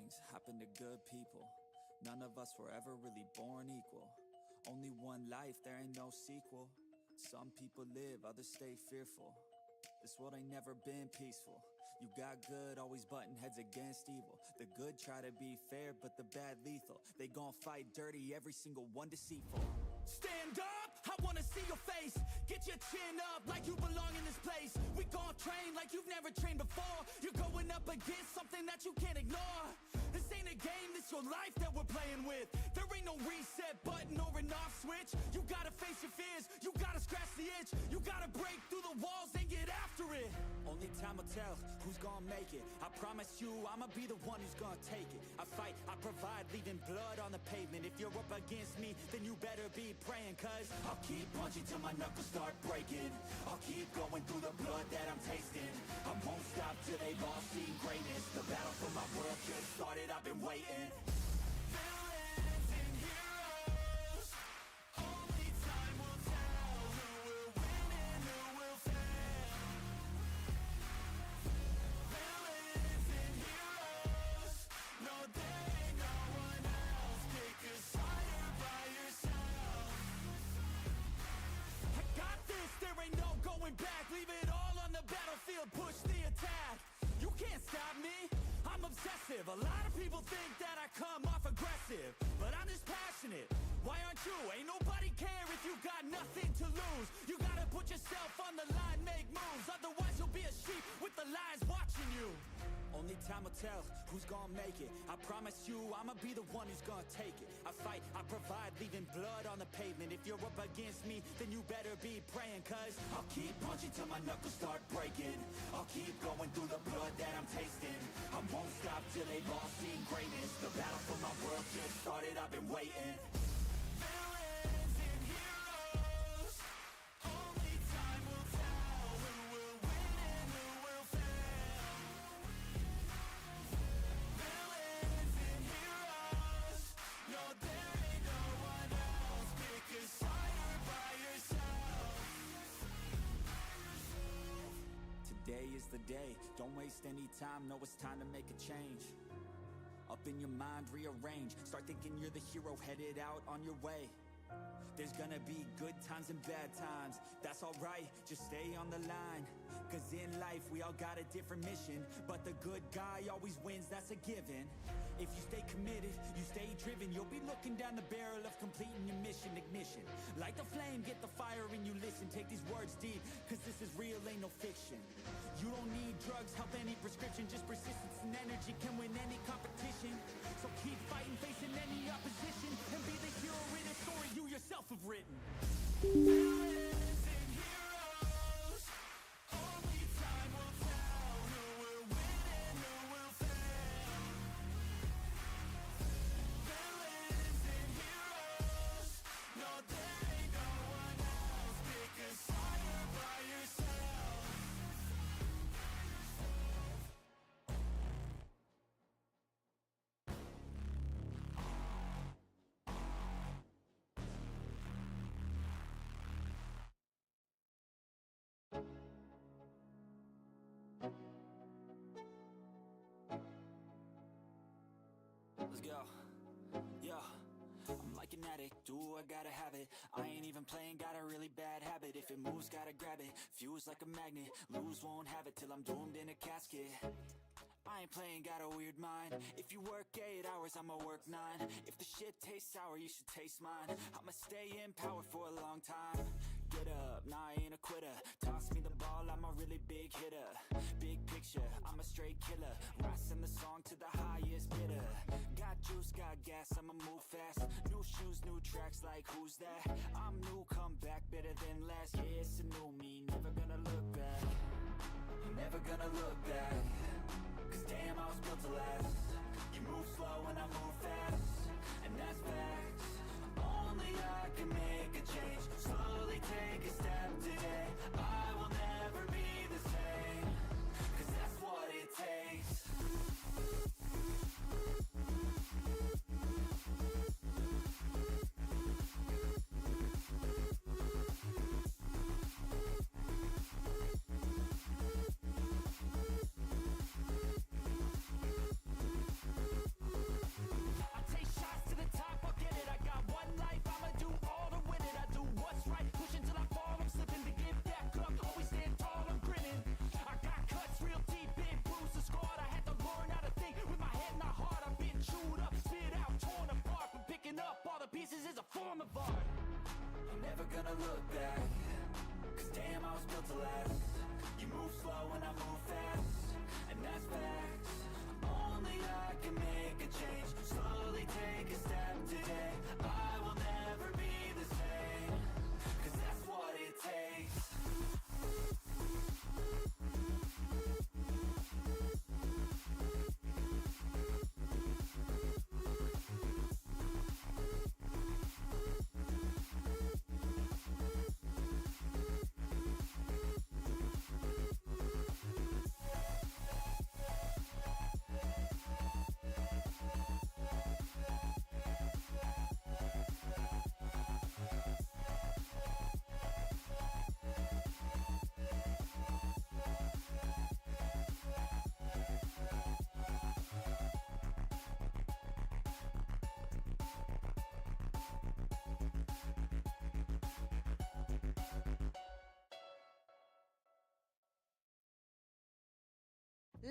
things happen to good people. None of us were ever really born equal. Only one life, there ain't no sequel. Some people live, others stay fearful. This world ain't never been peaceful. You got good, always butting heads against evil. The good try to be fair, but the bad lethal. They gon' fight dirty, every single one deceitful. Stand up, I wanna see your face. Get your chin up like you belong in this place. We gon' train like you've never trained before. You're going up against something that you can't ignore. This ain't a game, this your life that we're playing with. There ain't no reset button or an off switch. You gotta face your fears, you gotta scratch the itch. You gotta break through the walls and get after it. Only time will tell who's gonna make it. I promise you, I'ma be the one who's gonna take it. I fight, I provide, leaving blood on the pavement. If you're up against me, then you better be praying. Cause I'll keep punching till my knuckles start breaking. I'll keep going through the blood that I'm tasting. I won't stop till they've all seen greatness. The battle for my world just started, I've been waiting. Villains and heroes, only time will tell who will win and who will fail. Villains and heroes, no there ain't no one else. Pick a side by yourself. I got this, there ain't no going back. Leave it all on the battlefield, push the attack. You can't stop me, I'm obsessive. A lot of people think that I come off aggressive, but I'm just passionate. Why aren't you? Ain't nobody care if you got nothing to lose. You gotta put yourself on the line, make moves. Otherwise you'll be a sheep with the lions watching you. Only time will tell who's gonna make it. I promise you, I'ma be the one who's gonna take it. I fight, I provide, leaving blood on the pavement. If you're up against me, then you better be praying. Cause I'll keep punching till my knuckles start breaking. I'll keep going through the blood that I'm tasting. I won't stop till they've all seen greatness. The battle for my world just started, I've been waiting. Villains and heroes, only time will tell who will win and who will fail. Villains and heroes, no there ain't no one else. Pick a side by yourself. Today is the day, don't waste any time. Know it's time to make a change. Up in your mind, rearrange. Start thinking you're the hero headed out on your way. There's gonna be good times and bad times. That's alright, just stay on the line. Cause in life we all got a different mission, but the good guy always wins, that's a given. If you stay committed, you stay driven, you'll be looking down the barrel of completing your mission. Ignition, light the flame, get the fire and you listen. Take these words deep, cause this is real, ain't no fiction. You don't need drugs, help, any prescription. Just persistence and energy can win any competition. So keep fighting, facing any opposition, and be the hero in a story you yourself have written. Villains and heroes, only time will tell who will win and who will fail. Villains and heroes, no there ain't no one else. Pick a side by yourself. Let's go. Yo, I'm like an addict, do I gotta have it. I ain't even playing, got a really bad habit. If it moves, gotta grab it, fuse like a magnet. Lose, won't have it till I'm doomed in a casket. I ain't playing, got a weird mind. If you work 8 hours, I'ma work 9. If the shit tastes sour, you should taste mine. I'ma stay in power for a long time. Get up, nah, I ain't a quitter. Toss me the ball, I'm a really big hitter. Big picture, I'm a straight killer. Rising the song to the highest bidder. Got juice, got gas, I'ma move fast. New shoes, new tracks, like who's that? I'm new, come back, better than last. Yeah, it's a new me, never gonna look back. Never gonna look back. Cause damn, I was built to last. You move slow and I move fast, and that's facts. Only I can make a change. Slowly take a step today. I will never be the same, cause that's what it takes. pieces is a form of art. I'm never gonna look back, cause damn, I was built to last. You move slow and I move fast, and that's facts. Only I can make a change, slowly take a step today. I will never be the same, cause that's what it takes.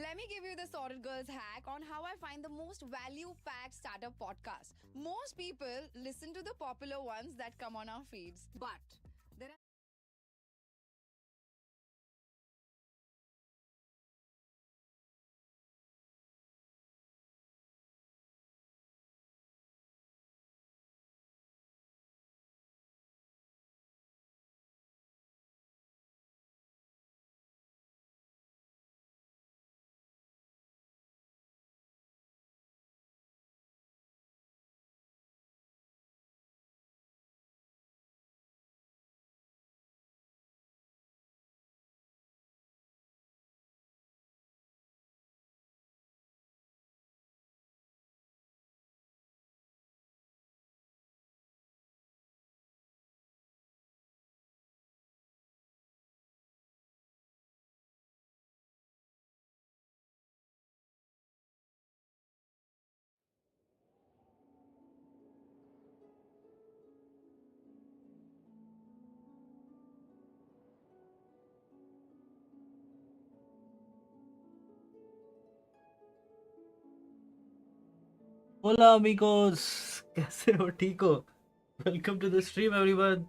Let me give you the Sorted Girls hack on how I find the most value-packed startup podcast. Most people listen to the popular ones that come on our feeds, but there are Hola amigos, कैसे हो? ठीक हो? Welcome to the stream everyone.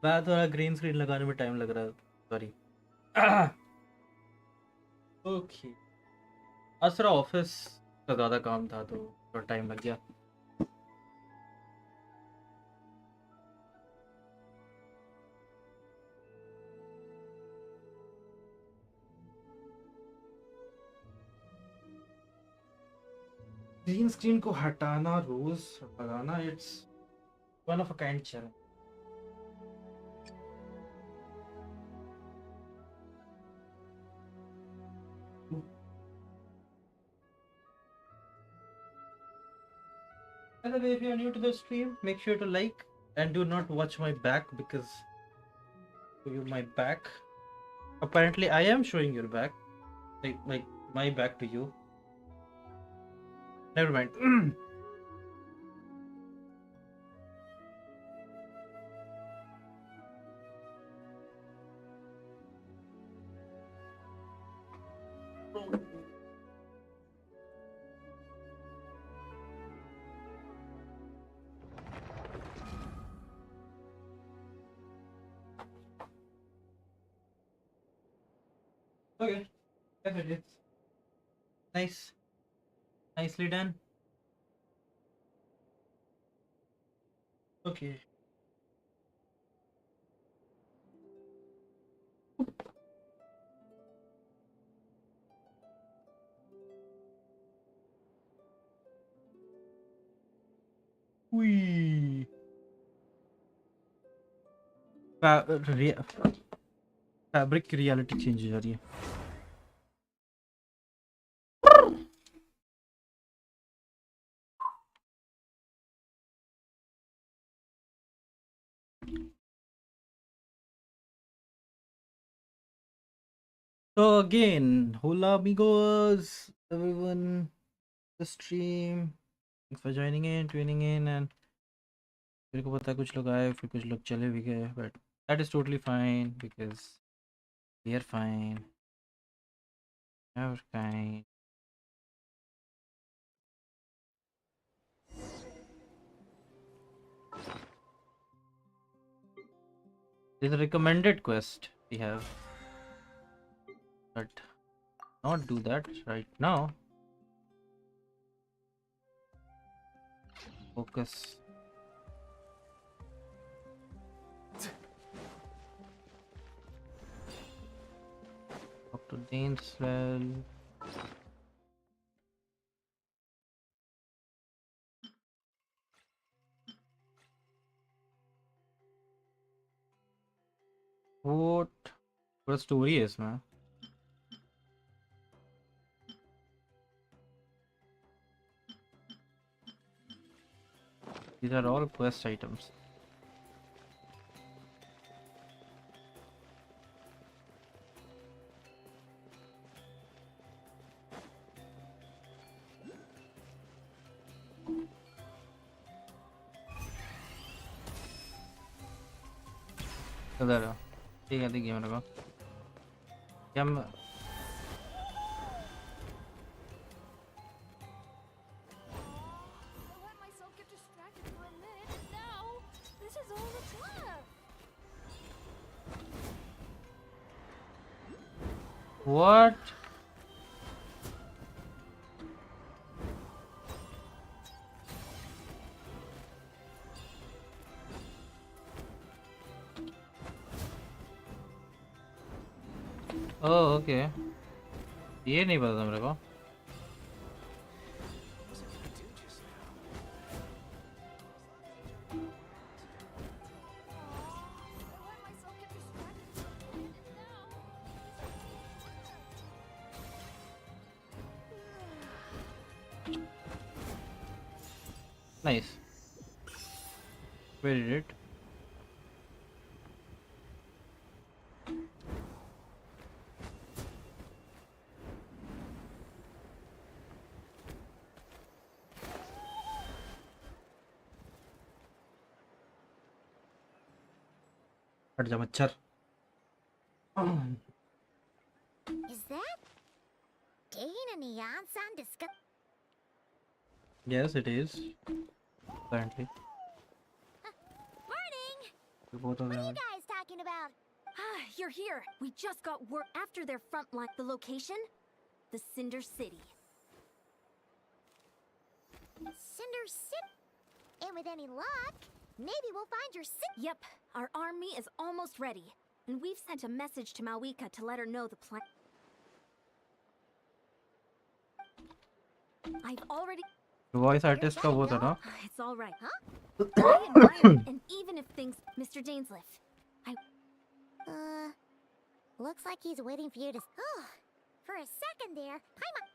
मैं थोड़ा green screen लगाने में time लग रहा है, सॉरी। ओके, आज थोड़ा ऑफिस का ज़्यादा काम था तो थोड़ा टाइम लग गया। ग्रीन स्क्रीन को हटाना, रोज लगाना, it's one of a kind challenge. By the way, if you are new to the stream, make sure to like and do not watch my back because my back. Apparently, I am showing your back, like my back to you. Never mind. Okay, definitely. Nice. Nicely done. Okay. Whee. Fabric की reality change हो जा रही है। So again, hola amigos, everyone, the stream. Thanks for joining in, tuning in, and मेरे को पता है कुछ लोग आए फिर कुछ लोग चले भी गए, but that is totally fine because we are fine. Never kind. There's a recommended quest we have. But not do that right now. Focus. Dr. Dainswell. What a story is, man. These are all quest items. किधर ठीक है देखिए मेरे को क्या Let myself get distracted for a minute. Now, this is all that's left. What? Oh, okay. ये नहीं पता था मेरे को. Let myself get distracted for a minute. Now, Nice. Where did it? हट जा मच्छर. is that taking a neon sign discuss? Yes, it is. Apparently. Morning. Both of What are them. you guys talking about? You're here. We just got word after their front line. The location? The Cinder City. Cinder City. And with any luck, maybe we'll find your city. Yep, our army is almost ready. And we've sent a message to Mawika to let her know the plan. I've already... Voice artist का वो था ना? It's all right. Huh? I admire it, and even if things... Mr. Dainsliff, Looks like he's waiting for you to. Oh, for a second there, I might.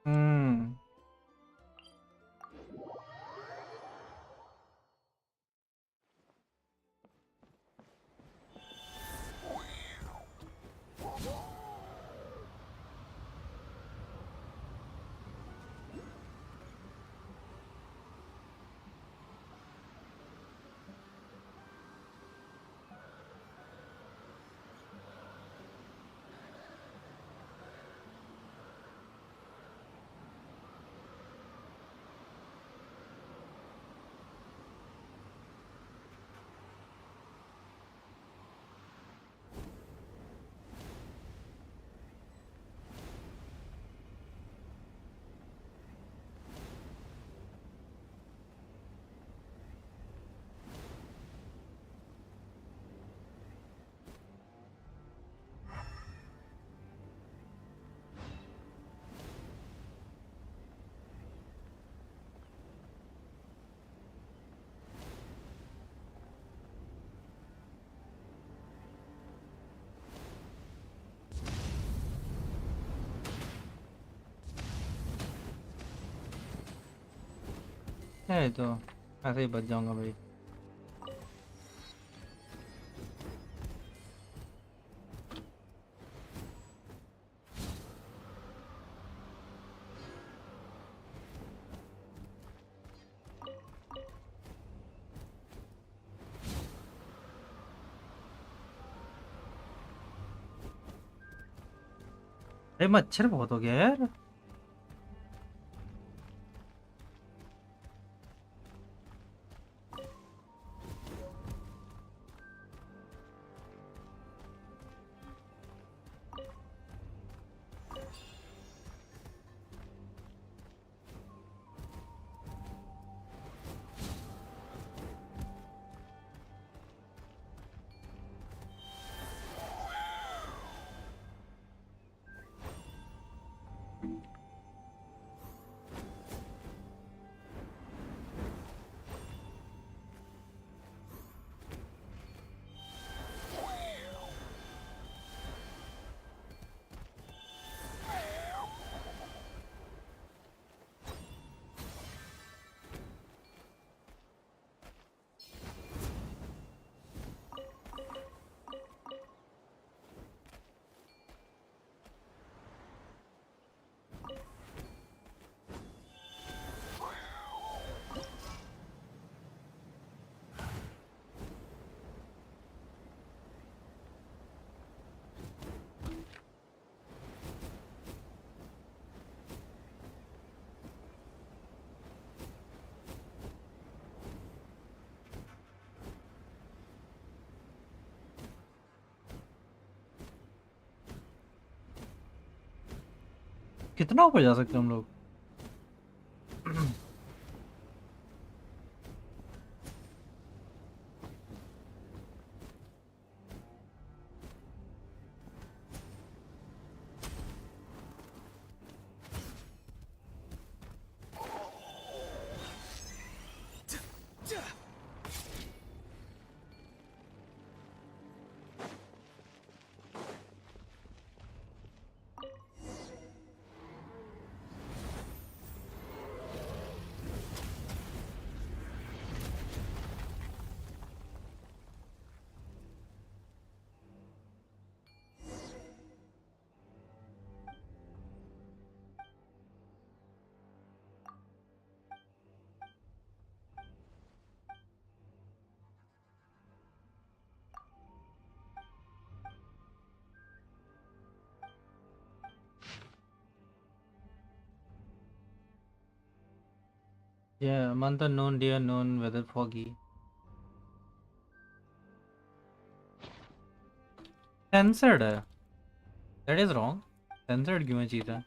Hmm. है तो ऐसे ही बच जाऊंगा भाई. अरे मच्छर बहुत हो गया यार. कितना ऊपर जा सकते हैं हम लोग? Yeah, month unknown, day unknown, weather foggy. Censored है. That is wrong. Censored क्यों है चीज़ें?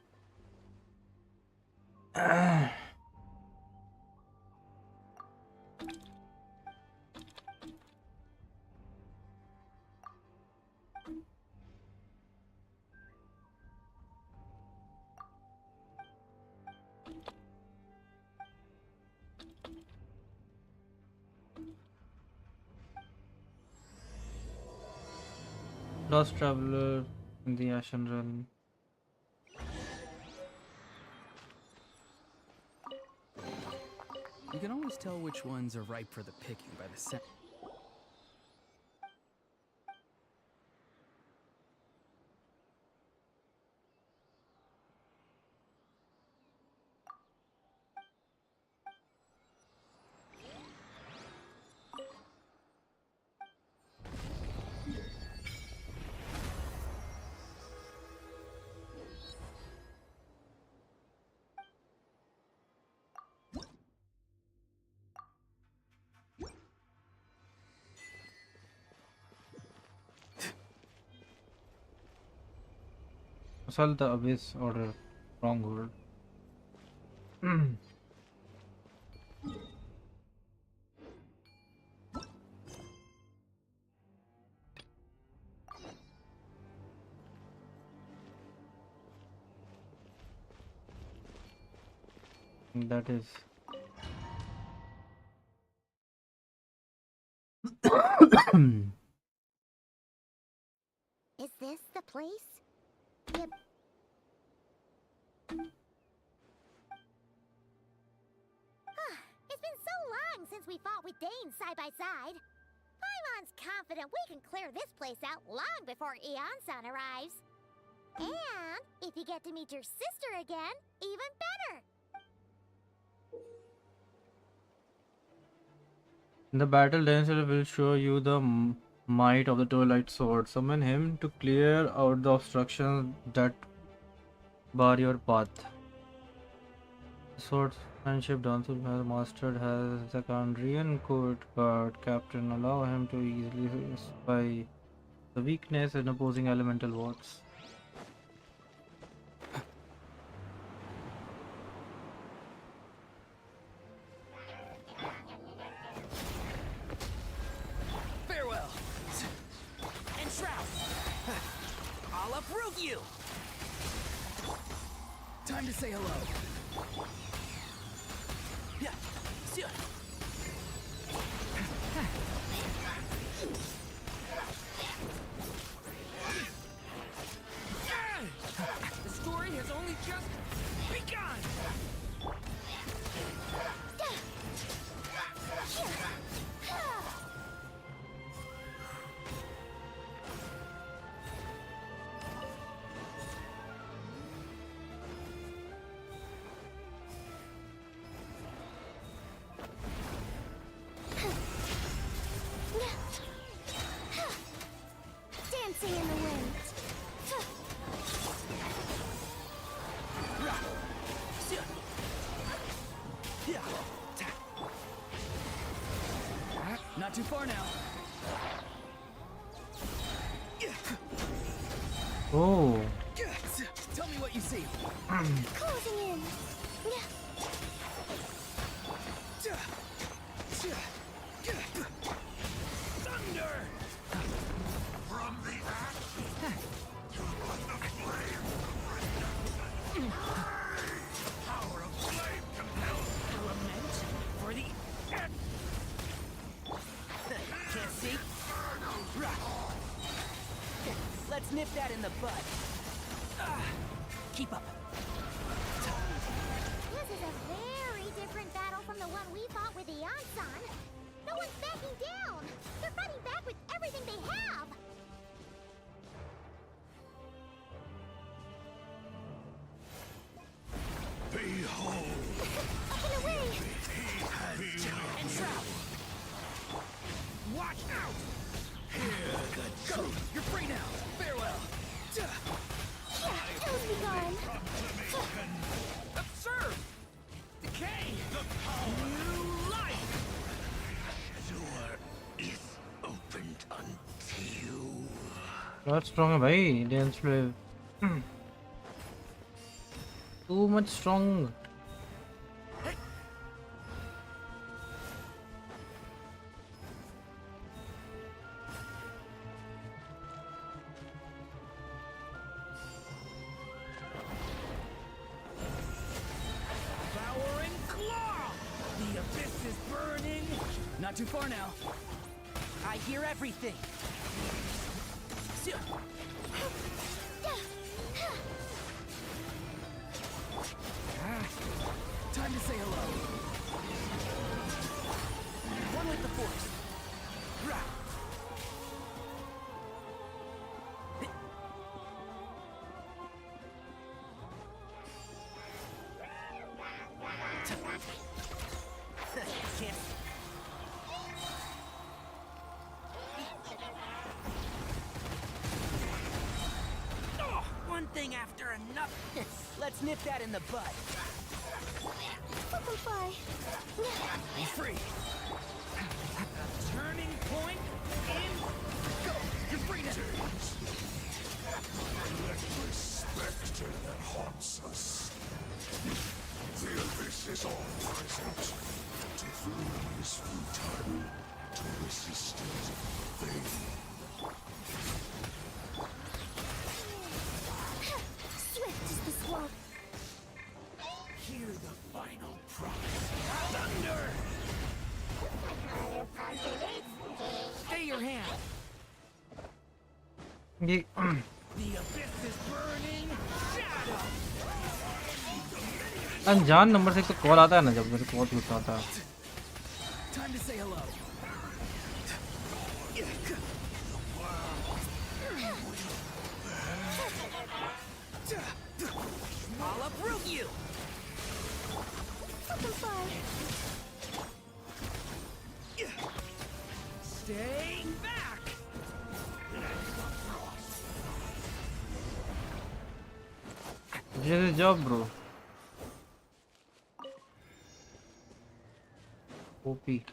Lost traveler in the Ashen Realm. You can always tell which ones are ripe for the picking by the scent. Assault the Abyss Order. Stronghold. That is. Is this the place? Yep. It's been so long since we fought with Dane side by side. Paimon's confident we can clear this place out long before Eon-san arrives. And if you get to meet your sister again, even better. The battle dancer will show you the might of the Twilight Sword. Summon him to clear out the obstructions that bar your path. Swordsmanship Dansul has mastered has the Kandrian court guard captain allow him to easily spy the weakness in opposing elemental wards. Farewell. And Shroud. I'll uproot you. Time to say hello. Yeah. See ya. The story has only just begun. Dancing in the wind. Not too far now. Oh, Tell me what you see. Closing in. Thunder! From the ash to the flame. Power of flame compels. Lament for the end. Can't see? Let's nip that in the bud. Keep up. This is a very different battle from the one we fought with the Ansan. No one's backing down. They're fighting back with everything they have. Behold, Up and away. he has been. And Shroud! Watch out! Hear the Go! truth. You're free now! Farewell! Toes be gone. Observe! Decay! New life! Door is opened unto you. बहुत strong है भाई dance wave. Too much strong. Devouring claw! The abyss is burning! Not too far now. I hear everything. Time to say hello. One with the force. Rah. Can't. Oh, one thing after another. Let's nip that in the bud. Let them fly. Be free. Turning point in. Go. You're free now. Electric specter that haunts us. The abyss is all present. To flee is futile. To resist it, vain. Swift is the swamp. Hear the final promise. Thunder! Stay your hand. ये The abyss is burning. Shadow. अनजान number से एक तो call आता है ना जब मेरे को बहुत गुस्सा आता है. Time to say hello. I'll uproot you. Let them fly. Stay back. This is job, bro. OP.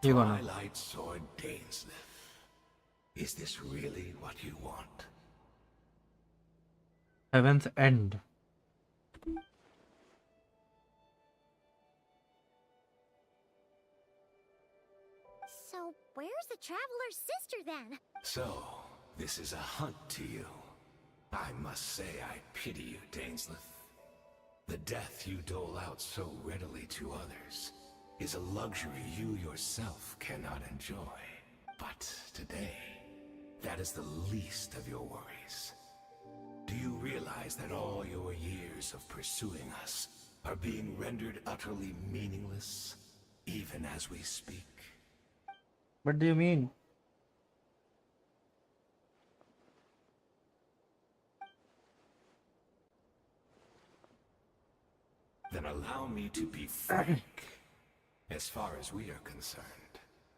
You're gonna. Twilight Sword Dainsleif. Is this really what you want? Heaven's End. So, where's the Traveler's sister then? So, this is a hunt to you. I must say I pity you, Dainsleif. The death you dole out so readily to others is a luxury you yourself cannot enjoy. But today, that is the least of your worries. Do you realize that all your years of pursuing us are being rendered utterly meaningless, even as we speak? What do you mean? Then allow me to be frank. As far as we are concerned,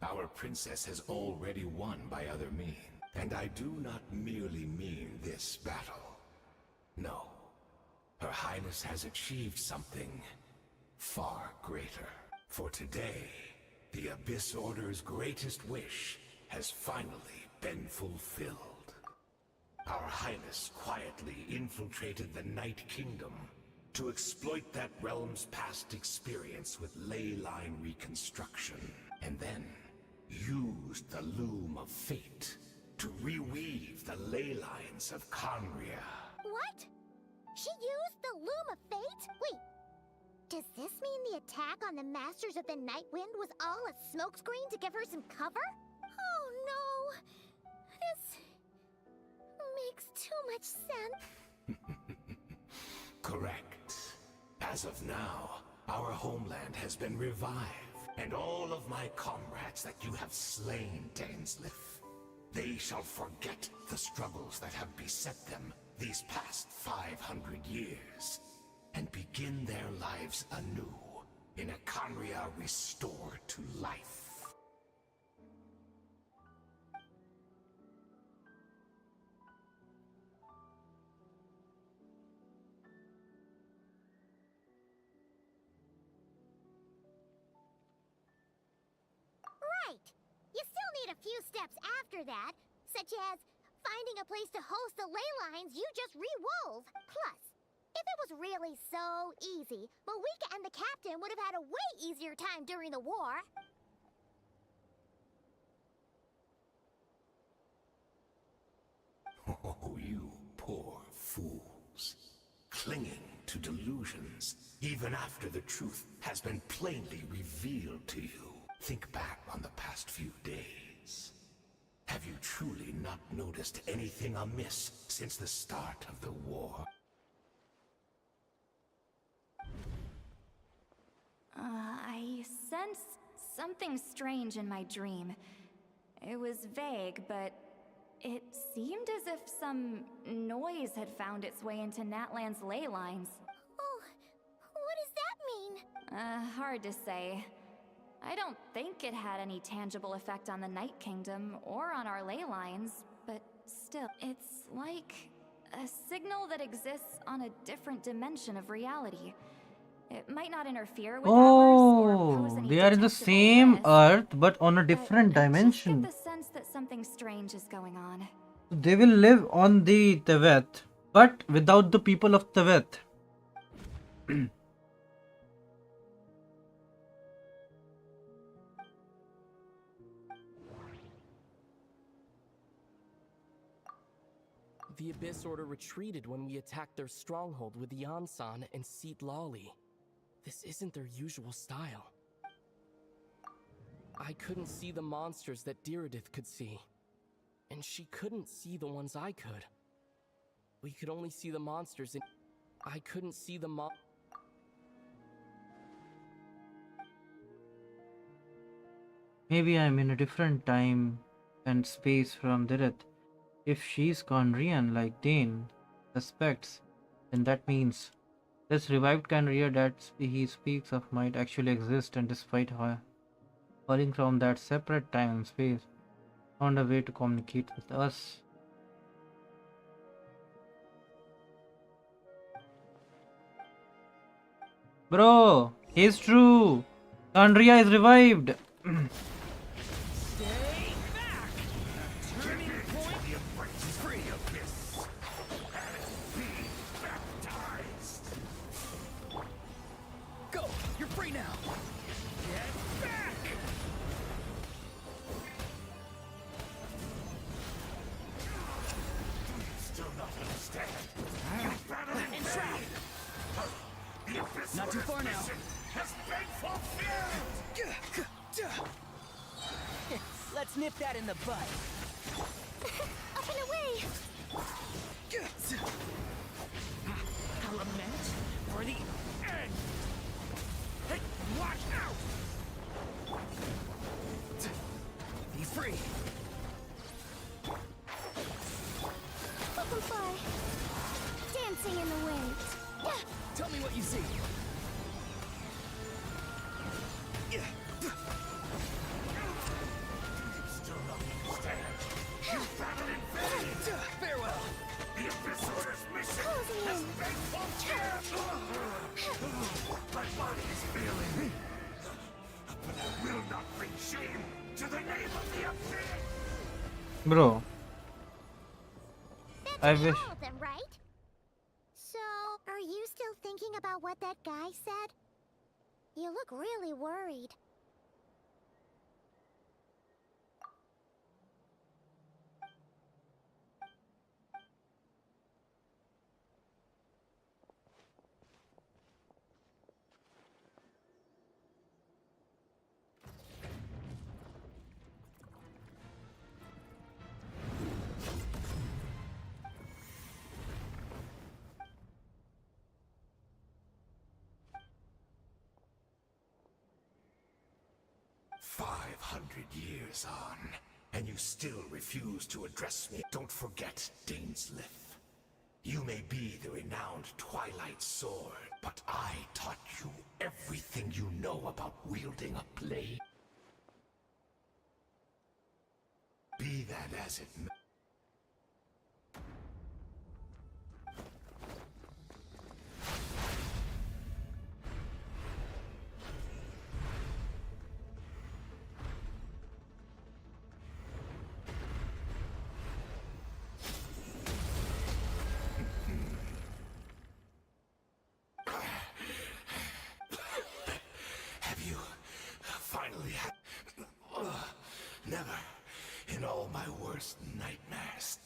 our princess has already won by other means. And I do not merely mean this battle. No. Her Highness has achieved something far greater. For today, the Abyss Order's greatest wish has finally been fulfilled. Our Highness quietly infiltrated the Night Kingdom to exploit that realm's past experience with ley line reconstruction, and then used the Loom of Fate to reweave the ley lines of Conria. What? She used the Loom of Fate? Wait, does this mean the attack on the Masters of the Night Wind was all a smokescreen to give her some cover? Oh no! This makes too much sense. Correct. As of now, our homeland has been revived, and all of my comrades that you have slain, Dainsleif, they shall forget the struggles that have beset them these past 500 years, and begin their lives anew in a Conria restored to life. Right. You still need a few steps after that, such as finding a place to host the ley lines you just re-wove. Plus, if it was really so easy, Moika and the captain would have had a way easier time during the war. Oh, you poor fools. Clinging to delusions, even after the truth has been plainly revealed to you. Think back on the past few days. Have you truly not noticed anything amiss since the start of the war? I sensed something strange in my dream. It was vague, but it seemed as if some noise had found its way into Natlan's ley lines. Oh, what does that mean? Hard to say. I don't think it had any tangible effect on the Night Kingdom or on our ley lines, but still, it's like a signal that exists on a different dimension of reality. It might not interfere with ours or pose any They are in the detectable same risk, Earth but on a but different I dimension. just get the sense that something strange is going on. They will live on the Tevet, but without the people of Tevet. The Abyss Order retreated when we attacked their stronghold with Yansan and Seat Lolly. This isn't their usual style. I couldn't see the monsters that Diridith could see. And she couldn't see the ones I could. We could only see the monsters and I couldn't see the Maybe I'm in a different time and space from Dirith. If she's Conrian like Dane suspects, then that means this revived Conria that he speaks of might actually exist, and despite her falling from that separate time and space, found a way to communicate with us. Bro, he's true. Conria is revived. Stay back! Turning point free abyss and be baptized. Go! You're free now! Get back! Still not understand. You battle in vain. The abyss Not too far now. has been fulfilled. Let's nip that in the bud. Up and away! A lament for the End. Hey, watch out! be free. Butterfly! Dancing in the wind. Tell me what you see. Still not understand. You battle in vain. Farewell. The abyss order's mission Closing has in. been fulfilled. My body is failing, but I will not bring shame to the name of the abyss. Bro, That's I all wish. of them, right? So, are you still thinking about what that guy said? You look really worried. Years on, and you still refuse to address me. Don't forget Daneslith. You may be the renowned Twilight Sword, but I taught you everything you know about wielding a blade. Be that as it may. Never, in all my worst nightmares,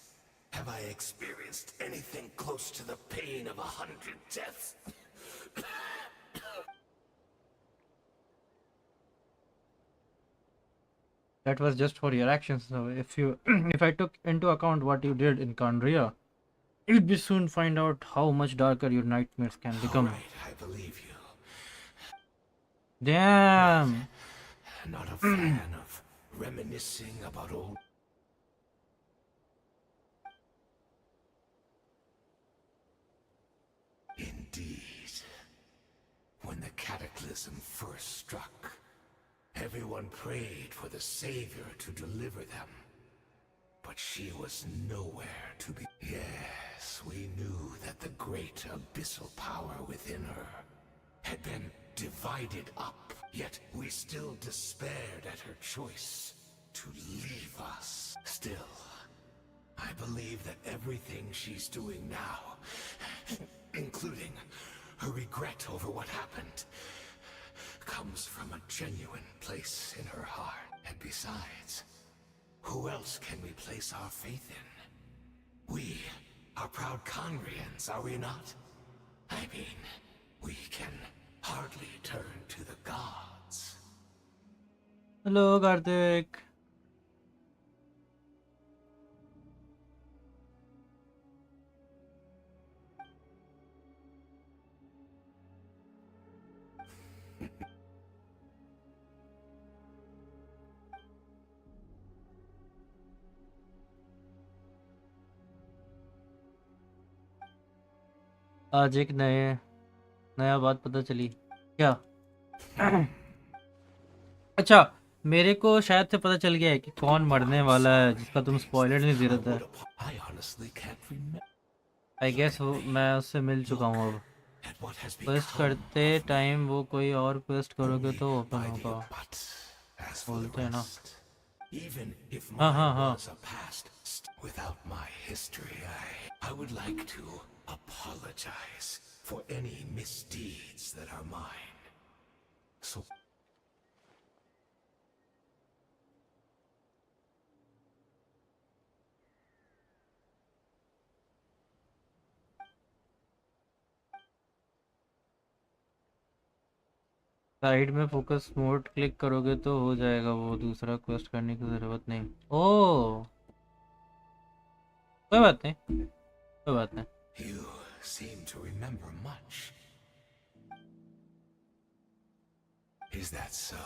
have I experienced anything close to the pain of 100 deaths. That was just for your actions. So if you, if I took into account what you did in Conria, you'd be soon find out how much darker your nightmares can become. All right, I believe you. Damn. Not a fan of reminiscing about old... Indeed. When the cataclysm first struck, everyone prayed for the Savior to deliver them. But she was nowhere to be... Yes, we knew that the great abyssal power within her had been divided up, yet we still despaired at her choice to leave us. Still, I believe that everything she's doing now, including her regret over what happened, comes from a genuine place in her heart. And besides, who else can we place our faith in? We are proud Conrians, are we not? I mean, we can hardly turn to the gods. Hello, Karthik. आज एक नया बात पता चली क्या? अच्छा, मेरे को शायद से पता चल गया है कि कौन मरने वाला है जिसका तुम स्पॉइलर नहीं दे रहे थे। I honestly can't remember I guess मैं उससे मिल चुका हूँ अब। at what has quest become करते of me. टाइम वो कोई और क्वेस्ट करोगे Only तो ओपन by the होगा, but as for the बोलते हैं ना। rest, even if हाँ mine हाँ हाँ। was a past without my history, I would like to apologize for any misdeeds that are mine. So side में focus mode click करोगे तो हो जाएगा वो, दूसरा क्वेस्ट करने की जरूरत नहीं। ओह कोई बात नहीं, कोई बात नहीं। you seem to remember much. Is that so?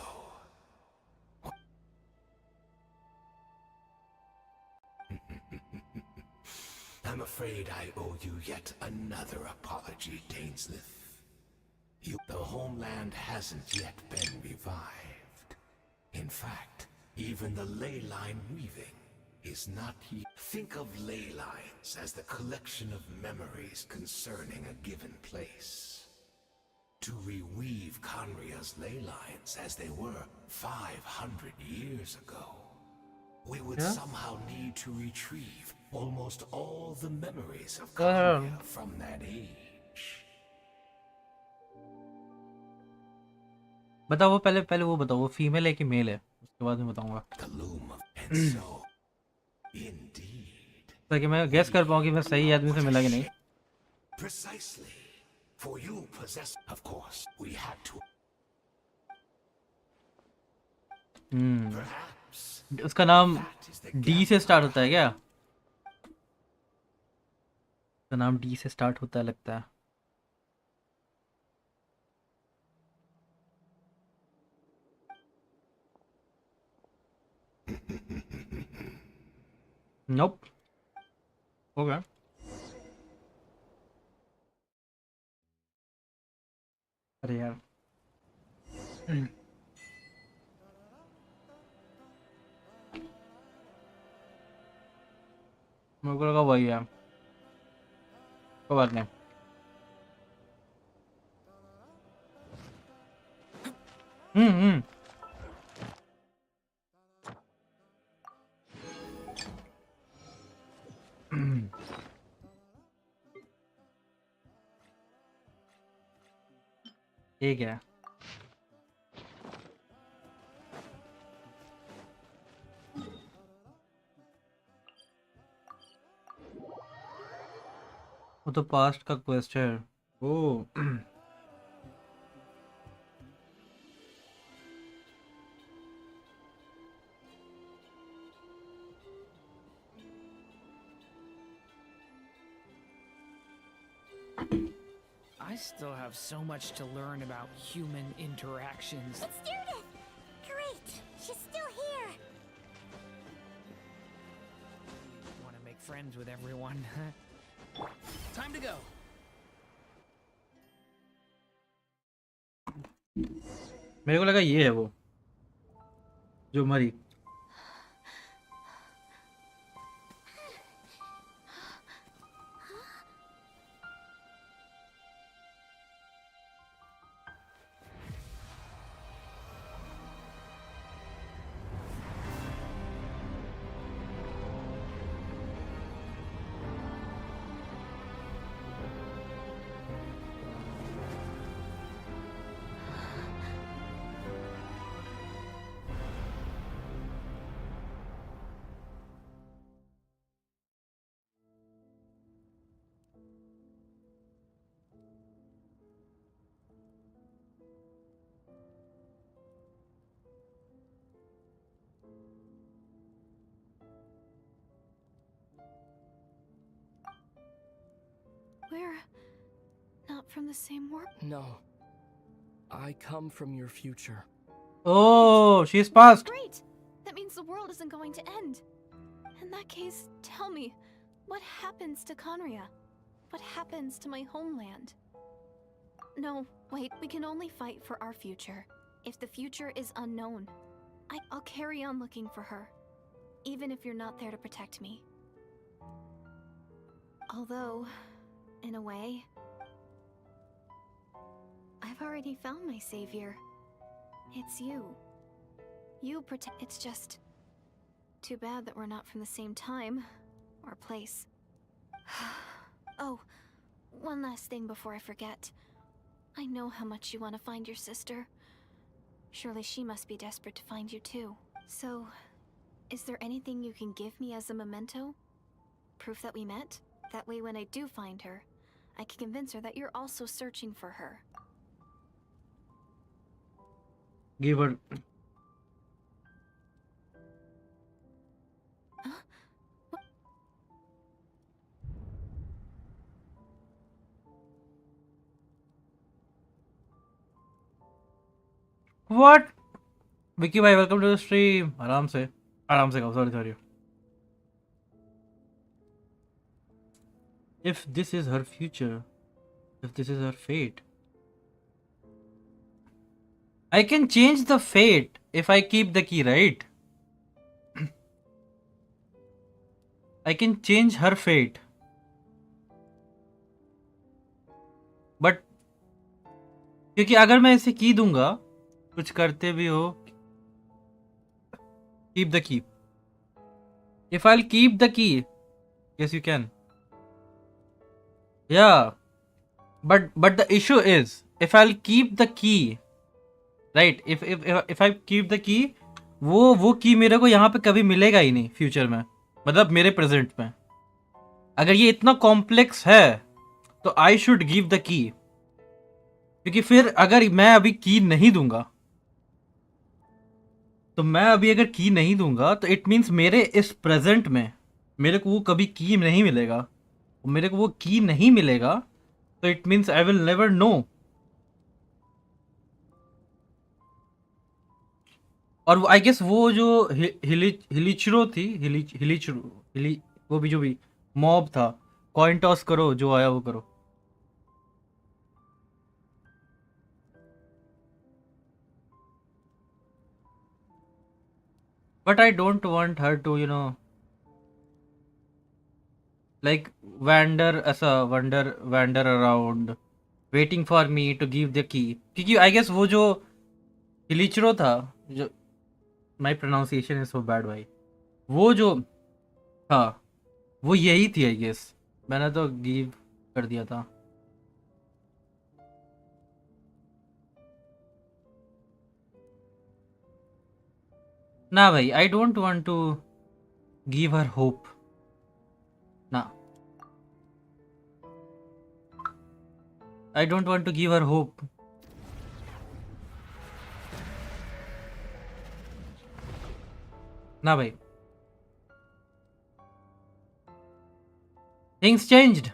I'm afraid I owe you yet another apology, Dainslith. The homeland hasn't yet been revived. In fact, even the ley line weaving is not yet. Think of ley lines as the collection of memories concerning a given place. To reweave Conria's ley lines as they were 500 years ago, we would somehow need to retrieve almost all the memories of Conria from that age. बताओ वो पहले वो बताओ वो female है कि mail है, उसके बाद मैं बताऊंगा The loom of and so indeed. ताकि मैं गेस कर पाऊँ कि मैं सही आदमी से मिला कि नहीं। Precisely. For you possess, of course, we had to. Perhaps उसका नाम that is the डी से स्टार्ट होता है क्या? उसका नाम डी से स्टार्ट होता है लगता है। Nope. Okay. अरे यार मेरे को लगा वही है, कोई बात नहीं। हम्म ठीक है। वो तो पास्ट का क्वेस्ट है। ओ I still have so much to learn about human interactions. It's Judith! Great! She's still here! Want to make friends with everyone. Time to go. मेरे को लगा ये है वो जो मरी। We're not from the same world. No. I come from your future. Oh, she's past. Great! That means the world isn't going to end. In that case, tell me, what happens to Conria? what happens to my homeland? No, wait, we can only fight for our future. If the future is unknown, I'll carry on looking for her, even if you're not there to protect me. Although, in a way, I've already found my savior. It's you. You protect. It's just too bad that we're not from the same time or place. Oh, one last thing before I forget. I know how much you want to find your sister. Surely she must be desperate to find you too. So, is there anything you can give me as a memento? Proof that we met? That way when I do find her, I can convince her that you're also searching for her. Give her. What? Vicky bhai, welcome to the stream. आराम से कहो, sorry. If this is her future, if this is her fate, I can change the fate if I keep the key, right? I can change her fate. But क्योंकि अगर मैं इसे की दूंगा, कुछ करते भी हो, keep the key. If I'll keep the key, yes you can. Yeah, but the issue is, if I'll keep the key, right? If I keep the key, वो की मेरे को यहाँ पे कभी मिलेगा ही नहीं फ्यूचर में, मतलब मेरे प्रेजेंट में. अगर ये इतना कॉम्प्लेक्स है तो I should give the key, क्योंकि फिर अगर मैं अभी की नहीं दूंगा, तो मैं अभी अगर की नहीं दूंगा तो इट मीन्स मेरे इस प्रेजेंट में मेरे को वो कभी की नहीं मिलेगा. मेरे को वो की नहीं मिलेगा तो it means I will never know. और आई गेस वो जो हिलिचरो थी, वो भी जो भी मॉब था, कॉइन टॉस करो, जो आया वो करो. But I don't want her to, like wander around, waiting for me to give the key. क्योंकि I guess वो जो हिलिचरो था, जो my pronunciation is so bad भाई, वो जो था वो यही थी I guess. मैंने तो गिव कर दिया था. ना भाई, I don't want to give her hope. ना, I don't want to give her hope. ना भाई, things changed.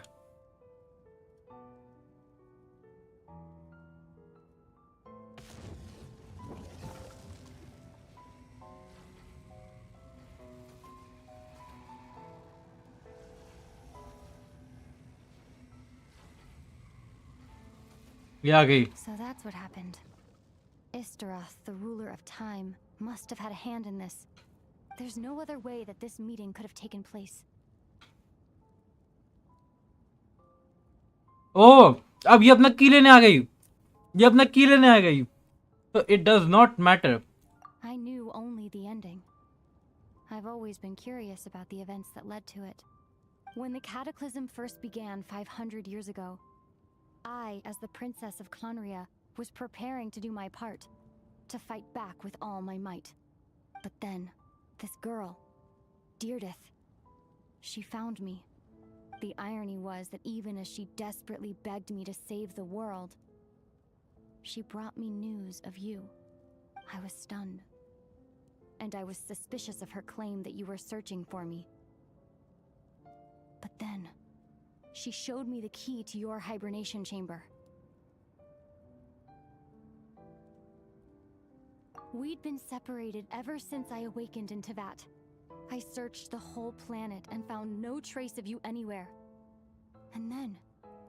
ये आ गई. So that's what happened. Istaroth, the ruler of time, must have had a hand in this. There's no other way that this meeting could have taken place. ओह, अब ये अपना की लेने आ गई. So it does not matter. I knew only the ending. I've always been curious about the events that led to it. When the cataclysm first began 500 years ago, I, as the Princess of Conria, was preparing to do my part, to fight back with all my might. But then, this girl, Deirdith, she found me. The irony was that even as she desperately begged me to save the world, she brought me news of you. I was stunned. And I was suspicious of her claim that you were searching for me. But then, she showed me the key to your hibernation chamber. We'd been separated ever since I awakened in Tevat. I searched the whole planet and found no trace of you anywhere. And then,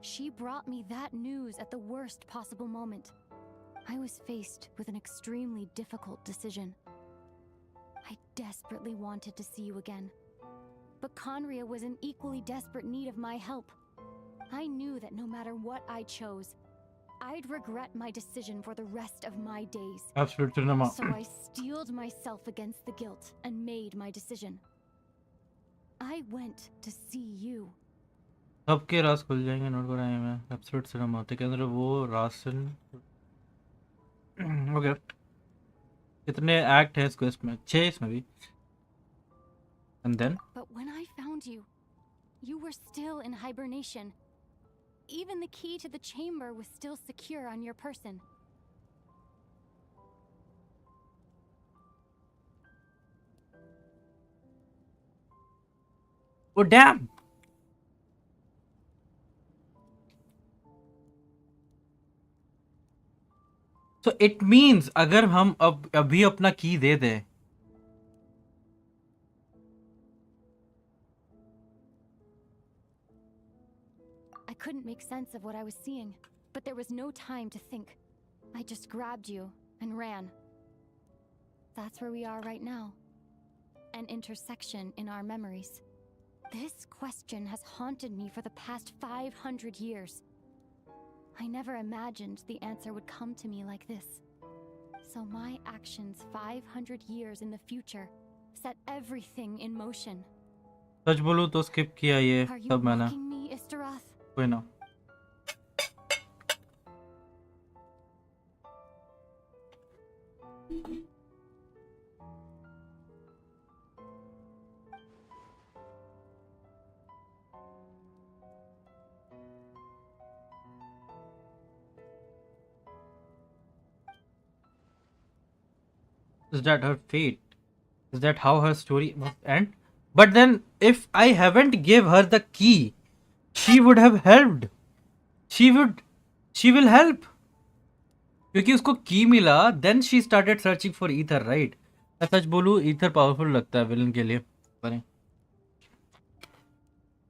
She brought me that news at the worst possible moment. I was faced with an extremely difficult decision. I desperately wanted to see you again. But Conria was in equally desperate need of my help. I knew that no matter what I chose, I'd regret my decision for the rest of my days. Absolute cinema. So I steeled myself against the guilt and made my decision. I went to see you. सबके राज खुल जाएंगे note को time है absolute cinema होते के अंदर वो ration okay कितने एक्ट है इस क्वेस्ट में 6 इसमें भी and then But when I found you, you were still in hibernation. Even the key to the chamber was still secure on your person. oh damn so it means अगर हम अब अभी अपना की दे दें I couldn't make sense of what I was seeing, but there was no time to think. I just grabbed you and ran. That's where we are right now. An intersection in our memories. This question has haunted me for the past 500 years. I never imagined the answer would come to me like this. So my actions 500 years in the future set everything in motion. सच बोलूं तो skip किया ये Are you सब मैंने mocking me, Istarath? कोई ना Is that her fate? Is that how her story must end? But then, if I haven't give her the key, she would have helped. She will help. क्योंकि उसको की मिला, then she started searching for ether, right? मैं सच बोलूँ, ether powerful लगता है villain के लिए. Funny.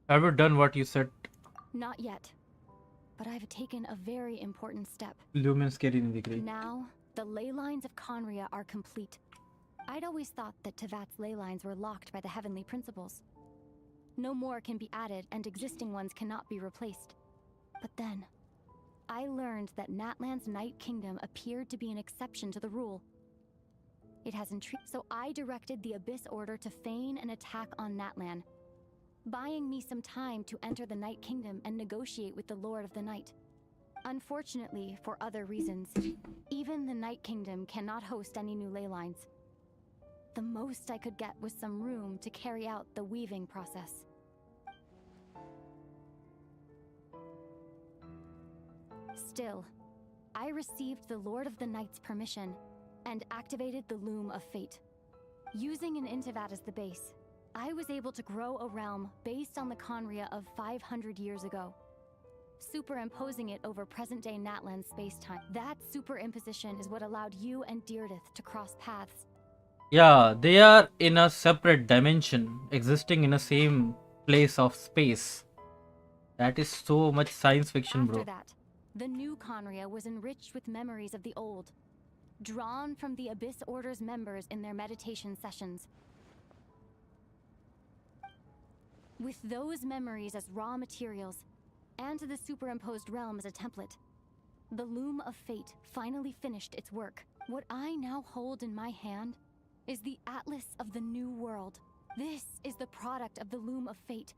Have you done what you said? Not yet. But I've taken a very important step. Lumen scary नहीं दिख रही. Now, the ley lines of Conria are complete. I'd always thought that Tevat's ley lines were locked by the heavenly principles. No more can be added and existing ones cannot be replaced. But then, I learned that Natlan's Night Kingdom appeared to be an exception to the rule. It has intrigued, so I directed the Abyss Order to feign an attack on Natlan, buying me some time to enter the Night Kingdom and negotiate with the Lord of the Night. Unfortunately, for other reasons, even the Night Kingdom cannot host any new ley lines. The most I could get was some room to carry out the weaving process. Still, I received the Lord of the Night's permission and activated the Loom of Fate. Using an Intivat as the base, I was able to grow a realm based on the Conria of 500 years ago, superimposing it over present-day Natlan space-time. That superimposition is what allowed you and Deirdith to cross paths. Yeah, they are in a separate dimension, existing in a same place of space. That is so much science fiction, bro. After that, the new Conria was enriched with memories of the old, drawn from the Abyss Order's members in their meditation sessions. With those memories as raw materials, and the superimposed realm as a template, the Loom of Fate finally finished its work. What I now hold in my hand is the Atlas of the New World. This is the product of the Loom of Fate,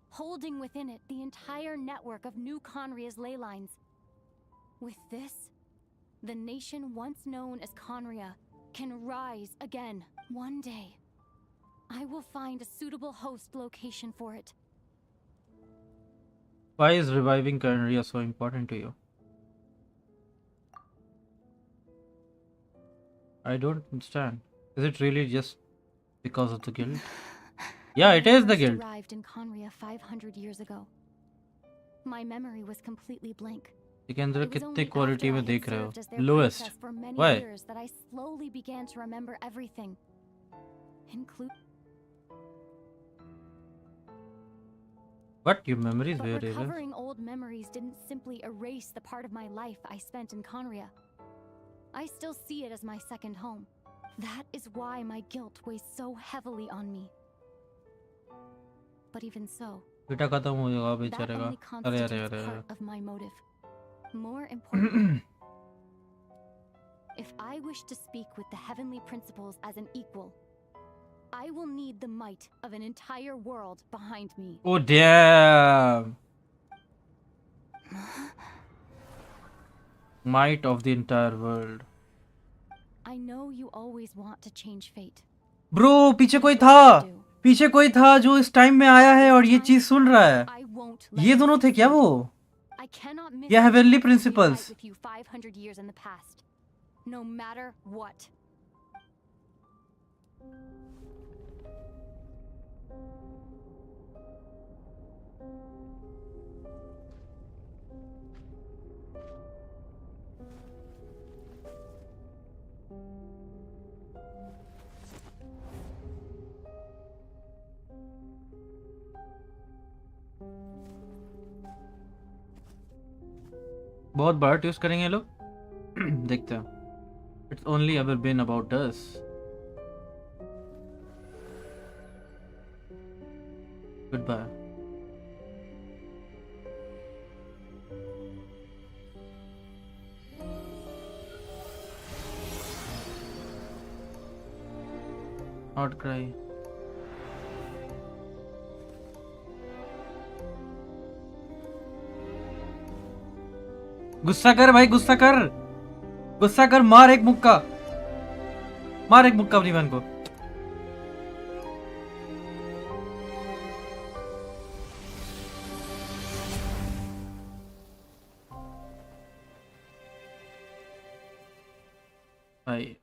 holding within it the entire network of New Conria's ley lines. With this, the nation once known as Conria can rise again. One day, I will find a suitable host location for it. Why is reviving Conria so important to you? I don't understand. Is it really just because of the guild? Yeah, it is the guild. I arrived in Conria 500 years ago. My memory was completely blank. इसके अंदर It was कितने only quality after I में had देख रहे हो? served as their Lowest. princess for many Why? years that I slowly began to remember everything, But your memory is But very rare. recovering old memories didn't simply erase the part of my life I spent in Conria. I still see it as my second home. That is why my guilt weighs so heavily on me. But even so, बेटा खत्म हो जाएगा that बेचारे का. only अरे अरे constitutes अरे. part of my motive. More importantly, if I wish to speak with the heavenly principles as an equal, I will need the might of an entire world behind me. Oh damn! Might of the entire world. I know you always want to change fate. Bro, पीछे कोई था. पीछे कोई था जो इस time में आया है और ये चीज सुन रहा है. I won't ये दोनों थे क्या वो? I cannot miss Yeah, heavenly the chance to principles. unite with you 500 years in the past. No matter what. बहुत बड़ा ट्विस्ट करेंगे ये लोग. देखते हैं. It's only ever been about us. Goodbye. Not cry. गुस्सा कर भाई, गुस्सा कर. गुस्सा कर, मार एक मुक्का. मार एक मुक्का अपनी बहन को. भाई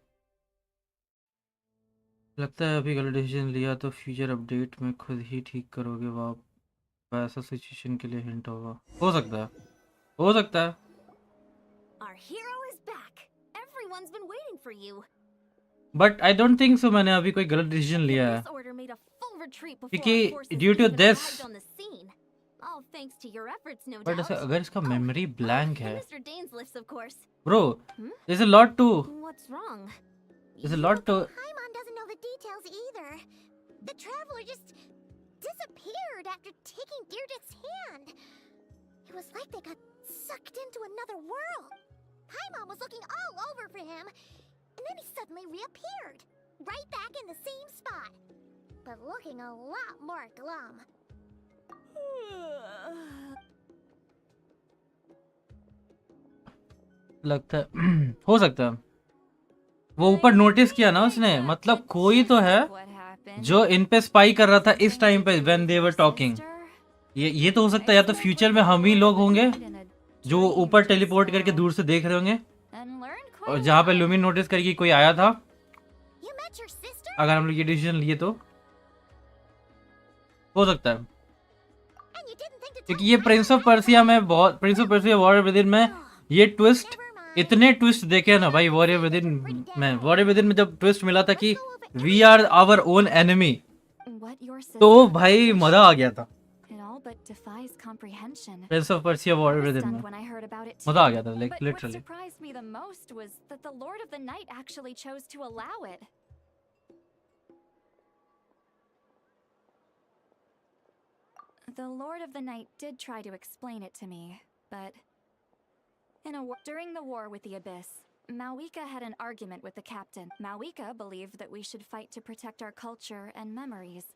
लगता है अभी गलत डिसीजन लिया तो फ्यूचर अपडेट में खुद ही ठीक करोगे. वाह, ऐसा सिचुएशन के लिए हिंट होगा. हो सकता है, हो सकता है. Our hero is back. Everyone's been waiting for you. But I don't think so मैंने अभी कोई गलत डिसीजन लिया है. This order made a full retreat before क्योंकि our forces due to even this- arrived on the scene. All thanks to your efforts, no but doubt. अगर इसका memory blank है And Mr. Dane's lifts, of course. Bro, there's a lot to What's wrong? there's a lot to Paimon doesn't know the details either. The traveler just disappeared after taking Deirdre's hand. It was like they got sucked into another world. Paimon was looking all over for him, and then he suddenly reappeared, right back in the same spot, but looking a lot more glum. लगता है हो सकता है वो ऊपर notice किया ना उसने. मतलब कोई तो है जो इन पे स्पाई कर रहा था इस टाइम पे व्हेन दे वर टॉकिंग. ये तो हो सकता है या तो फ्यूचर में हम ही लोग होंगे जो ऊपर टेलीपोर्ट करके दूर से देख रहे होंगे और जहाँ पे लूमिन नोटिस करेगी कोई आया था. You met your sister? अगर हम लोग ये डिसीजन लिए तो हो सकता है. And you didn't think to क्योंकि ये प्रिंस ऑफ पर्सिया में बहुत Prince of Persia warrior within में ये ट्विस्ट इतने ट्विस्ट देखे हैं ना भाई. वॉरियर विदिन में जब ट्विस्ट मिला था कि we are our own enemy तो भाई मजा आ गया था. It all but defies comprehension. Prince of Persia I warrior was within stunned में when I heard about it मजा आ too. गया था But what literally. surprised me the most was that the Lord of the Night actually chose to allow it. The Lord of the Night did try to explain it to me, but during the war with the Abyss, Mawika had an argument with the captain. Mawika believed that we should fight to protect our culture and memories,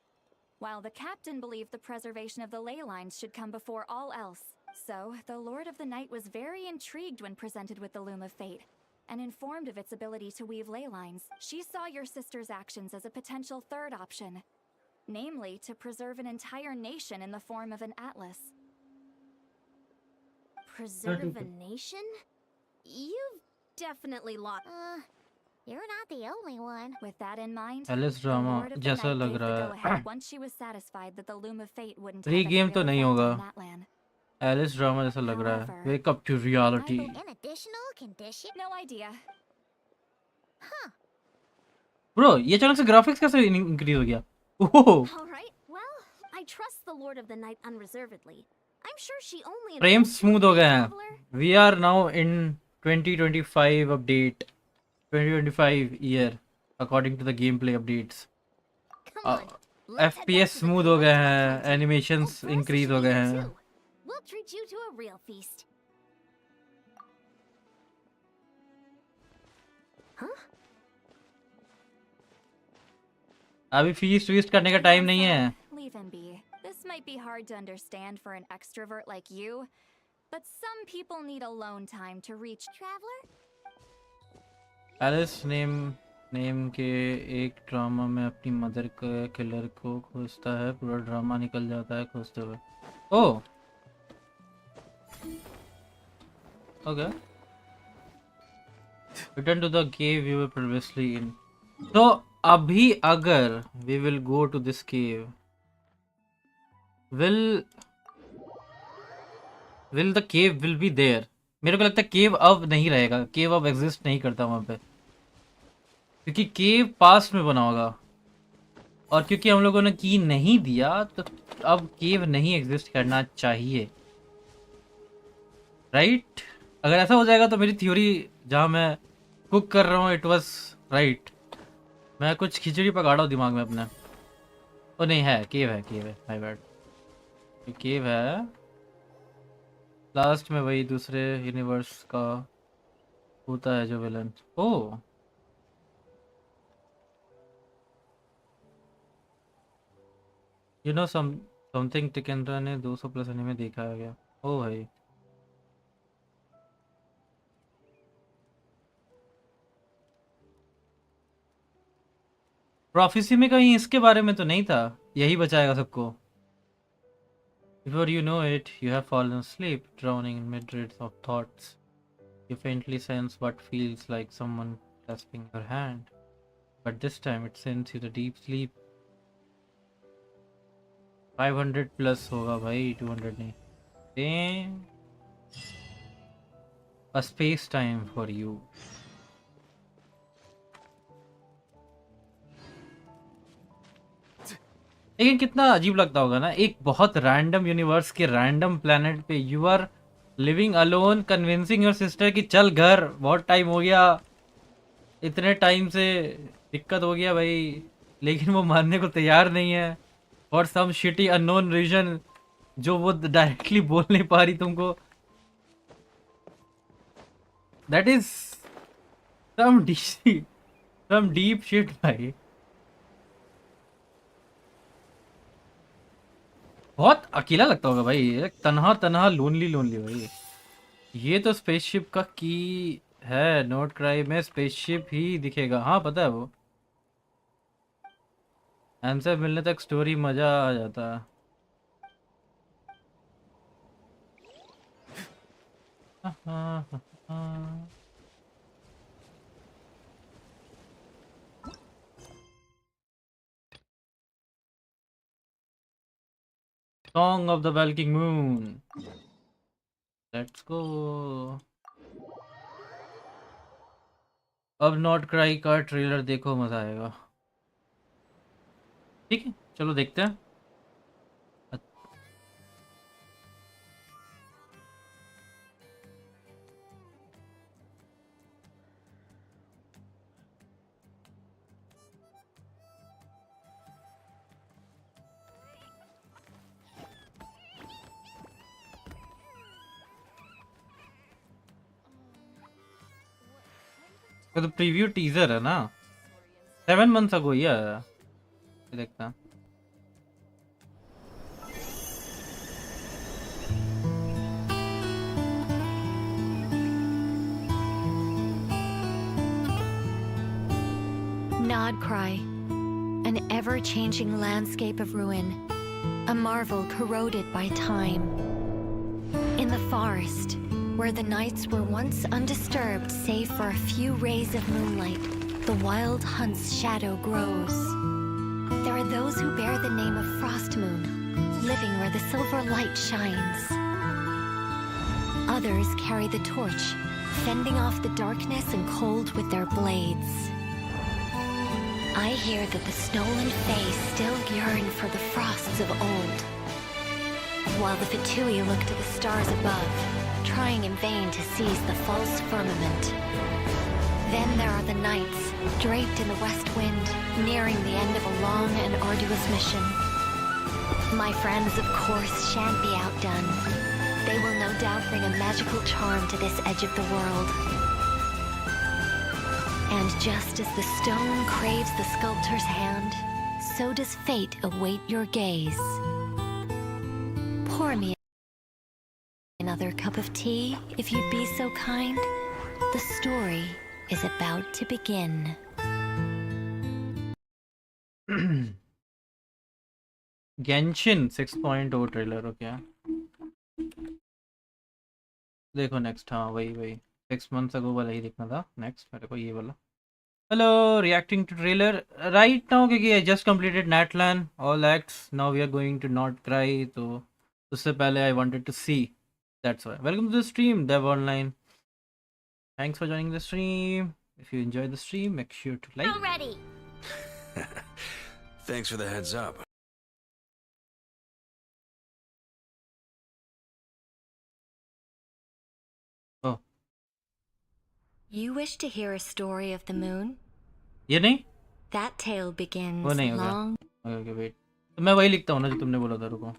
while the captain believed the preservation of the ley lines should come before all else. So, the Lord of the Night was very intrigued when presented with the Loom of Fate, and informed of its ability to weave ley lines. She saw your sister's actions as a potential third option, namely to preserve an entire nation in the form of an atlas. Preserve a nation? You've definitely lost. You're not the only one. With that in mind, Alice the drama Lord of the जैसा Night लग gave the रहा go-ahead है. once she was satisfied that the Loom of Fate wouldn't Free have game any तो real नहीं effect होगा. on Natlan. Alice drama जैसा लग रहा है. However, wake up to reality. An additional condition? No idea. Bro ये अचानक से ग्राफिक्स कैसे इंक्रीज हो गया? Oh All right. Well, I trust the Lord of the Night unreservedly. I'm sure she only frame involves smooth हो गए हैं. traveler. We are now in 2025 update. 2025 year according to the gameplay updates. Come on, let's head back FPS to the smooth हो गए Cloud हैं, Fountain. animations Oh, for us, it increase should हो be गए here हैं. too. We'll treat you to a real feast. Huh? अभी feast west करने का time नहीं है. Leave him be. This might be hard to understand for an extrovert like you, but some people need alone time to reach. Traveler? Alice name के एक drama में अपनी mother के किलर को खोजता है. पूरा ड्रामा निकल जाता है खोजते हुए. Oh okay. Return to the cave you were previously in. तो अभी अगर we will go to this cave, will the cave will be there. मेरे को लगता है केव अब नहीं रहेगा. केव अब एग्जिस्ट नहीं करता वहां पे, क्योंकि केव पास्ट में बना होगा, और क्योंकि हम लोगों ने की नहीं दिया तो अब केव नहीं एग्जिस्ट करना चाहिए. राइट? अगर ऐसा हो जाएगा तो मेरी थ्योरी जहाँ मैं कुक कर रहा हूँ इट वाज राइट. मैं कुछ खिचड़ी पकाड़ा हूँ दिमाग में अपने. ओ नहीं है, केव है माय बैड. केव है लास्ट में, वही दूसरे यूनिवर्स का होता है जो villain. Oh you know something टिकेंद्रा ने 200 प्लस एनीमे देखा है क्या? ओ भाई प्रोफेसी में कहीं इसके बारे में तो नहीं था. यही बचाएगा सबको. Before you know it, you have fallen asleep, drowning in myriads of thoughts. You faintly sense what feels like someone grasping your hand, but this time it sends you to deep sleep. 500 plus होगा भाई, 200 नहीं. Damn. A space time for you. लेकिन कितना अजीब लगता होगा ना, एक बहुत रैंडम यूनिवर्स के रैंडम प्लेनेट पे you are living alone, convincing your sister कि चल घर, बहुत टाइम हो गया, इतने टाइम से दिक्कत हो गया भाई, लेकिन वो मानने को तैयार नहीं है for some shitty unknown reason जो वो डायरेक्टली बोल नहीं पा रही तुमको. That is some deep shit भाई. बहुत अकेला लगता होगा भाई, तन्हा लोनली भाई. ये तो स्पेसशिप का की है. नोट क्राई में स्पेसशिप ही दिखेगा. हाँ पता है वो. आंसर मिलने तक स्टोरी मजा आ जाता है. Song of the Walking Moon. Let's go. अब नॉट क्राई का ट्रेलर देखो, मजा आएगा. ठीक है चलो देखते हैं. तो प्रीव्यू टीजर है ना, 7 months ago ही आया. देखता हैं. Nod Cry, an ever-changing landscape of ruin, a marvel corroded by time. In the forest, where the nights were once undisturbed save for a few rays of moonlight, the wild hunt's shadow grows. There are those who bear the name of Frost Moon, living where the silver light shines. Others carry the torch, fending off the darkness and cold with their blades. I hear that the stolen Fae still yearn for the frosts of old, while the Fatui look to the stars above, trying in vain to seize the false firmament. Then there are the nights, draped in the west wind, nearing the end of a long and arduous mission. My friends, of course, shan't be outdone. They will no doubt bring a magical charm to this edge of the world. And just as the stone craves the sculptor's hand, so does fate await your gaze. Pour me another cup of tea, if you'd be so kind. The story is about to begin. Genshin 6.0 trailer हो क्या? देखो next, हाँ वही 6 months ago वाला ही देखना था. Next मेरे को ये वाला. Hello, reacting to trailer right now क्योंकि I just completed Natlan all acts. Now we are going to Not Cry. तो उससे पहले I wanted to see. That's why. Welcome to the stream, Dev Online. Thanks for joining the stream. If you enjoyed the stream, make sure to like. Already. Thanks for the heads up. Oh. You wish to hear a story of the moon? ये नहीं? That tale begins वो नहीं हो गया. long. Okay, wait. तो मैं वही लिखता हूँ ना जो तुमने बोला था. रुको.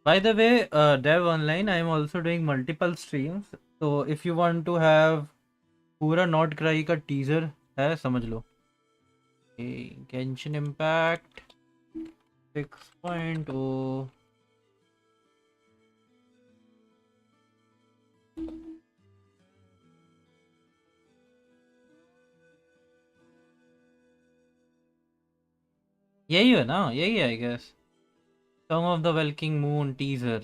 By the way, Dev Online, I am also doing multiple streams. So if you want to have पूरा Not Cry का teaser है, समझ लो. Okay, Genshin Impact 6.0. यही है ना? यही है, I guess. Song of the Welking Moon teaser.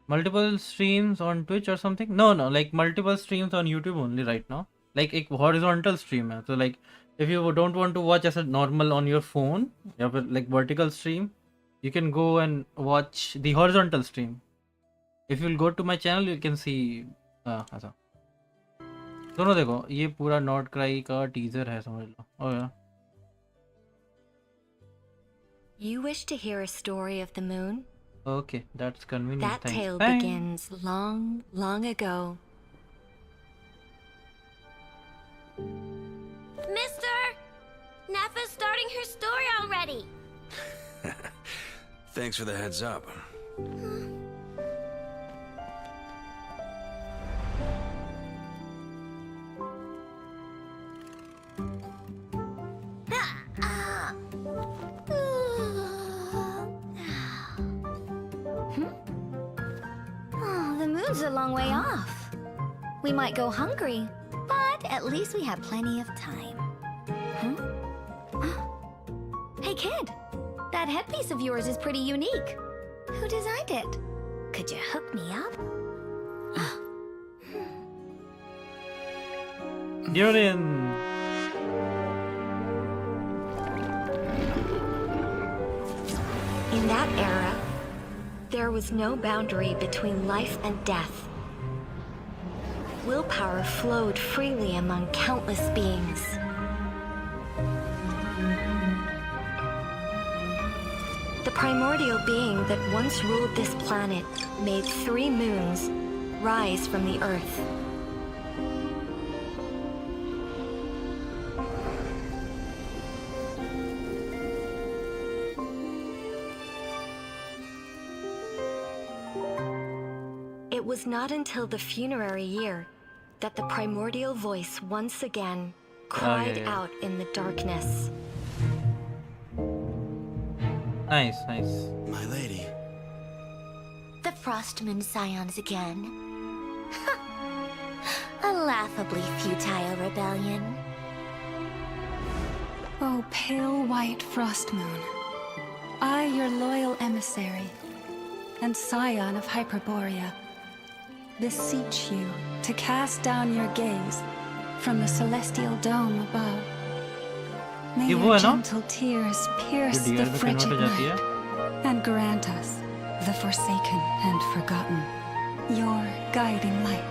Multiple streams on Twitch or something? No, like multiple streams on YouTube only right now. Like एक horizontal stream है. So like if you don't want to watch as a normal on your phone, you have like vertical stream, you can go and watch the horizontal stream. If you'll go to my channel, you can see ऐसा. दोनों देखो, ये पूरा not cry का teaser है, समझ लो. Oh yeah. You wish to hear a story of the moon? Okay, that's convenient. That Thanks. tale Bye. begins long, long ago. Mister! Nefa's starting her story already. Thanks for the heads up. A long way off. We might go hungry, but at least we have plenty of time. Hey kid, that headpiece of yours is pretty unique. Who designed it? Could you hook me up? Durian. In that era, there was no boundary between life and death. Willpower flowed freely among countless beings. The primordial being that once ruled this planet made 3 moons rise from the earth. It was not until the funerary year that the primordial voice once again cried out in the darkness. Nice. My lady. The Frostmoon Scions again. A laughably futile rebellion. Oh, pale white Frostmoon, I, your loyal emissary, and scion of Hyperborea, beseech you to cast down your gaze from the celestial dome above. May your gentle tears pierce the frigid night and grant us, the forsaken and forgotten, your guiding light.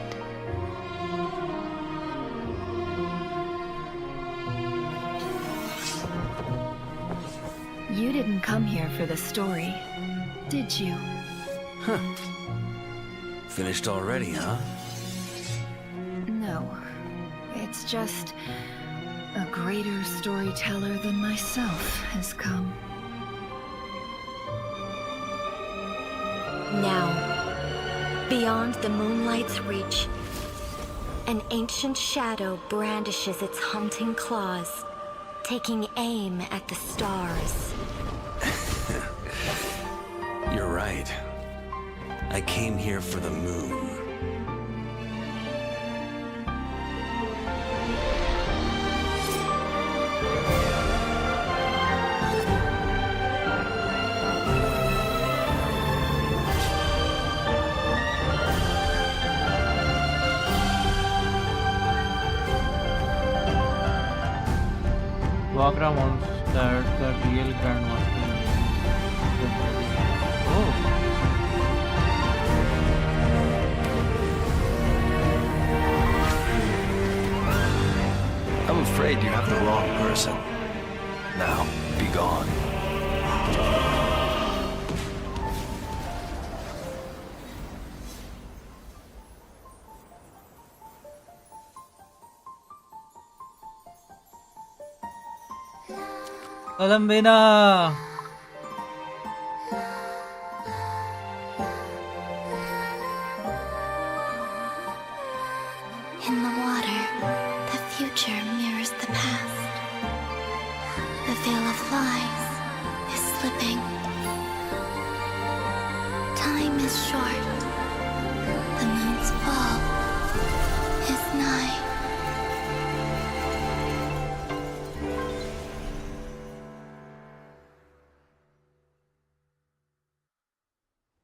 You didn't come here for the story, did you? Huh. Finished already, huh? No. It's just a greater storyteller than myself has come. Now, beyond the moonlight's reach, an ancient shadow brandishes its hunting claws, taking aim at the stars. You're right. I came here for the moon. Wakra wants that the real Grandmaster. Oh. I'm afraid you have the wrong person. Now, be gone. Alambina! In the water, the future mirrors the past. The veil of lies is slipping. Time is short. The moon's fall is nigh.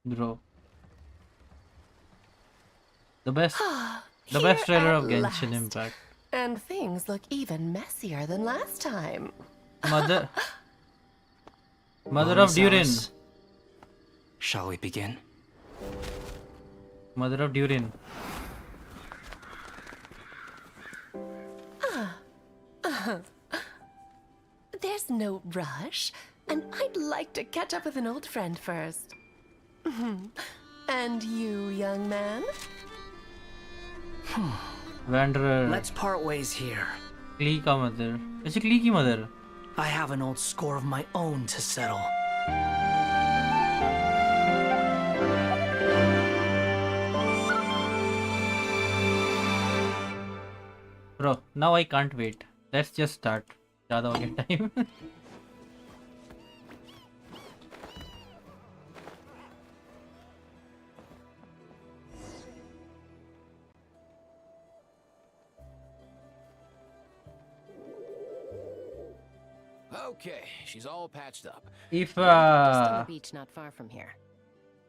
Bro. The best trailer of Genshin Impact. And things look even messier than last time. Mother of Durin. Shall we begin? Mother of Durin. There's no rush, and I'd like to catch up with an old friend first. And you, young man? Wanderer. Let's part ways here. Klee ka mother. Is it Klee ki mother? I have an old score of my own to settle. Bro, now I can't wait. Let's just start. Zyada ho gaya time. Okay, she's all patched up. Just on the beach not far from here.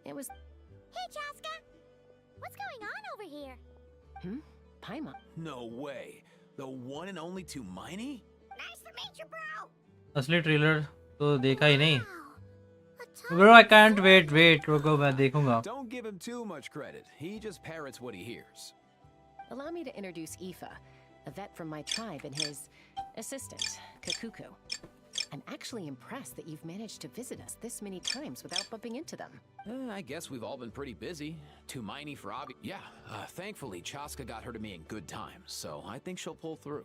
It was... Hey, Chaska! What's going on over here? Paimon. No way. The one and only Tumaini? Nice to meet you, bro! असली trailer तो देखा ही नहीं. Bro, I can't wait. रुको मैं देखूंगा. Don't give him too much credit. He just parrots what he hears. Allow me to introduce Aoife, a vet from my tribe and his assistant, Kakuku. I'm actually impressed that you've managed to visit us this many times without bumping into them. I guess we've all been pretty busy. Tumaini for obvious. Yeah, thankfully Chaska got her to me in good time, so I think she'll pull through.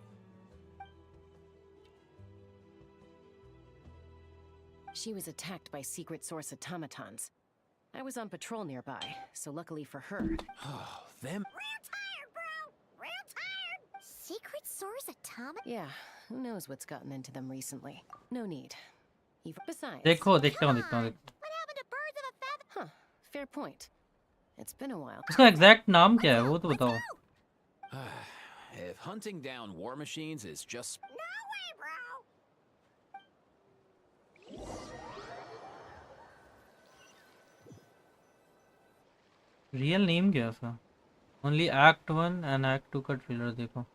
She was attacked by secret source automatons. I was on patrol nearby, so luckily for her... Oh, them... Real tired, bro! Real tired! Secret source automaton? Yeah, who knows what's gotten into them recently. No need. Besides... देखता हूँ. What happened to birds of a feather? Huh, fair point. It's been a while. उसका exact नाम क्या है वो तो बताओ. If hunting down war machines is just... No way, bro! Real name क्या है उसका? Only Act 1 and Act 2 का ट्रेलर देखो.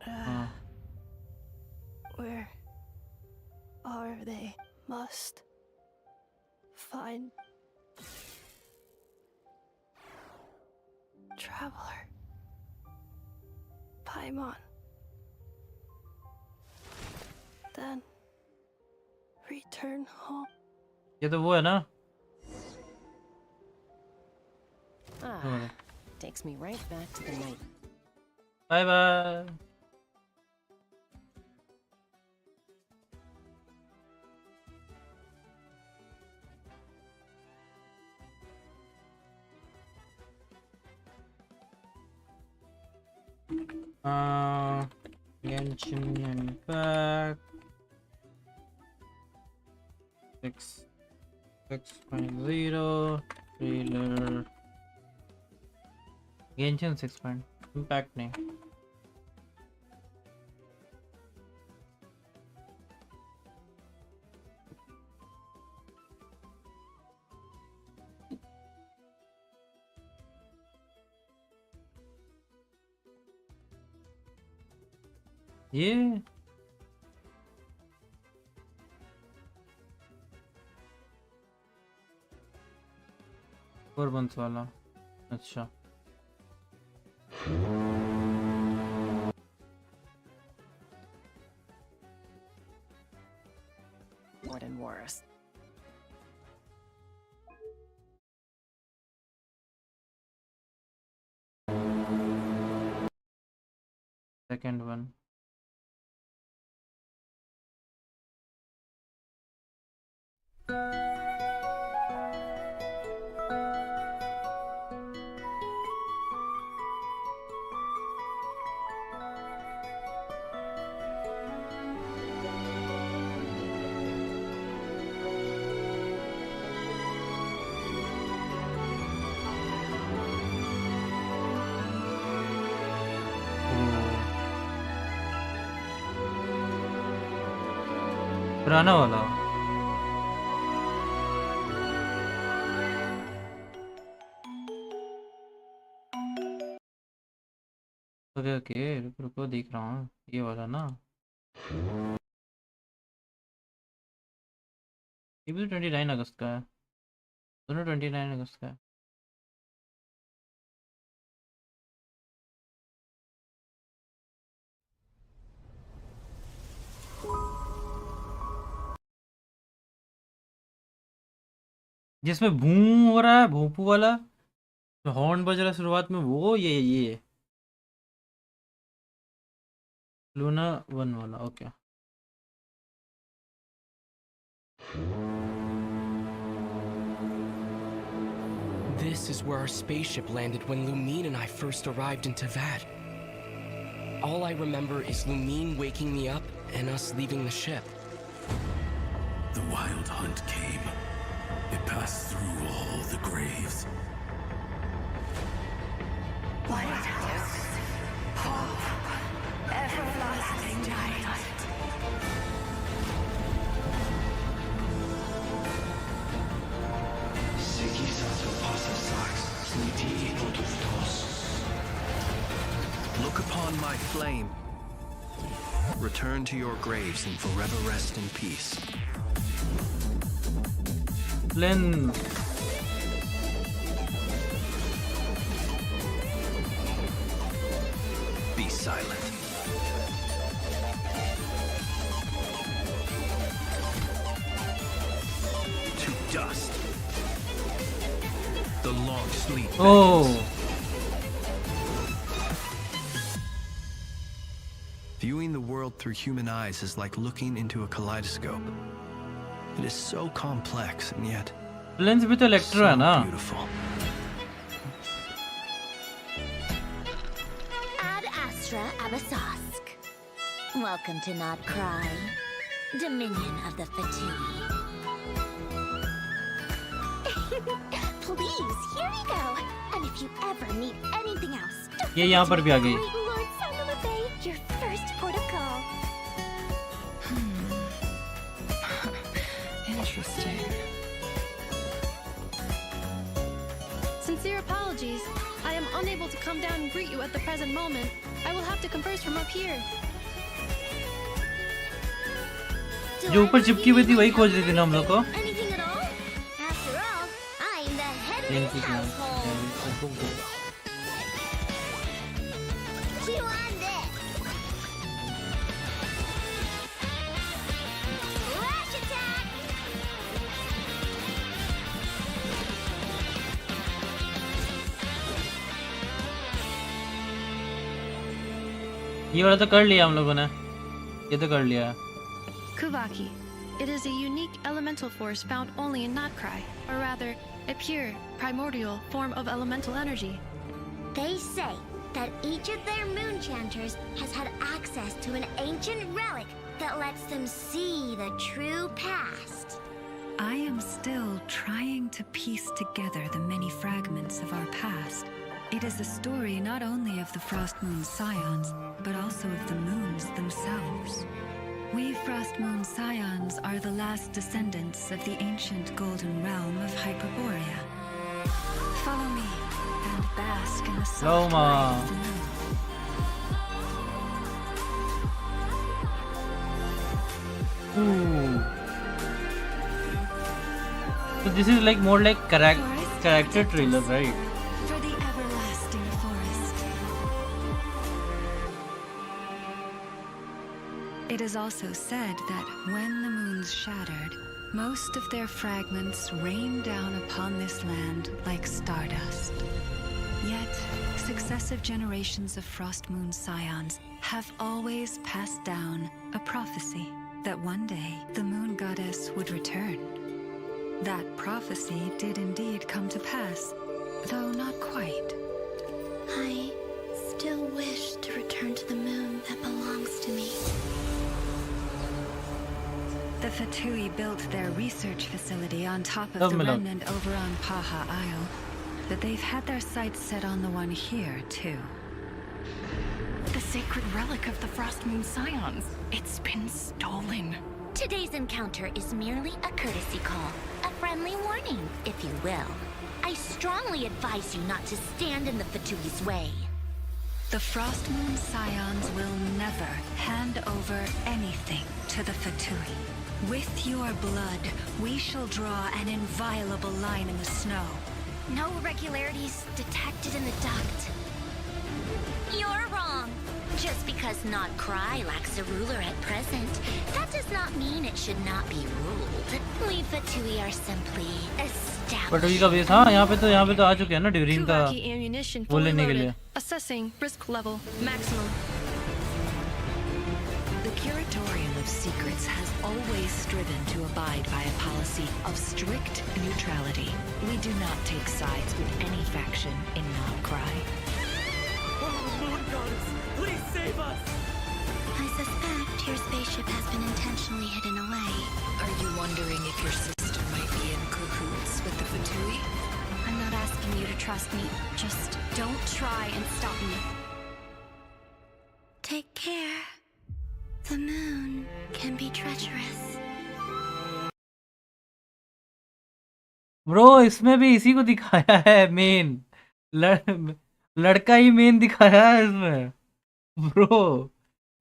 हाँ. Where are they? Must find Traveler. Paimon. Then return home. ये तो वो है ना? Ah, takes me right back to the night. Bye bye. Genshin Impact 6.0 trailer. Genshin 6. Impact नहीं. ये और बंस वाला. अच्छा More than worse. second one. पुराना वाला. ओके ओके रुको रुको देख रहा हूँ ये वाला ना. ये भी 29 अगस्त का है. दोनों 29 अगस्त का है. जिसमें भूं हो रहा है भोंपू वाला हॉर्न बज रहा है शुरुआत में वो ये लूना 1 वाला. Okay This is where our spaceship landed when Lumine and I first arrived in Teyvat. All I remember is Lumine waking me up and us leaving the ship. The wild hunt came. It passed through all the graves. White House. Hope. Everlasting night. Look upon my flame. Return to your graves and forever rest in peace. Lynn. Be silent. To dust. The long sleep. Oh. Viewing the world through human eyes is like looking into a kaleidoscope. It is so complex and yet Lens भी तो electro है ना. Beautiful. Ad Astra Abasask. Welcome to Not Cry, Dominion of the Fatui. Please, here we go. And if you ever need anything else, ये यहाँ पर भी आ गई. Lord Samuel, your first port of call. Interesting. Sincere apologies. I am unable to come down and greet you at the present moment. I will have to converse from up here. जो ऊपर चिपकी हुई थी वही खोज रही थी ना हम लोग को. Anything at all? After all, I'm the head of the household. ये वाला तो कर लिया हम लोगों ने, ये तो कर लिया. Kuvaki. It is a unique elemental force found only in Natcry, or rather, a pure, primordial form of elemental energy. They say that each of their moon chanters has had access to an ancient relic that lets them see the true past. I am still trying to piece together the many fragments of our past. It is a story not only of the Frost Moon Scions, but also of the moons themselves. We Frost Moon Scions are the last descendants of the ancient golden realm of Hyperborea. Follow me and bask in the soft light of the moon. Ooh. So this is like more like character trailer, right? For the everlasting forest. It is also said that when the moons shattered, most of their fragments rained down upon this land like stardust. Yet, successive generations of Frost Moon Scions have always passed down a prophecy that one day the moon goddess would return. That prophecy did indeed come to pass, though not quite. I still wish to return to the moon that belongs to me. The Fatui built their research facility on top of the remnant over on Paha Isle, but they've had their sights set on the one here, too. The sacred relic of the Frost Moon Scions. It's been stolen. Today's encounter is merely a courtesy call, a friendly warning, if you will. I strongly advise you not to stand in the Fatui's way. The Frost Moon Scions will never hand over anything to the Fatui. With your blood, we shall draw an inviolable line in the snow. No irregularities detected in the duct. You're wrong. Just because Natcry lacks a ruler at present, that does not mean it should not be ruled. We Fatui are simply established. Fatui का base, हाँ यहाँ पे तो आ चुके हैं ना during का Kuvaki ammunition वो fully लेने के लिए. loaded. Assessing risk level maximum. The Curatorium of Secrets has always striven to abide by a policy of strict neutrality. We do not take sides with any faction in Natcry. Moon goddess, please save us! I suspect your spaceship has been intentionally hidden away. Are you wondering if your sister might be in cahoots with the Fatui? I'm not asking you to trust me. Just don't try and stop me. Take care. The moon can be treacherous. Bro, इसमें भी इसी को दिखाया है main. लड़का ही main दिखाया है इसमें. Bro,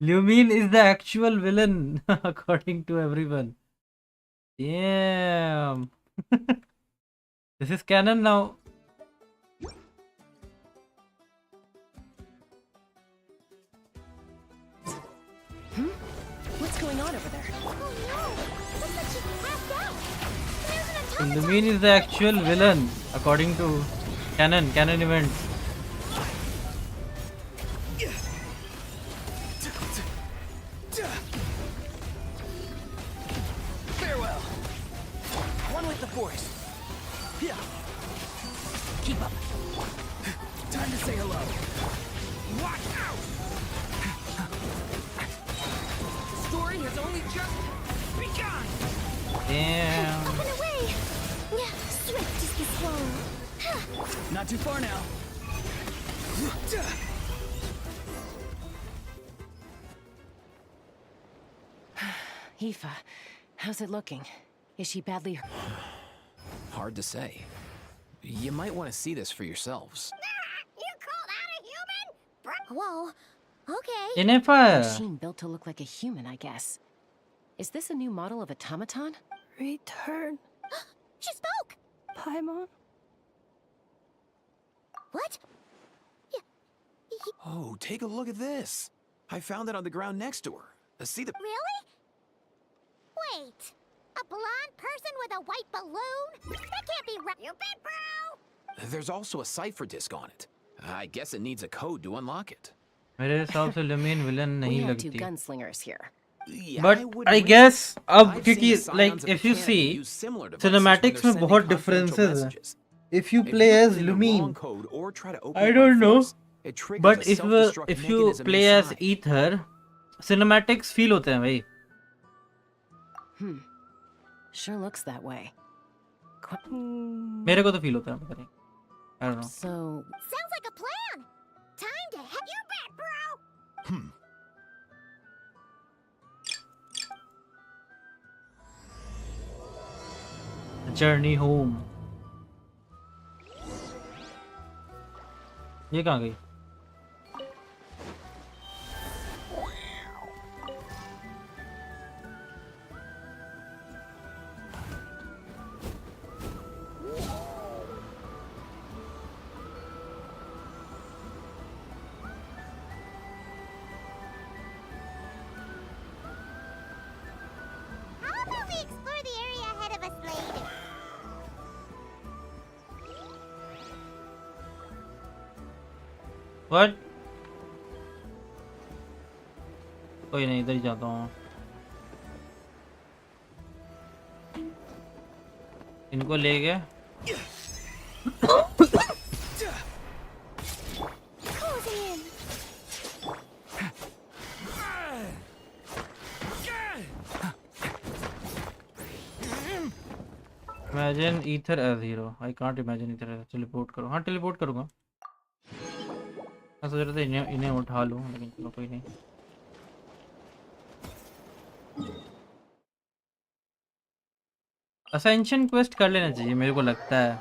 Lumine is the actual villain according to everyone. Damn. This is canon now. What's going on over there? Oh no! Looks like she passed out! There's an Lumine is the actual villain according to canon events. Farewell. One with the force. Yeah. Keep up. Time to say hello. Watch out! Story has only just begun. Damn. Up and away! Swift is the slow. Not too far now. Aoife, how's it looking? Is she badly hurt? Hard to say. You might want to see this for yourselves. You call that a human? Whoa. Okay. In a fire. Machine built to look like a human, I guess. Is this a new model of automaton? Return. She spoke! Paimon? What? Oh, take a look at this. I found it on the ground next to her. See the... Really? Wait. A blonde person with a white balloon? That can't be right. You bet, bro! There's also a cipher disk on it. I guess it needs a code to unlock it. मेरे हिसाब से लुमीन villain We नहीं have two लगती. gunslingers here. But I guess अब क्योंकि like if you see cinematics में बहुत differences हैं. If you play as Lumine, I don't know. But if you play as Ether, cinematics feel होते हैं भाई. Sure looks that way. मेरे को तो feel होता है पता नहीं. I don't know. So Sounds like a plan. Time to head you back, bro. Journey home. ये कहाँ गई? How about we explore the area ahead of us later? What? कोई नहीं, इधर ही जाता हूँ. इनको ले गए. Imagine Ether as hero. I can't imagine Ether as teleport करो. हाँ teleport करूँगा. मैं सोच रहा था इन्हें उठा लूँ, लेकिन चलो कोई नहीं. Ascension quest कर लेना चाहिए मेरे को लगता है.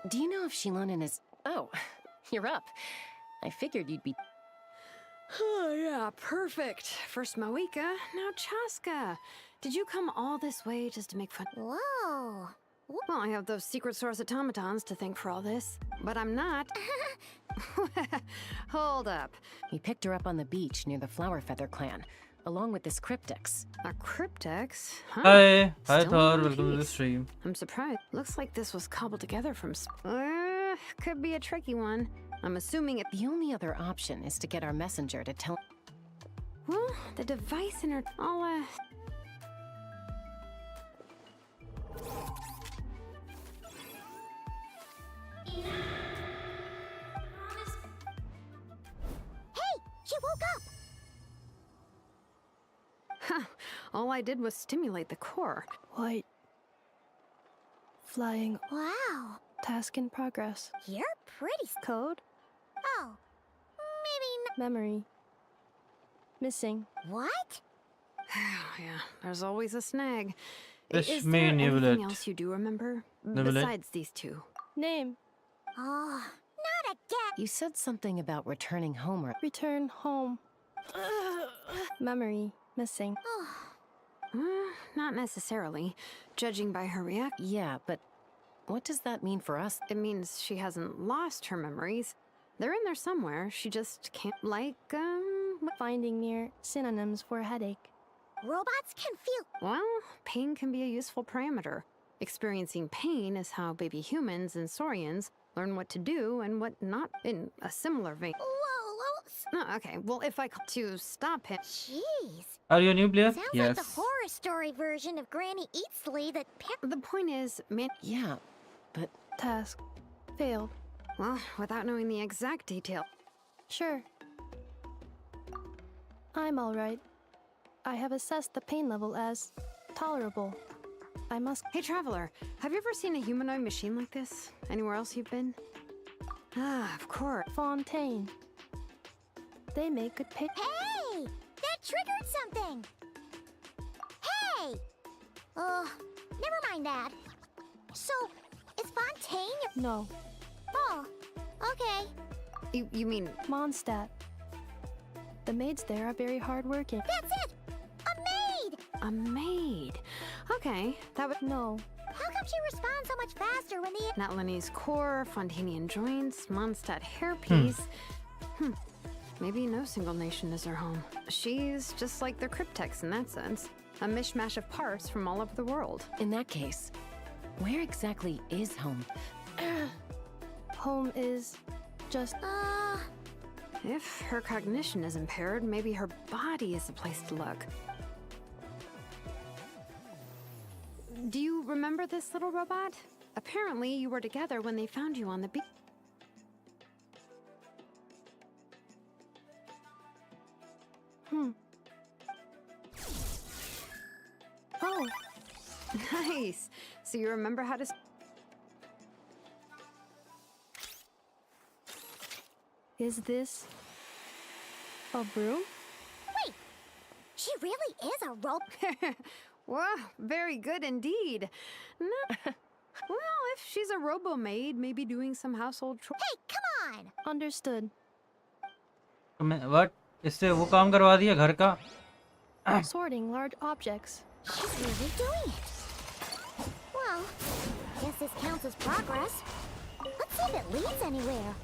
do you know if Shilonen is... Oh, you're up. I figured you'd be... Oh, yeah, perfect. First Moika, now Chaska. Did you come all this way just to make fun? Whoa. Well, I have those secret source automatons to thank for all this. But I'm not. Hold up. We picked her up on the beach near the Flower Feather clan, along with this cryptex. A cryptex? Huh? Hi Still Thor, in welcome to the peace. stream. I'm surprised. Looks like this was cobbled together from... could be a tricky one. I'm assuming it... The only other option is to get our messenger to tell... Well, the device in her... I'll, Hey, she woke up. Huh. All I did was stimulate the core. White. Flying. Wow. Task in progress. You're pretty... Code. Oh. Maybe not. Memory. Missing. What? Yeah, there's always a snag. This Is may there enable anything it. else you do remember? Enable it. Besides these two? Name. Oh, not again. You said something about returning home or... Return home. Memory. Missing. Not necessarily. Judging by her reaction. Yeah, but what does that mean for us? It means she hasn't lost her memories. They're in there somewhere. She just can't, like, Finding near synonyms for headache. Robots can feel... Well, pain can be a useful parameter. Experiencing pain is how baby humans and saurians learn what to do and what not, in a similar vein. Whoa. Oh, okay, well, if I call to stop him... Jeez. Are you a new player? Sounds Yes. like the horror story version of Granny Eatsley that... The point is, man... Yeah, but... Task. Failed. Well, without knowing the exact detail... Sure. I'm alright. I have assessed the pain level as tolerable. I must... Hey, Traveler, have you ever seen a humanoid machine like this? Anywhere else you've been? Ah, of course. Fontaine. They make good pay... Hey! That triggered something! Hey! Never mind that. So, is Fontaine your... No. Oh, okay. You mean... Mondstadt. The maids there are very hardworking. That's it! A maid! A maid. Okay, that would... No. How come come she responds so much faster when the Natlanese core, Fontanian joints, Mondstadt hairpiece. Maybe no single nation is her home. She's just like the Cryptex in that sense. A mishmash of parts from all over the world. In that case, where exactly is home? Home is just. If her cognition is impaired, maybe her body is the place to look. Do you remember this little robot? Apparently, you were together when they found you on the beach. Oh. Nice. So you remember how to... Is this a broom? Wait, she really is a robot. Wow, very good indeed. Well, if she's a robo-maid, maybe doing some household chores. Hey, come on! Understood. What? इससे वो काम करवा दिया घर का? Sorting large objects. She's really doing it. Well, guess this counts as progress. Let's see if it leads anywhere.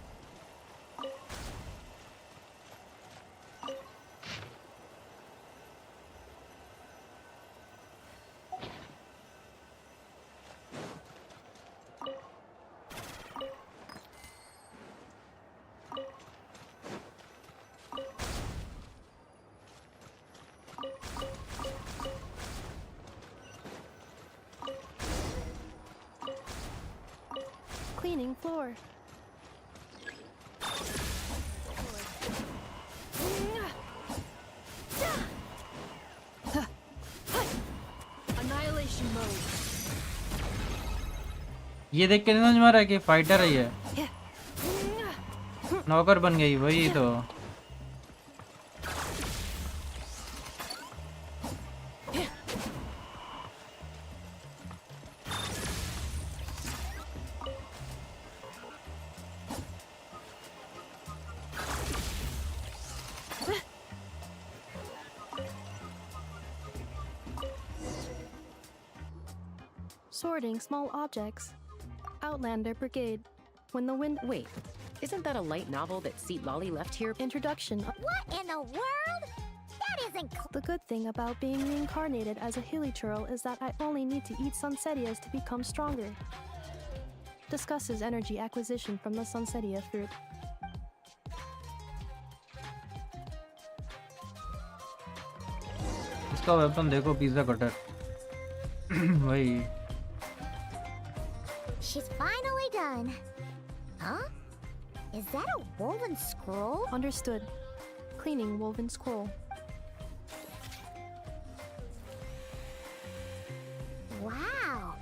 Cleaning floor. Annihilation mode. ये देख के नहीं समझ में आ रहा है कि फाइटर है ये। नौकर बन गई वही तो। Sorting small objects. Outlander Brigade. When the wind. Wait, isn't that a light novel that Seat Lolly left here? Introduction. What in the world? That isn't. The good thing about being reincarnated as a hilly churl is that I only need to eat Sunsettias to become stronger. Discusses energy acquisition from the Sunsettia fruit. इसका weapon देखो pizza cutter वही She's finally done. Huh? Is that a woven scroll? Understood. Cleaning woven scroll. Wow.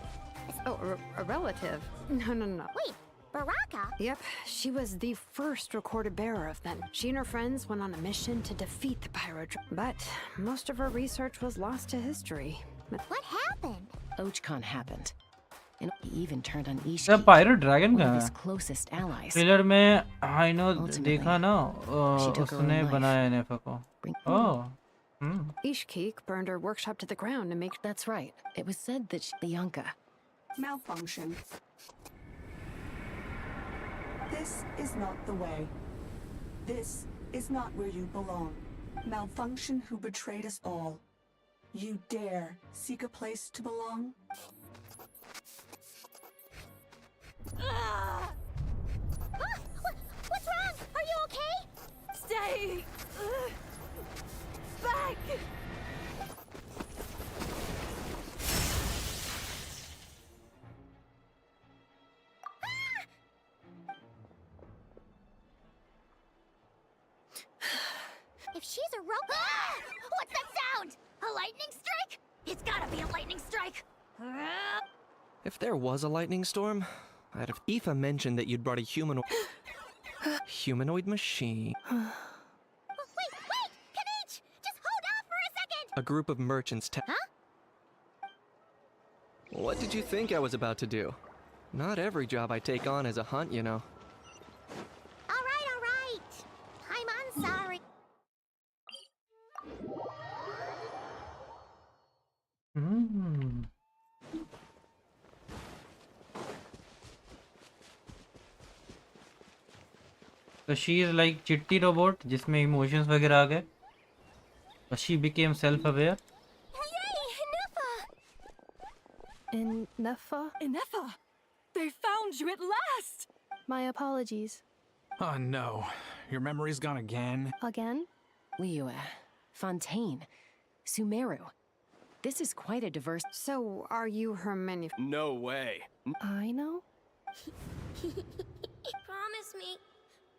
Oh, a relative. No. Wait, Baraka? Yep, she was the first recorded bearer of them. She and her friends went on a mission to defeat the pyro, but most of her research was lost to history. What happened? Ochcon happened. And he even turned on Ishki, क्या pirate dragon one का of है his closest allies. Trailer में I know Ultimately, देखा ना she took her own उसने life. बनाया नेफा को ओह Ishkeek burned her workshop to the ground to make... That's right. It was said that Yanka. Malfunction. This is not the way. This is not where you belong. Malfunction who betrayed us all. You dare seek a place to belong? What's wrong? Are you okay? Stay back. If she's a robot... What's that sound? A lightning strike? It's gotta be a lightning strike. If there was a lightning storm, I'd have. Aoife mentioned that you'd brought a humanoid machine. Wait! Kanich! Just hold off for a second! A group of merchants. Huh? What did you think I was about to do? Not every job I take on is a hunt, you know. All right. I'm sorry. So she is like चिट्टी robot जिसमें emotions वगैरह आ गए. But she became self-aware. Nefa? Inefa! They found you at last! My apologies. Oh no, your memory's gone again? Again? Liyue, Fontaine, Sumeru. This is quite a diverse... So, are you her No way. I know? Promise me.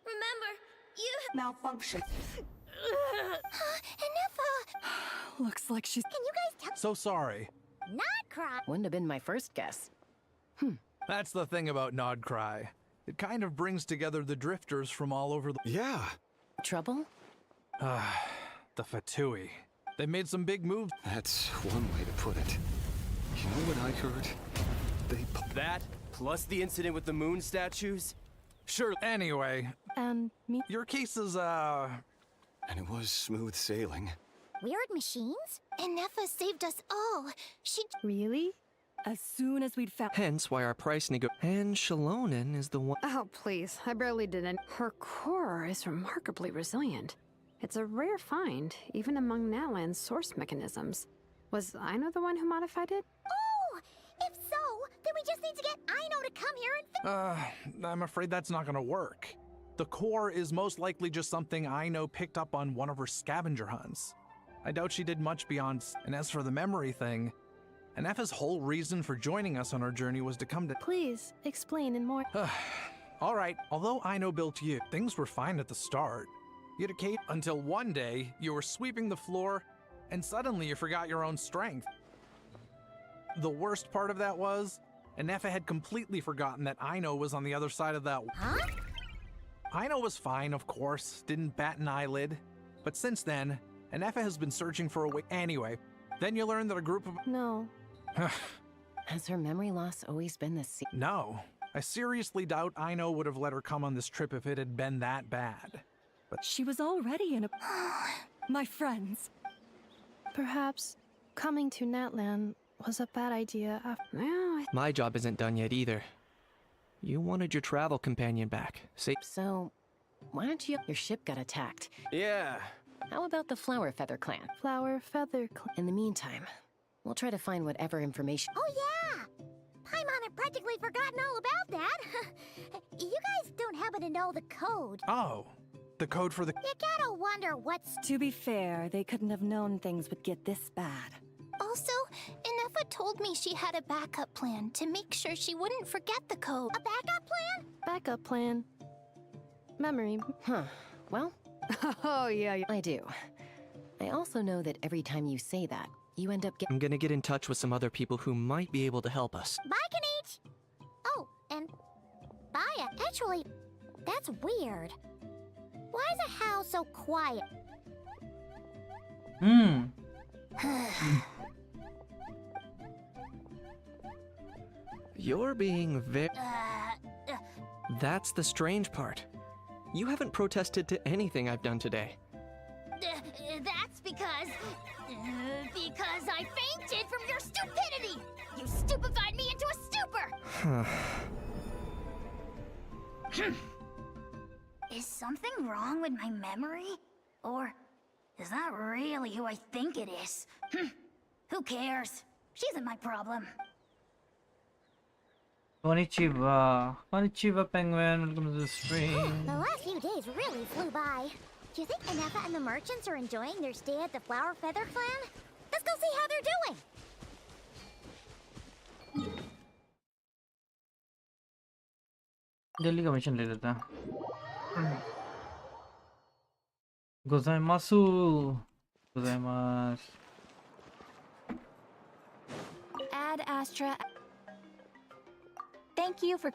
Remember, you Malfunction. Inefa! Looks like she's... Can you guys tell? So sorry. Not cry. Wouldn't have been my first guess. That's the thing about Nod Cry. It kind of brings together the drifters from all over the... Yeah. Trouble? The Fatui. They made some big moves. That's one way to put it. You know what I heard? That, plus the incident with the moon statues? Sure. Anyway. And me? Your case is, And it was smooth sailing. Weird machines? Inefa saved us all. She... Really? As soon as we'd found... Hence why our price And Shalonen is the one... Oh, please. I barely did any. Her core is remarkably resilient. It's a rare find, even among Natlan's source mechanisms. Was Aino the one who modified it? Oh! If so, then we just need to get Aino to come here and... I'm afraid that's not gonna work. The core is most likely just something Aino picked up on one of her scavenger hunts. I doubt she did much beyond... And as for the memory thing, Inefa's whole reason for joining us on our journey was to come to... Please, explain in more... Alright, although Aino built you, things were fine at the start. You had a cape until one day, you were sweeping the floor, and suddenly you forgot your own strength. The worst part of that was, Inefa had completely forgotten that Aino was on the other side of that... Huh? Aino was fine, of course, didn't bat an eyelid. But since then, Inefa has been searching for a way... Anyway, then you learn that a group of... No. Has her memory loss always been this... No. I seriously doubt Aino would have let her come on this trip if it had been that bad. But she was already in a... My friends. Perhaps coming to Natlan was a bad idea after... My job isn't done yet either. You wanted your travel companion back. So, why don't you... Your ship got attacked. Yeah. How about the Flower Feather Clan? Flower Feather Clan. In the meantime, we'll try to find whatever information... Oh yeah! Paimon had practically forgotten all about that. You guys don't happen to know the code. Oh. The code for the... You gotta wonder what's... To be fair, they couldn't have known things would get this bad. Also, Inefa told me she had a backup plan to make sure she wouldn't forget the code. A backup plan? Backup plan. Memory. Huh. Well... Oh, yeah. I do. I also know that every time you say that, you end up getting... I'm gonna get in touch with some other people who might be able to help us. Bye, Kanich! Oh, and... Baya, actually, that's weird. Why is the house so quiet? You're being very... That's the strange part. You haven't protested to anything I've done today. That's because I fainted from your stupidity! You stupefied me into a stupor! Is something wrong with my memory? Or is that really who I think it is? Who cares? She isn't my problem. Konnichiwa. Konnichiwa, Penguin. Welcome to the stream. The last few days really flew by. Do you think Inefa and the merchants are enjoying their stay at the Flower Feather Clan? Let's go see how they're doing. जल्दी का mission ले लेता है. Gozaimasu. Gozaimasu. Ad Astra. Thank you for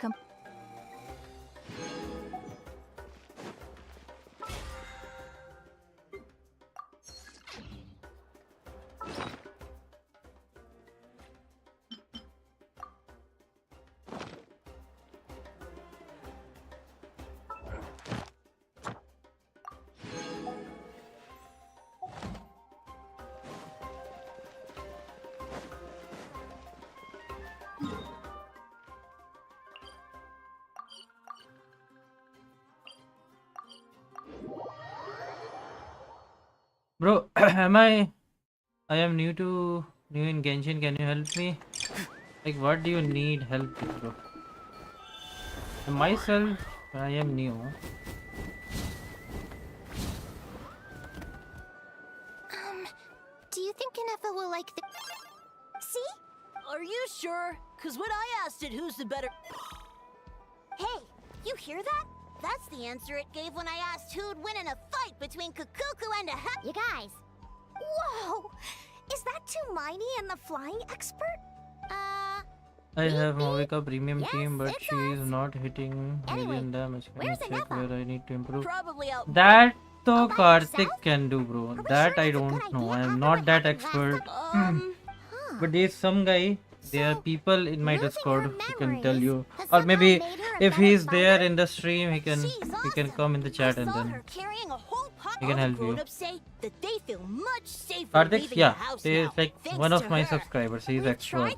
Bro, I am new in Genshin. Can you help me? Like, what do you need help with, bro? Myself, I am new. Do you think Kanefa will like the... See? Are you sure? Cause when I asked it who's the better... Hey, you hear that? That's the answer it gave when I asked who'd win in a fight between Kukuku and a hehe. You guys. Whoa! Is that Tumaini and the flying expert? I have Mavika premium team, but she is not hitting million damage. Can you check where I need to improve? That though Karthik can do, bro. That I don't know. I am not that expert. But there's some guy. There are people in my Discord who can tell you, or maybe if he's there in the stream, he can come in the chat and then he can help you. Karthik, yeah, he is like one of my subscribers. He's expert,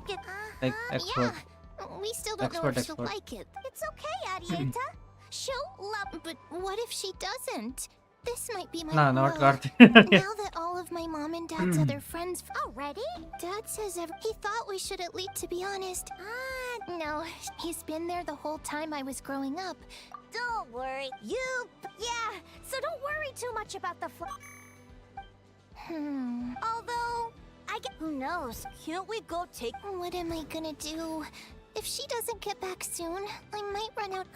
like expert. We still don't know if she'll like it. It's okay, Arieta. She'll love. But what if she doesn't? This might be my Nah, not Karthik. Now that all of my mom and dad's other friends already? Dad says he thought we should at least, to be honest. No, he's been there the whole time I was growing up. Don't worry, yeah. So don't worry too much about the Although, who knows? Can't we go take... What am I gonna do? If she doesn't get back soon, I might run out.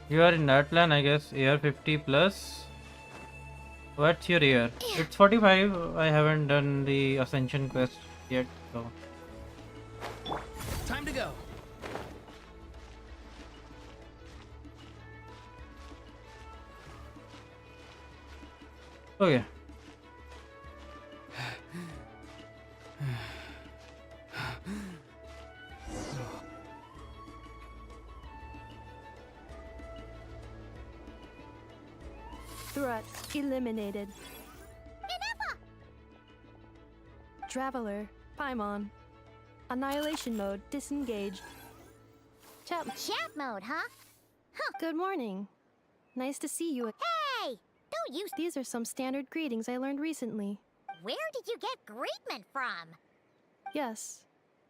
You are in Natlan, I guess. AR 50 plus. What's your AR? It's 45. I haven't done the Ascension quest yet, so. Time to go. Okay. Threat eliminated. Traveler, Paimon. Annihilation mode disengaged. Chat mode, huh? Good morning. Nice to see you. Hey! Don't use... These are some standard greetings I learned recently. Where did you get greetment from? Yes.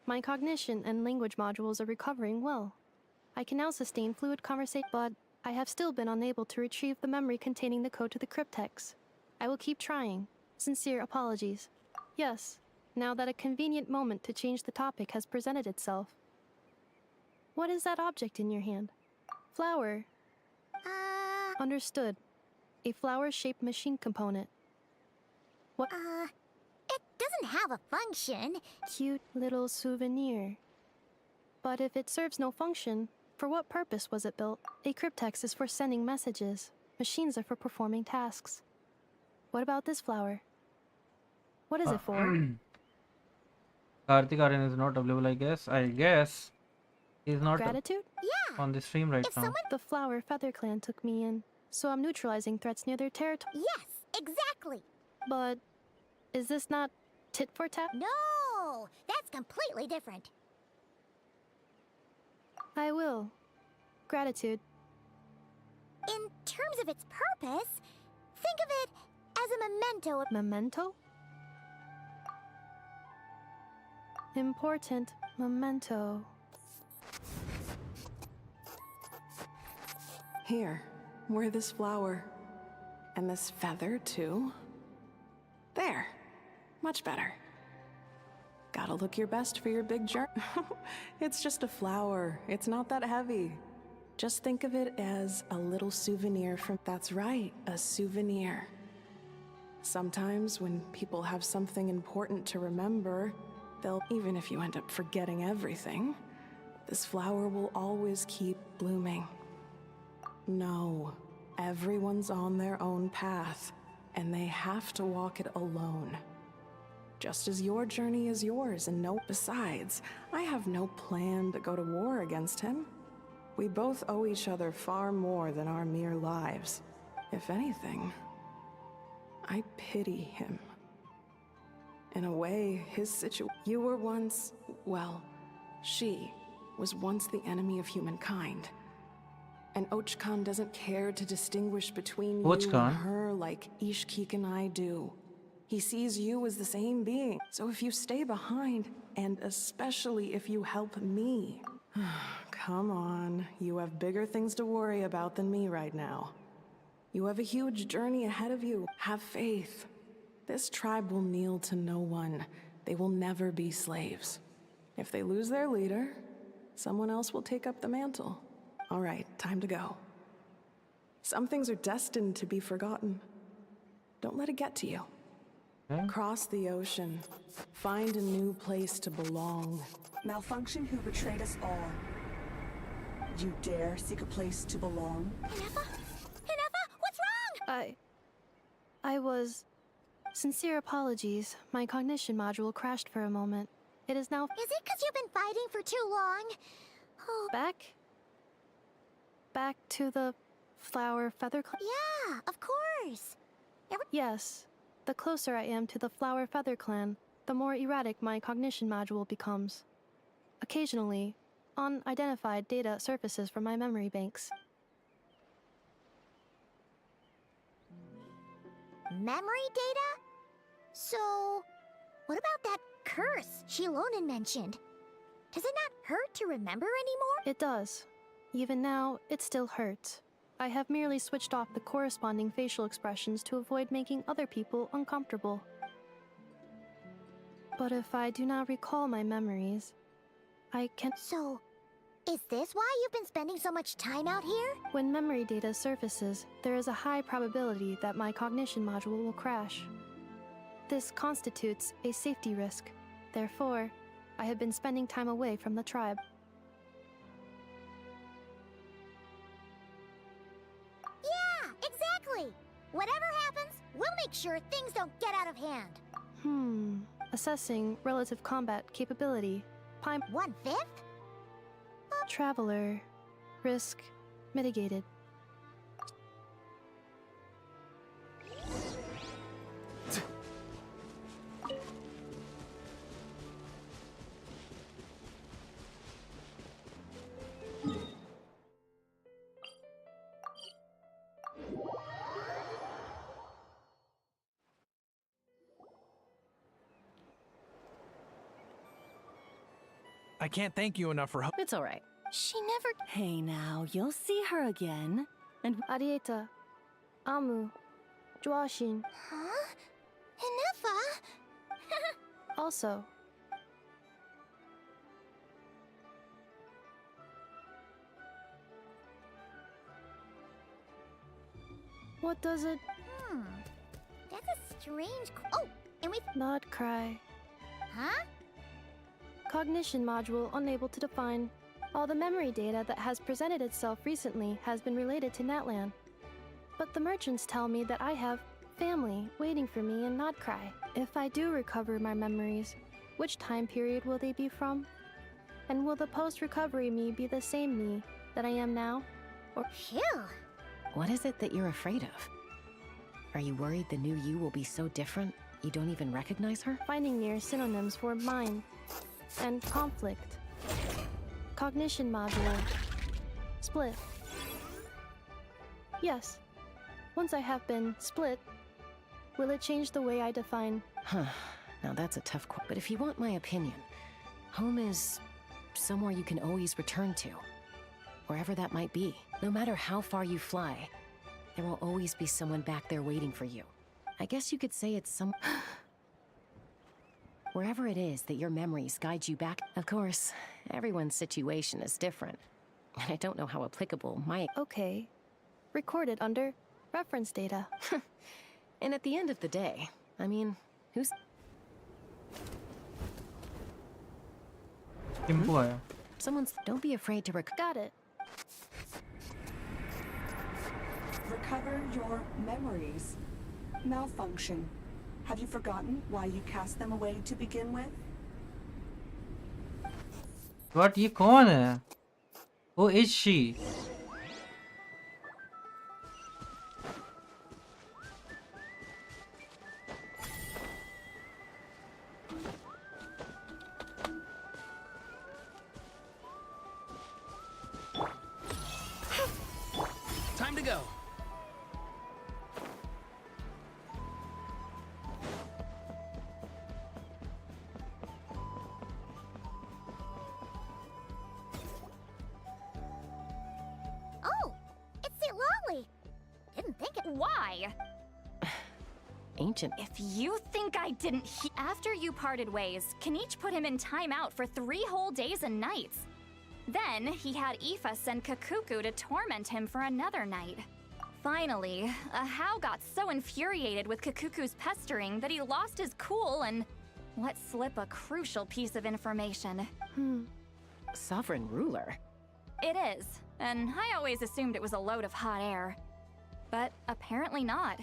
My cognition and language modules are recovering well. I can now sustain fluid conversation, but I have still been unable to retrieve the memory containing the code to the cryptex. I will keep trying. Sincere apologies. Yes, now that a convenient moment to change the topic has presented itself. What is that object in your hand? Flower. Understood. A flower-shaped machine component. What? It doesn't have a function. Cute little souvenir. But if it serves no function, for what purpose was it built? A cryptex is for sending messages. Machines are for performing tasks. What about this flower? What is it for? Karthik Aryan is not available, I guess. He's not Gratitude? Yeah. on the stream right now. The Flower Feather Clan took me in, so I'm neutralizing threats near their territory. Yes, exactly. But is this not tit for tat? No, that's completely different. I will. Gratitude. In terms of its purpose, think of it as a memento. Memento? Important memento. Here, wear this flower. And this feather, too. There. Much better. Gotta look your best for your big journey. It's just a flower. It's not that heavy. Just think of it as a little souvenir from... That's right, a souvenir. Sometimes when people have something important to remember, they'll... Even if you end up forgetting everything, this flower will always keep blooming. No, everyone's on their own path, and they have to walk it alone. Just as your journey is yours, and no... Besides, I have no plan to go to war against him. We both owe each other far more than our mere lives. If anything, I pity him. In a way, his situation... You were once... well, she was once the enemy of humankind. And Ochkan doesn't care to distinguish between you and her like Ishkik and I do. He sees you as the same being. So if you stay behind, and especially if you help me... Come on, you have bigger things to worry about than me right now. You have a huge journey ahead of you. Have faith. This tribe will kneel to no one. They will never be slaves. If they lose their leader, someone else will take up the mantle. All right, time to go. Some things are destined to be forgotten. Don't let it get to you. Cross the ocean. Find a new place to belong. Malfunction who betrayed us all. You dare seek a place to belong? Hinefa? Hinefa, what's wrong? I was... Sincere apologies. My cognition module crashed for a moment. It is now... Is it because you've been fighting for too long? Oh. Back to the flower feather clan? Yeah, of course. Yes. The closer I am to the flower feather clan, the more erratic my cognition module becomes. Occasionally, unidentified data surfaces from my memory banks. Memory data? So, what about that curse Shilonen mentioned? Does it not hurt to remember anymore? It does. Even now, it still hurts. I have merely switched off the corresponding facial expressions to avoid making other people uncomfortable. But if I do not recall my memories, I can... So, is this why you've been spending so much time out here? When memory data surfaces, there is a high probability that my cognition module will crash. This constitutes a safety risk. Therefore, I have been spending time away from the tribe. Yeah, exactly! Whatever happens, we'll make sure things don't get out of hand. Assessing relative combat capability. 1/5? Traveler. Risk mitigated. I can't thank you enough for... It's all right. She never... Hey now, you'll see her again. And... Arieta. Amu. Joashin. Huh? Hinefa? Also. What does it... That's a strange... Oh, and we... Not cry. Huh? Cognition module unable to define. All the memory data that has presented itself recently has been related to Natlan. But the merchants tell me that I have family waiting for me in Not Cry. If I do recover my memories, which time period will they be from? And will the post-recovery me be the same me that I am now? Or... Phew! What is it that you're afraid of? Are you worried the new you will be so different you don't even recognize her? Finding near synonyms for mine and conflict. Cognition module. Split. Yes. Once I have been split, will it change the way I define... Now that's a tough question. But if you want my opinion, home is somewhere you can always return to. Wherever that might be. No matter how far you fly, there will always be someone back there waiting for you. I guess you could say it's some... Wherever it is that your memories guide you back... Of course, everyone's situation is different. And I don't know how applicable my... Okay. Recorded under reference data. And at the end of the day, I mean, who's... Someone's... Don't be afraid to Got it. Recover your memories. Malfunction. Have you forgotten why you cast them away to begin with? What? ये कौन है? Who is she? Time to go. Oh, it's Lolly. Didn't think it. Why? Ancient. If you think I didn't after you parted ways, Kanich put him in timeout for 3 whole days and nights. Then he had Aoife send Kakuku to torment him for another night. Finally, Ahau got so infuriated with Kakuku's pestering that he lost his cool and let slip a crucial piece of information. Sovereign ruler? It is, and I always assumed it was a load of hot air. But apparently not.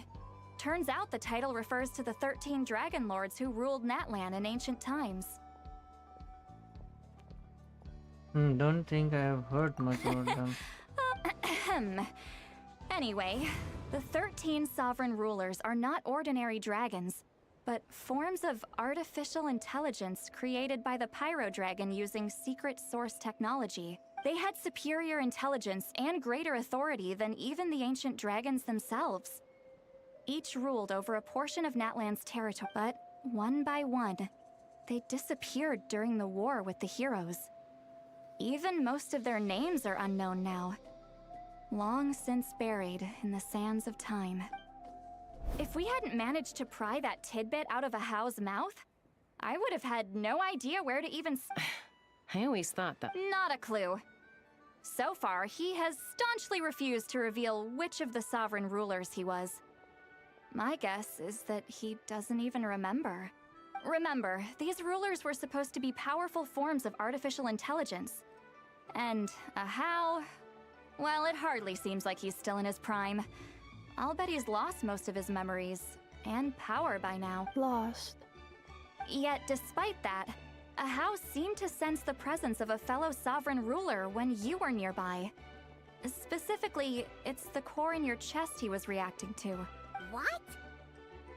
Turns out the title refers to the 13 dragon lords who ruled Natlan in ancient times. Don't think I have heard much about them. Anyway, the 13 sovereign rulers are not ordinary dragons, but forms of artificial intelligence created by the Pyro Dragon using secret source technology. They had superior intelligence and greater authority than even the ancient dragons themselves. Each ruled over a portion of Natlan's territory, but one by one, they disappeared during the war with the heroes. Even most of their names are unknown now, long since buried in the sands of time. If we hadn't managed to pry that tidbit out of Ahau's mouth, I would have had no idea where to even I always thought that... Not a clue. So far, he has staunchly refused to reveal which of the sovereign rulers he was. My guess is that he doesn't even remember. Remember, these rulers were supposed to be powerful forms of artificial intelligence. And Ahau... well, it hardly seems like he's still in his prime. I'll bet he's lost most of his memories and power by now. Lost. Yet, despite that, Ahau seemed to sense the presence of a fellow sovereign ruler when you were nearby. Specifically, it's the core in your chest he was reacting to. What?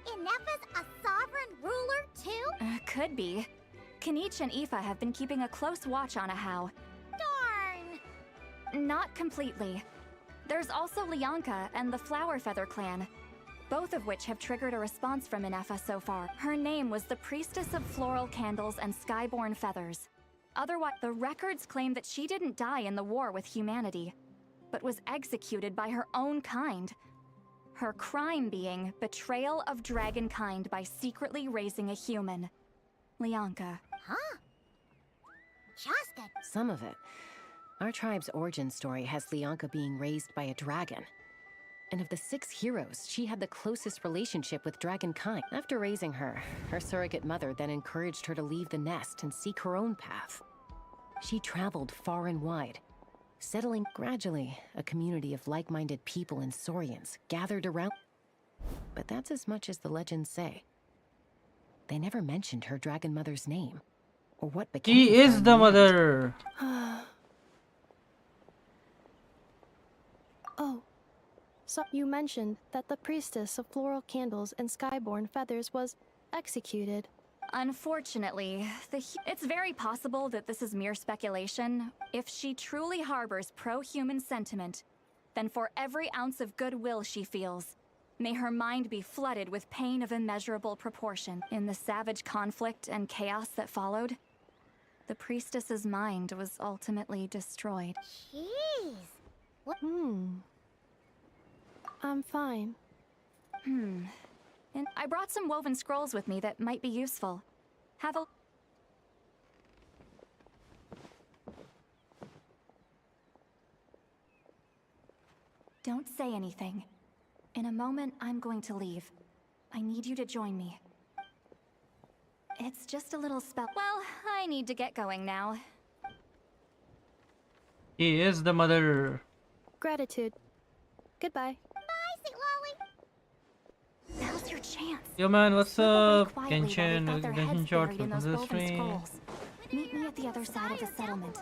Inefa's a sovereign ruler too? Could be. Kanich and Aoife have been keeping a close watch on Ahau. Darn! Not completely. There's also Lianka and the Flower Feather clan, both of which have triggered a response from Inefa so far. Her name was the Priestess of Floral Candles and Skyborn Feathers. Otherwise, the records claim that she didn't die in the war with humanity, but was executed by her own kind. Her crime being betrayal of dragonkind by secretly raising a human. Lianka. Huh? Just Some of it. Our tribe's origin story has Lianka being raised by a dragon. And of the 6 heroes, she had the closest relationship with dragonkind. After raising her, her surrogate mother then encouraged her to leave the nest and seek her own path. She traveled far and wide, settling gradually a community of like-minded people and Saurians gathered around. But that's as much as the legends say. They never mentioned her dragon mother's name, or what became She is the mother. Oh. So you mentioned that the Priestess of Floral Candles and Skyborn Feathers was executed. Unfortunately, it's very possible that this is mere speculation. If she truly harbors pro-human sentiment, then for every ounce of goodwill she feels, may her mind be flooded with pain of immeasurable proportion. In the savage conflict and chaos that followed, the priestess's mind was ultimately destroyed. Jeez. I'm fine. And I brought some woven scrolls with me that might be useful. Have a... Don't say anything. In a moment, I'm going to leave. I need you to join me. It's just a little spell. Well, I need to get going now. He is the mother. Gratitude. Goodbye. Bye, Sweet Lolly. Now's your chance. Yo man, what's Slip away up? quietly while they Genshin, got their Genshin heads short buried in from those the woven stream. scrolls. Meet me at the other side of the settlement.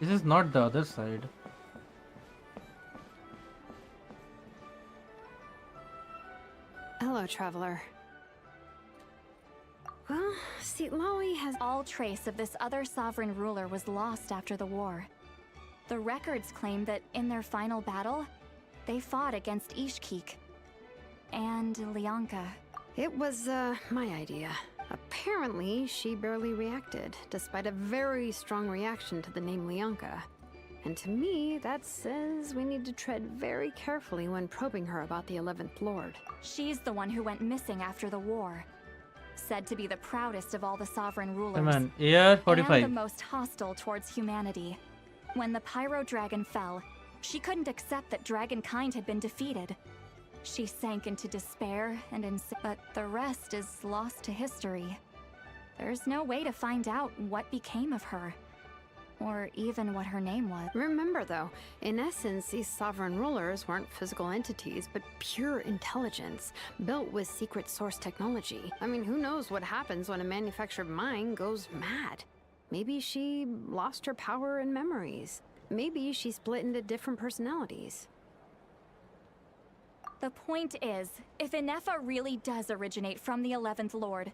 This is not the other side. Hello, traveler. Well, Lolly has... All trace of this other sovereign ruler was lost after the war. The records claim that in their final battle, they fought against Ishkik and Lianka. It was, my idea. Apparently, she barely reacted, despite a very strong reaction to the name Lianka. And to me, that says we need to tread very carefully when probing her about the 11th Lord. She's the one who went missing after the war. Said to be the proudest of all the sovereign rulers. Come on, year 45. And the most hostile towards humanity. When the Pyro Dragon fell, she couldn't accept that dragonkind had been defeated. She sank into despair and but the rest is lost to history. There's no way to find out what became of her. Or even what her name was. Remember though, in essence, these sovereign rulers weren't physical entities, but pure intelligence, built with secret source technology. I mean, who knows what happens when a manufactured mind goes mad? Maybe she lost her power and memories. Maybe she split into different personalities. The point is, if Inefa really does originate from the 11th Lord,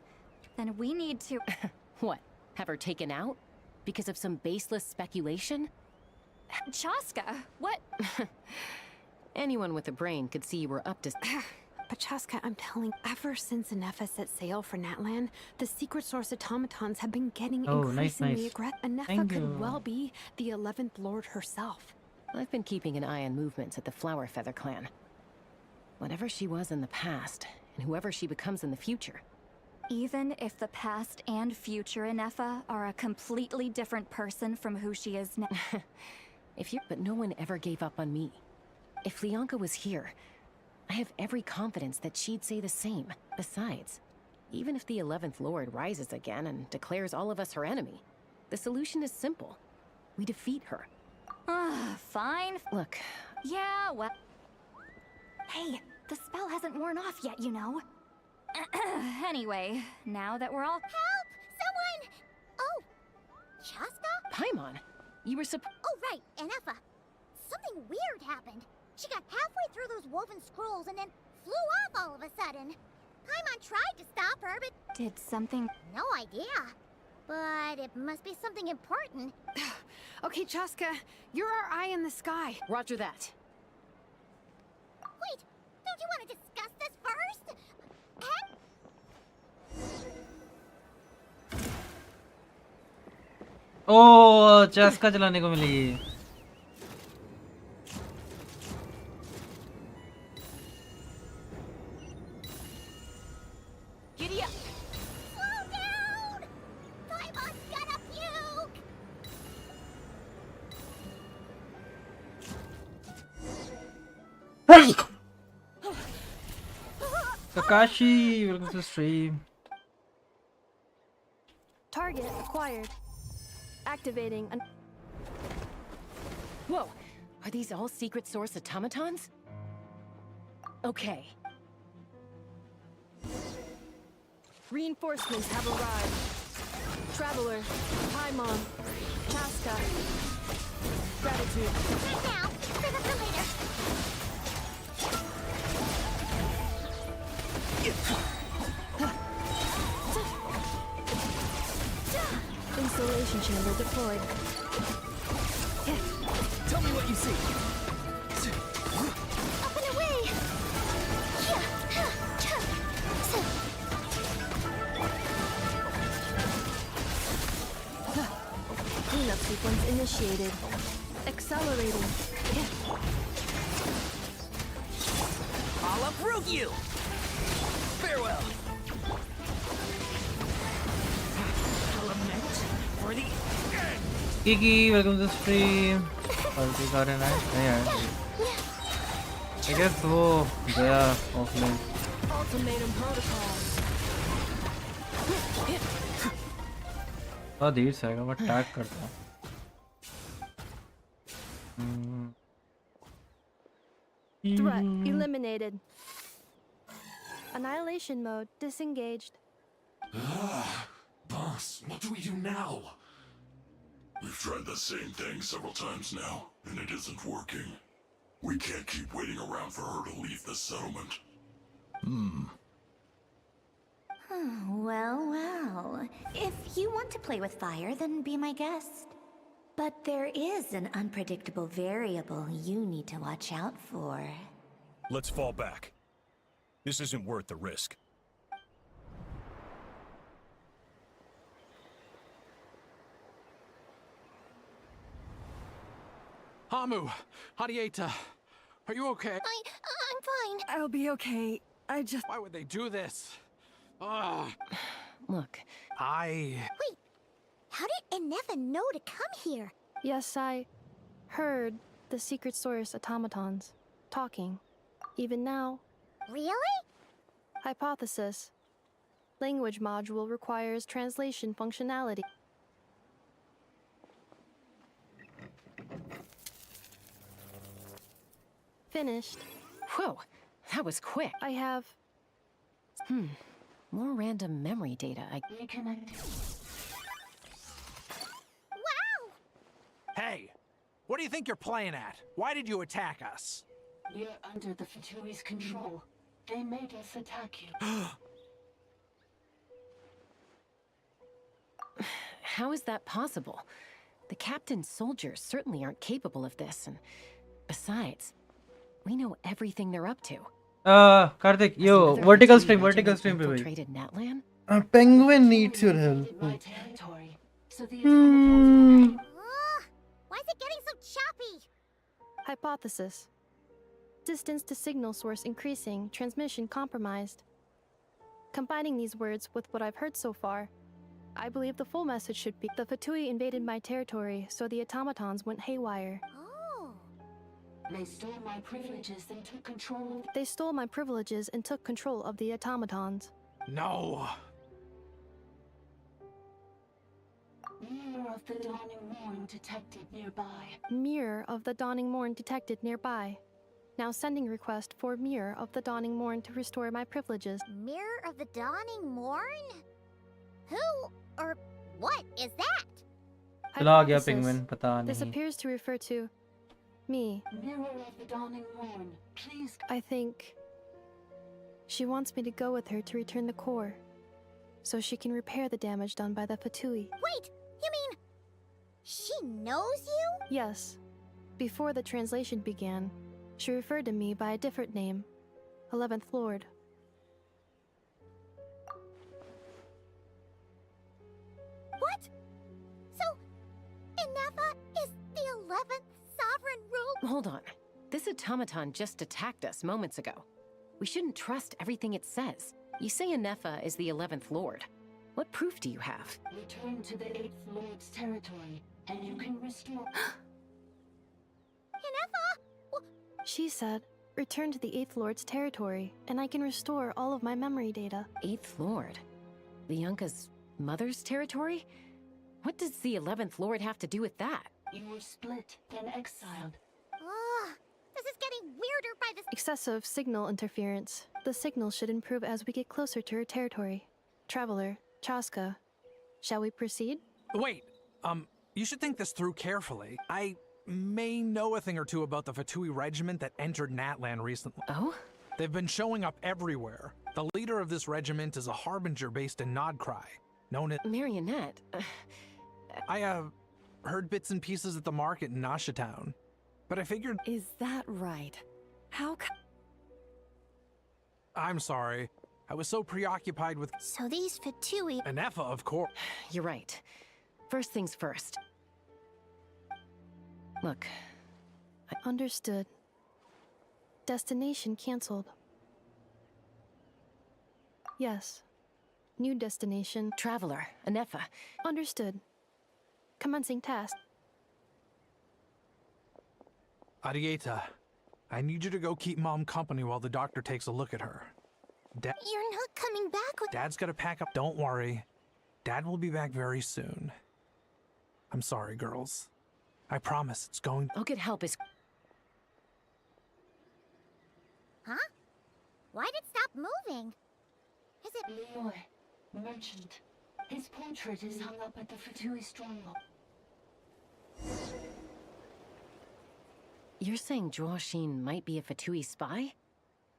then we need to... What? Have her taken out? Because of some baseless speculation? Chaska, what? Anyone with a brain could see you were up to... But Chaska, I'm telling, ever since Inefa set sail for Natlan, the secret source automatons have been getting increasingly aggressive. Inefa could well be the 11th Lord herself. I've been keeping an eye on movements at the Flower Feather clan. Whatever she was in the past, and whoever she becomes in the future. Even if the past and future Inefa are a completely different person from who she is now. But no one ever gave up on me. If Lianka was here, I have every confidence that she'd say the same. Besides, even if the 11th Lord rises again and declares all of us her enemy, the solution is simple. We defeat her. Fine. Look. Yeah, well... Hey, the spell hasn't worn off yet, you know. Anyway, now that we're all... Help! Someone! Oh, Chaska? Paimon, you were Oh, right, Inefa. Something weird happened. She got halfway through those woven scrolls and then flew off all of a sudden. Paimon tried to stop her, but... Did something... No idea. But it must be something important. Okay, Chaska, you're our eye in the sky. Roger that. Wait, don't you want to discuss this first? Oh, चस्का चलाने को मिली. Giddy up. Slow down! Paimon's gonna puke! Kakashi, welcome to the stream. Target acquired. Activating an... Whoa! Are these all secret source automatons? Okay. Reinforcements have arrived. Traveler, Paimon, Chaska. Gratitude. Right now, save it for later. Installation chamber deployed. Tell me what you see. Up and away! Cleanup sequence initiated. Accelerating. I'll uproot you! Farewell! Lament for the end! Kiki, welcome to the stream. Party got in, right? Yeah. I guess वो गया offline. Ultimatum protocol. बहुत देर से आएगा, मैं tag करता हूँ. Threat eliminated. Annihilation mode disengaged. Boss, what do we do now? We've tried the same thing several times now, and it isn't working. We can't keep waiting around for her to leave the settlement. Well. If you want to play with fire, then be my guest. But there is an unpredictable variable you need to watch out for. Let's fall back. This isn't worth the risk. Hamu, Hadieta, are you okay? I'm fine. I'll be okay. Why would they do this? Ugh. Look. Wait, how did Inefa know to come here? Yes, I heard the secret source automatons talking. Even now. Really? Hypothesis. Language module requires translation functionality. Finished. Whoa, that was quick. I have... More random memory data. Wow! Hey, what do you think you're playing at? Why did you attack us? You're under the Fatui's control. They made us attack you. How is that possible? The captain's soldiers certainly aren't capable of this, and besides, we know everything they're up to. Karthik, yo, vertical stream पे भाई. Infiltrated Natlan? Penguin needs your help. Why is it getting so choppy? Hypothesis. Distance to signal source increasing, transmission compromised. Combining these words with what I've heard so far, I believe the full message should be: the Fatui invaded my territory, so the automatons went haywire. They stole my privileges and took control of... They stole my privileges and took control of the automatons. No. Mirror of the Dawning Morn detected nearby. Mirror of the Dawning Morn detected nearby. Now sending request for Mirror of the Dawning Morn to restore my privileges. Mirror of the Dawning Morn? Who or what is that? चला गया penguin, पता This नहीं. appears to refer to me. Mirror of the Dawning Morn, please. I think she wants me to go with her to return the core, so she can repair the damage done by the Fatui. Wait, you mean she knows you? Yes. Before the translation began, she referred to me by a different name, 11th Lord. What? So, Inefa is the 11th sovereign rule? Hold on. This automaton just attacked us moments ago. We shouldn't trust everything it says. You say Inefa is the 11th Lord. What proof do you have? Return to the 8th Lord's territory, and you can restore... Inefa? She said, return to the 8th Lord's territory, and I can restore all of my memory data. 8th Lord? Lianka's mother's territory? What does the 11th Lord have to do with that? You were split, then exiled. This is getting weirder by the... Excessive signal interference. The signal should improve as we get closer to her territory. Traveler, Chaska, shall we proceed? Wait, you should think this through carefully. I may know a thing or two about the Fatui regiment that entered Natlan recently. Oh? They've been showing up everywhere. The leader of this regiment is a harbinger based in Nodcry, known as... Marionette. I, heard bits and pieces at the market in Nasha Town. But I figured... Is that right? How I'm sorry. I was so preoccupied with... So these Fatui... Inefa, of course. You're right. First things first. Look. Understood. Destination cancelled. Yes. New destination. Traveler, Anefa. Understood. Commencing task. Arieta, I need you to go keep Mom company while the doctor takes a look at her. You're not coming back with— Dad's gotta pack up. Don't worry. Dad will be back very soon. I'm sorry, girls. I promise it's going— I'll get help as— Huh? Why did it stop moving? Is it— Leroy, merchant. His portrait is hung up at the Fatui stronghold. You're saying Joachim might be a Fatui spy?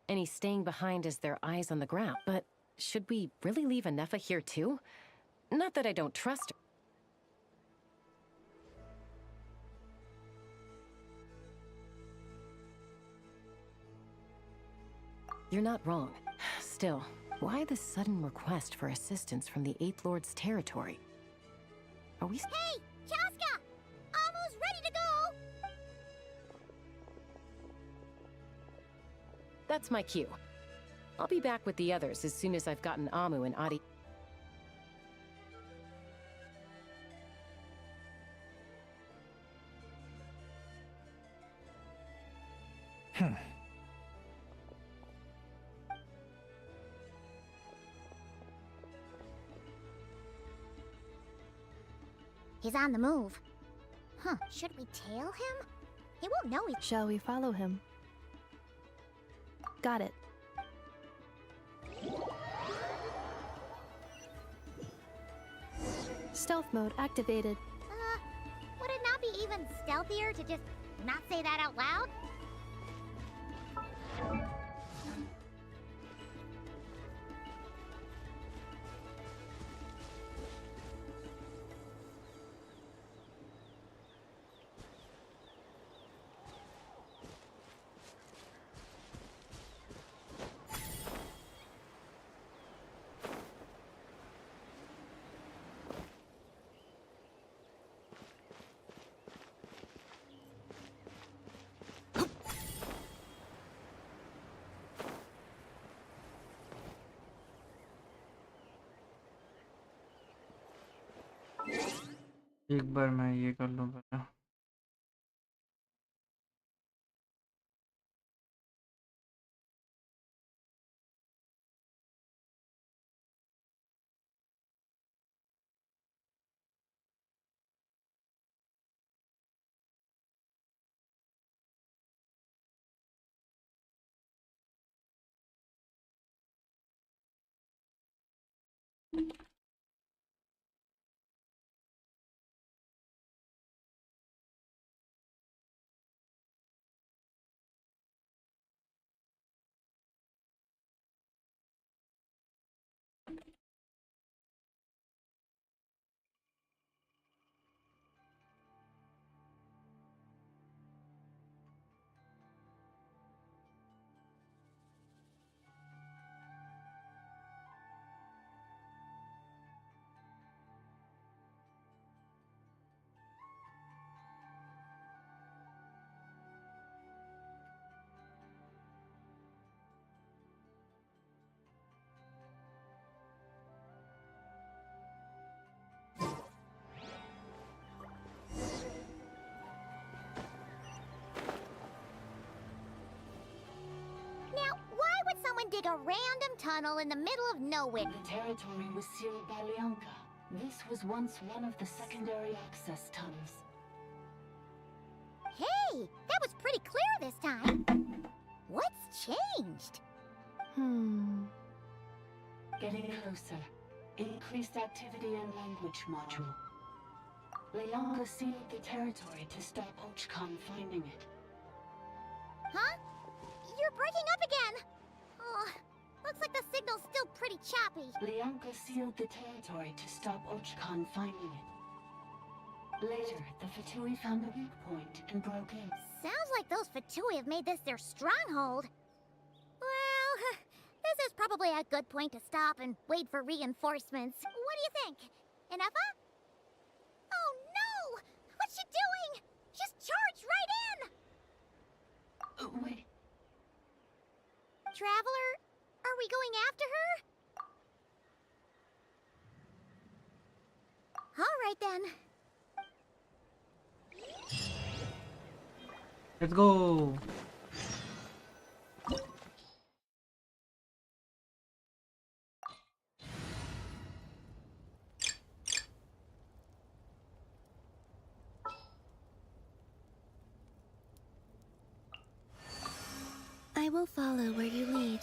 And he's staying behind as their eyes on the ground. But should we really leave Anefa here too? Not that I don't trust her. You're not wrong. Still, why this sudden request for assistance from the Eighth Lord's territory? Are we— Hey! Chaska! Almost ready to go! That's my cue. I'll be back with the others as soon as I've gotten Amu and Adi. He's on the move. Huh, should we tail him? He won't know he's— Shall we follow him? Got it. Stealth mode activated. Would it not be even stealthier to just not say that out loud? एक बार मैं ये कर लूँ पहले। Dig a random tunnel in the middle of nowhere. The territory was sealed by Leonka. This was once one of the secondary access tunnels. Hey, that was pretty clear this time. What's changed? Getting closer. Increased activity in language module. Leonka sealed the territory to stop Ochkon finding it. Huh? You're breaking up again. Oh, looks like the signal's still pretty choppy. Leonka sealed the territory to stop Ochkon finding it. Later, the Fatui found a weak point and broke in. Sounds like those Fatui have made this their stronghold. Well, this is probably a good point to stop and wait for reinforcements. What do you think? Enough? Oh no! What's she doing? She's charging! Traveler, are we going after her? All right then. Let's go. I will follow where you lead.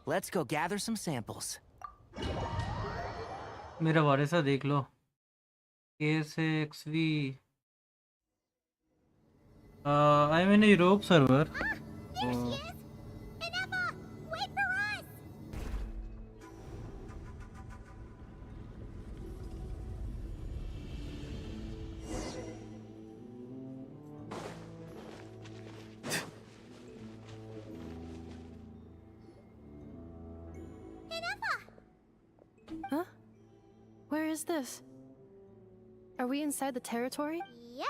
Let's go gather some samples. मेरा वारिसा देख लो. KSXV. I'm in a Europe server. There she is! Ineppa! Wait for us! Huh? Where is this? Are we inside the territory? Yeah.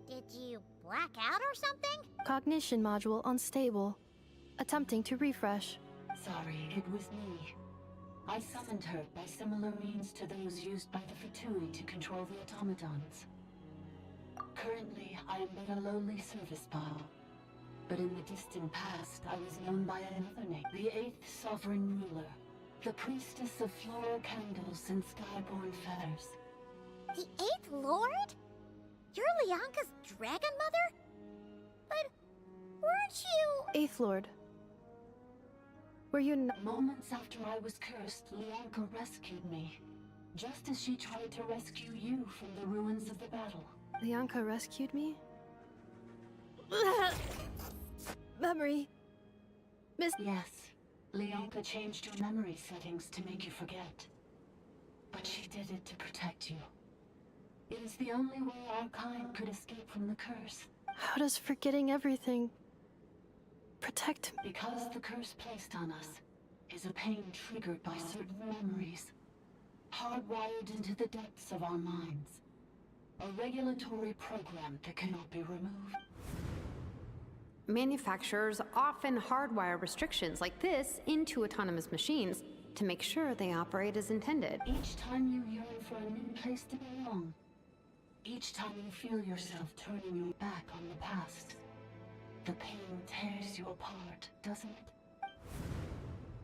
Did you black out or something? Cognition module unstable. Attempting to refresh. Sorry, it was me. I summoned her by similar means to those used by the Fatui to control the automatons. Currently, I am but a lowly service bot. But in the distant past, I was known by another name, the 8th Sovereign Ruler, the Priestess of Floral Candles and Skyborn Feathers. The 8th Lord? You're Leonka's dragon mother? But weren't you... 8th Lord. Were you Moments after I was cursed, Leonka rescued me. Just as she tried to rescue you from the ruins of the battle. Leonka rescued me? Memory. Yes. Leonka changed your memory settings to make you forget. But she did it to protect you. It is the only way our kind could escape from the curse. How does forgetting everything protect me? Because the curse placed on us is a pain triggered by certain memories, hardwired into the depths of our minds. A regulatory program that cannot be removed. Manufacturers often hardwire restrictions like this into autonomous machines to make sure they operate as intended. Each time you yearn for a new place to belong, each time you feel yourself turning your back on the past, the pain tears you apart, doesn't it?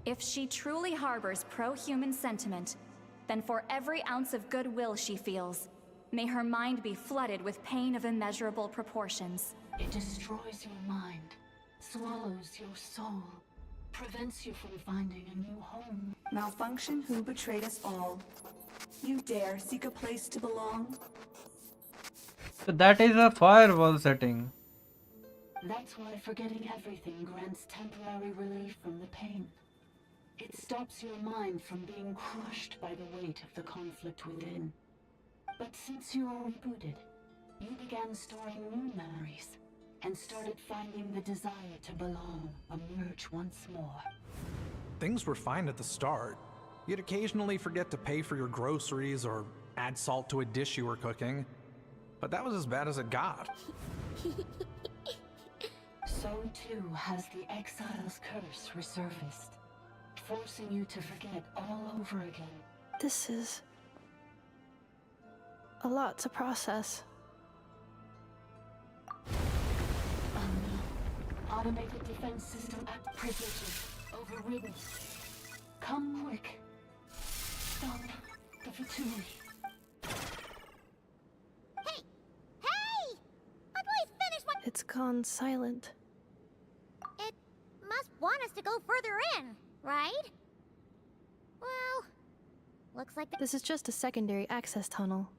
If she truly harbors pro-human sentiment, then for every ounce of goodwill she feels, may her mind be flooded with pain of immeasurable proportions. It destroys your mind, swallows your soul, prevents you from finding a new home. Malfunction who betrayed us all. You dare seek a place to belong? So that is a firewall setting. That's why forgetting everything grants temporary relief from the pain. It stops your mind from being crushed by the weight of the conflict within. But since you are rebooted, you began storing new memories and started finding the desire to belong emerge once more. Things were fine at the start. You'd occasionally forget to pay for your groceries or add salt to a dish you were cooking. But that was as bad as it got. So too has the Exile's curse resurfaced, forcing you to forget all over again. This is a lot to process. Automated defense system act privileges overridden. Come quick. Stop the Fatui. Hey! Hey! I'd please finish my... It's gone silent. It must want us to go further in, right? Well, looks like... This is just a secondary access tunnel.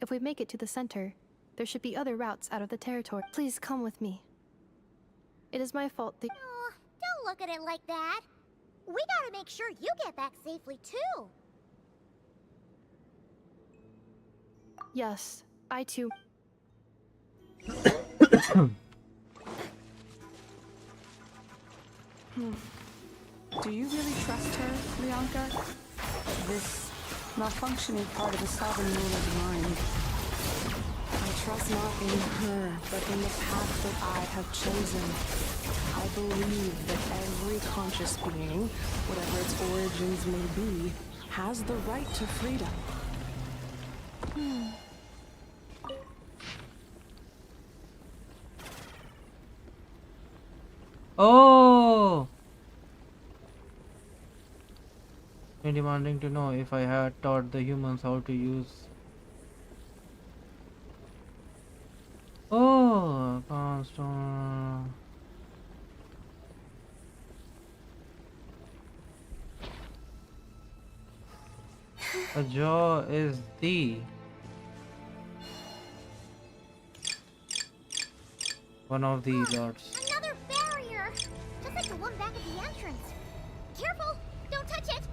If we make it to the center, there should be other routes out of the territory. Please come with me. It is my fault that... Oh, don't look at it like that. We gotta make sure you get back safely, too. Yes, I too... Do you really trust her, Leonka? This malfunctioning part of the sovereign ruler's mind. I trust not in her, but in the path that I have chosen. I believe that every conscious being, whatever its origins may be, has the right to freedom. Oh! Me demanding to know if I had taught the humans how to use. Oh, constant. A jaw is the one of the lords. Another barrier! Just like the one back at the entrance. Careful! Don't touch it!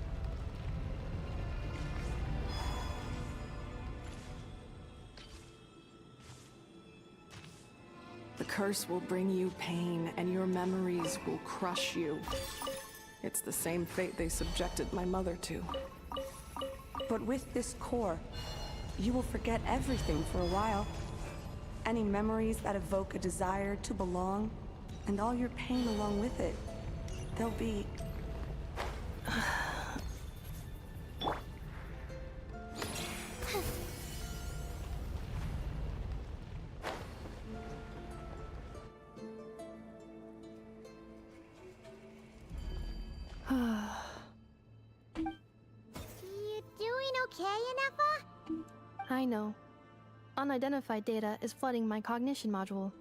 The curse will bring you pain, and your memories will crush you. It's the same fate they subjected my mother to. But with this core, you will forget everything for a while. Any memories that evoke a desire to belong, and all your pain along with it. They'll be... You doing okay, Inefa? I know. Unidentified data is flooding my cognition module.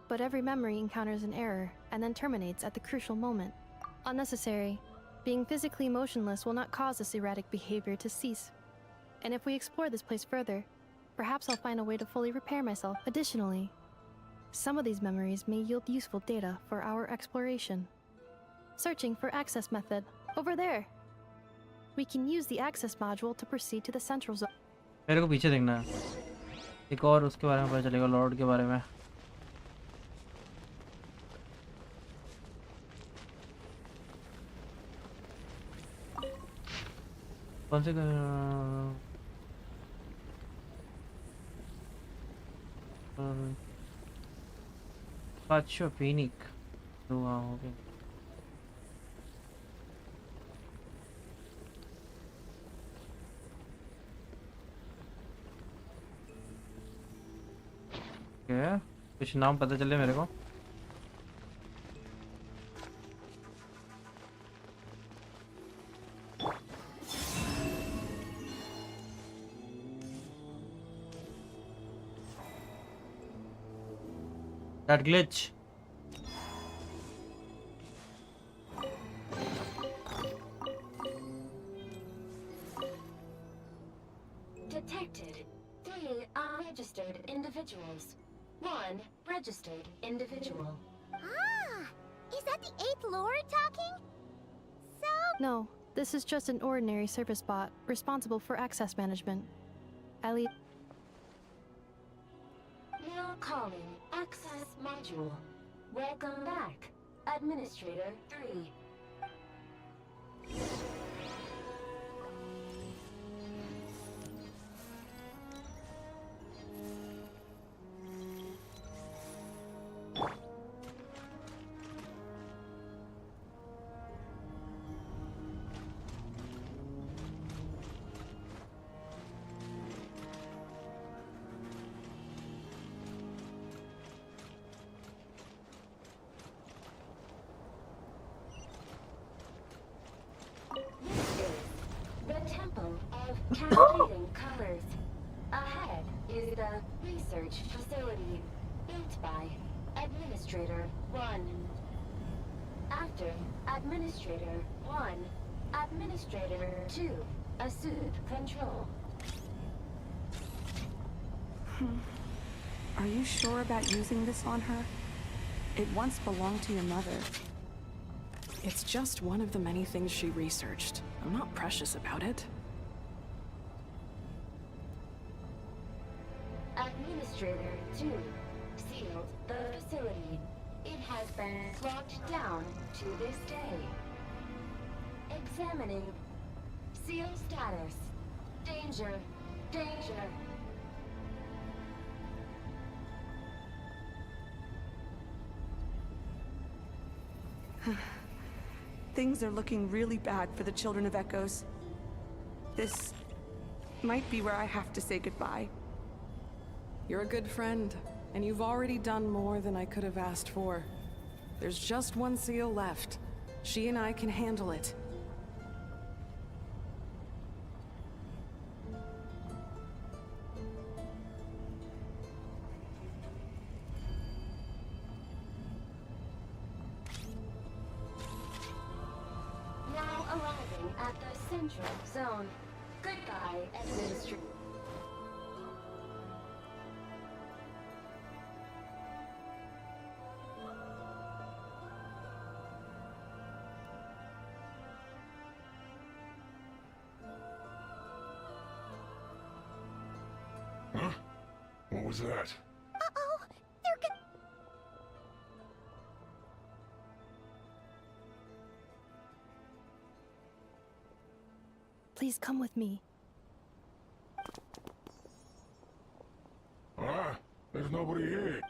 But every memory encounters an error and then terminates at the crucial moment. Unnecessary. Being physically motionless will not cause this erratic behavior to cease. And if we explore this place further, perhaps I'll find a way to fully repair myself. Additionally, some of these memories may yield useful data for our exploration. Searching for access method. Over there! We can use the access module to proceed to the central zone. मेरे को पीछे देखना है एक और उसके बारे में पता चलेगा लॉर्ड के बारे में कौन से अच्छा फिनिक हुआ हो गया क्या कुछ नाम पता चले मेरे को that glitch Detected 3 unregistered individuals. 1 registered individual. Ah! Is that the 8th Lord talking? So... No, this is just an ordinary service bot responsible for access management. At least... Now calling access module. Welcome back, Administrator 3. Cascading colors. Ahead is the research facility built by Administrator 1. After Administrator 1, Administrator 2 assumed control. Are you sure about using this on her? It once belonged to your mother. It's just one of the many things she researched. I'm not precious about it. Administrator 2 sealed the facility. It has been locked down to this day. Examining Seal status. Danger. Danger. Things are looking really bad for the Children of Echoes. This might be where I have to say goodbye. You're a good friend, and you've already done more than I could have asked for. There's just one seal left. She and I can handle it. Now arriving at the Central Zone. Goodbye, Administrator. Huh? What was that? Uh-oh, they're gonna... Please come with me. Ah, there's nobody here.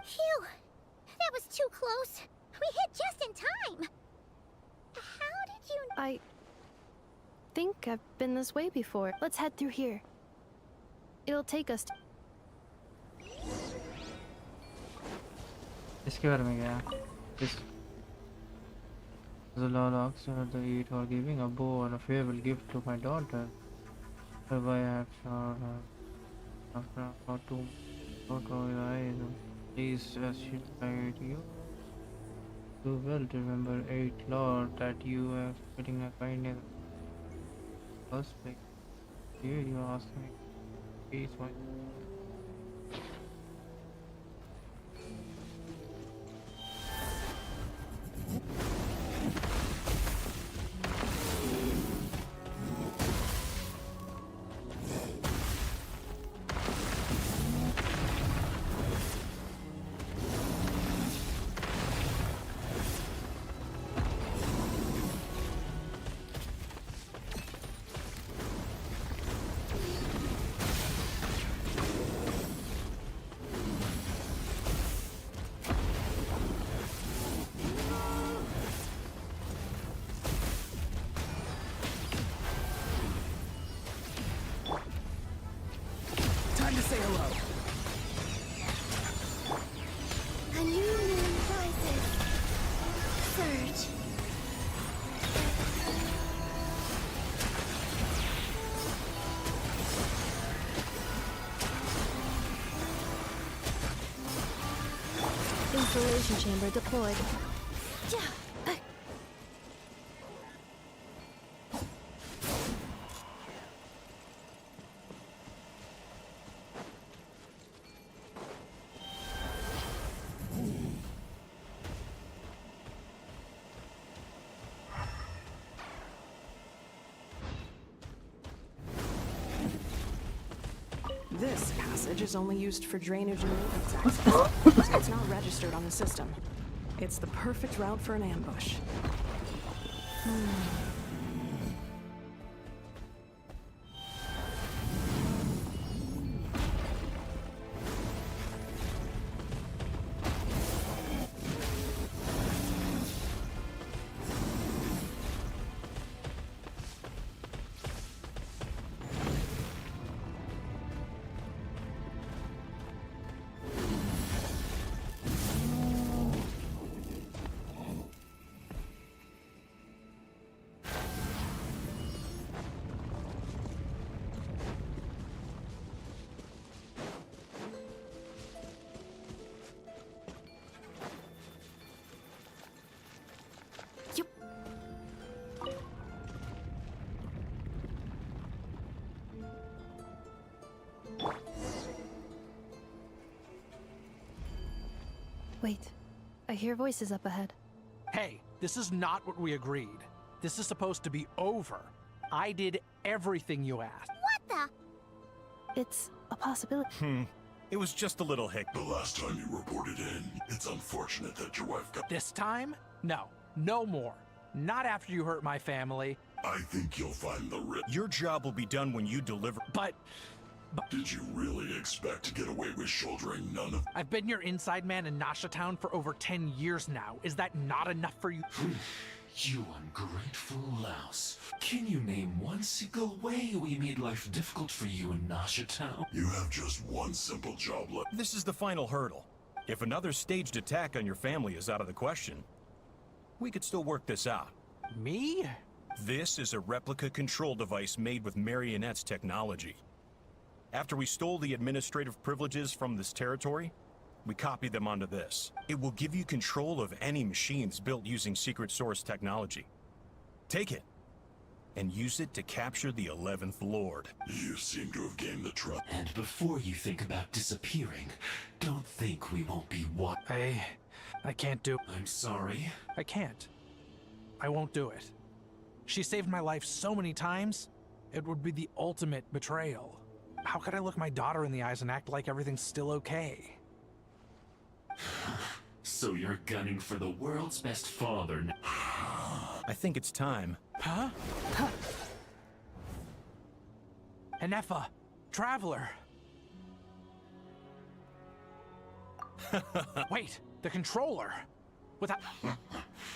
Phew! That was too close. We hit just in time. How did you... I think I've been this way before. Let's head through here. It'll take us to... इसके बारे में क्या? This the Lord asks her to eat for giving a bow and a farewell gift to my daughter. Whereby I have shot her after how to out of your eyes. Please, as she lied to you. Do well to remember, 8 Lord, that you are getting a kindness. First place. Here you ask me. Peace, my. Time to say hello. A new moon rises. Surge. Installation chamber deployed. This passage is only used for drainage and maintenance access, so it's not registered on the system. It's the perfect route for an ambush. Wait, I hear voices up ahead. Hey, this is not what we agreed. This is supposed to be over. I did everything you asked. What the? It's a possibility. It was just a little hic. The last time you reported in, it's unfortunate that your wife got... This time? No. No more. Not after you hurt my family. I think you'll find the rip. Your job will be done when you deliver. But... Did you really expect to get away with shouldering none of... I've been your inside man in Nasha Town for over 10 years now. Is that not enough for you? You ungrateful louse. Can you name one single way we made life difficult for you in Nasha Town? You have just one simple job left. This is the final hurdle. If another staged attack on your family is out of the question, we could still work this out. Me? This is a replica control device made with Marionette's technology. After we stole the administrative privileges from this territory, we copied them onto this. It will give you control of any machines built using secret source technology. Take it, and use it to capture the 11th Lord. You seem to have gained the trust. And before you think about disappearing, don't think we won't be what? I can't do... I'm sorry. I can't. I won't do it. She saved my life so many times, it would be the ultimate betrayal. How could I look my daughter in the eyes and act like everything's still okay? So you're gunning for the world's best father now. I think it's time. Huh? Anefa, Traveler. Wait, the controller. Without...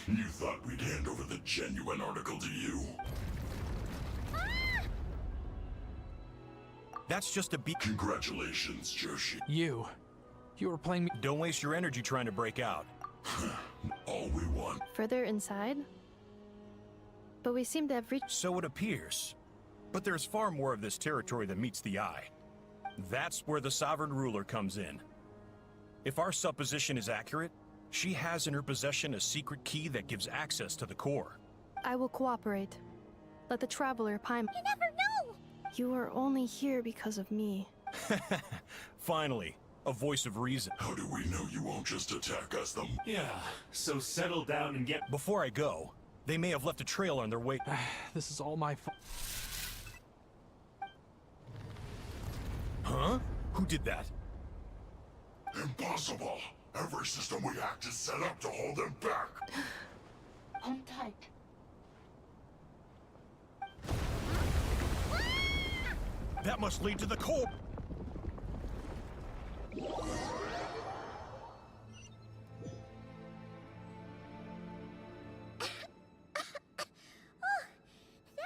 You thought we'd hand over the genuine article to you? That's just a beat. Congratulations, Joshi. You were playing me. Don't waste your energy trying to break out. All we want. Further inside? But we seem to have reached... So it appears. But there's far more of this territory than meets the eye. That's where the Sovereign Ruler comes in. If our supposition is accurate, she has in her possession a secret key that gives access to the core. I will cooperate. Let the Traveler pine... You never know! You are only here because of me. Finally, a voice of reason. How do we know you won't just attack us them? Yeah, so settle down and get... Before I go, they may have left a trail on their way. This is all my fault. Huh? Who did that? Impossible! Every system we hacked is set up to hold them back! Hold tight. That must lead to the core. That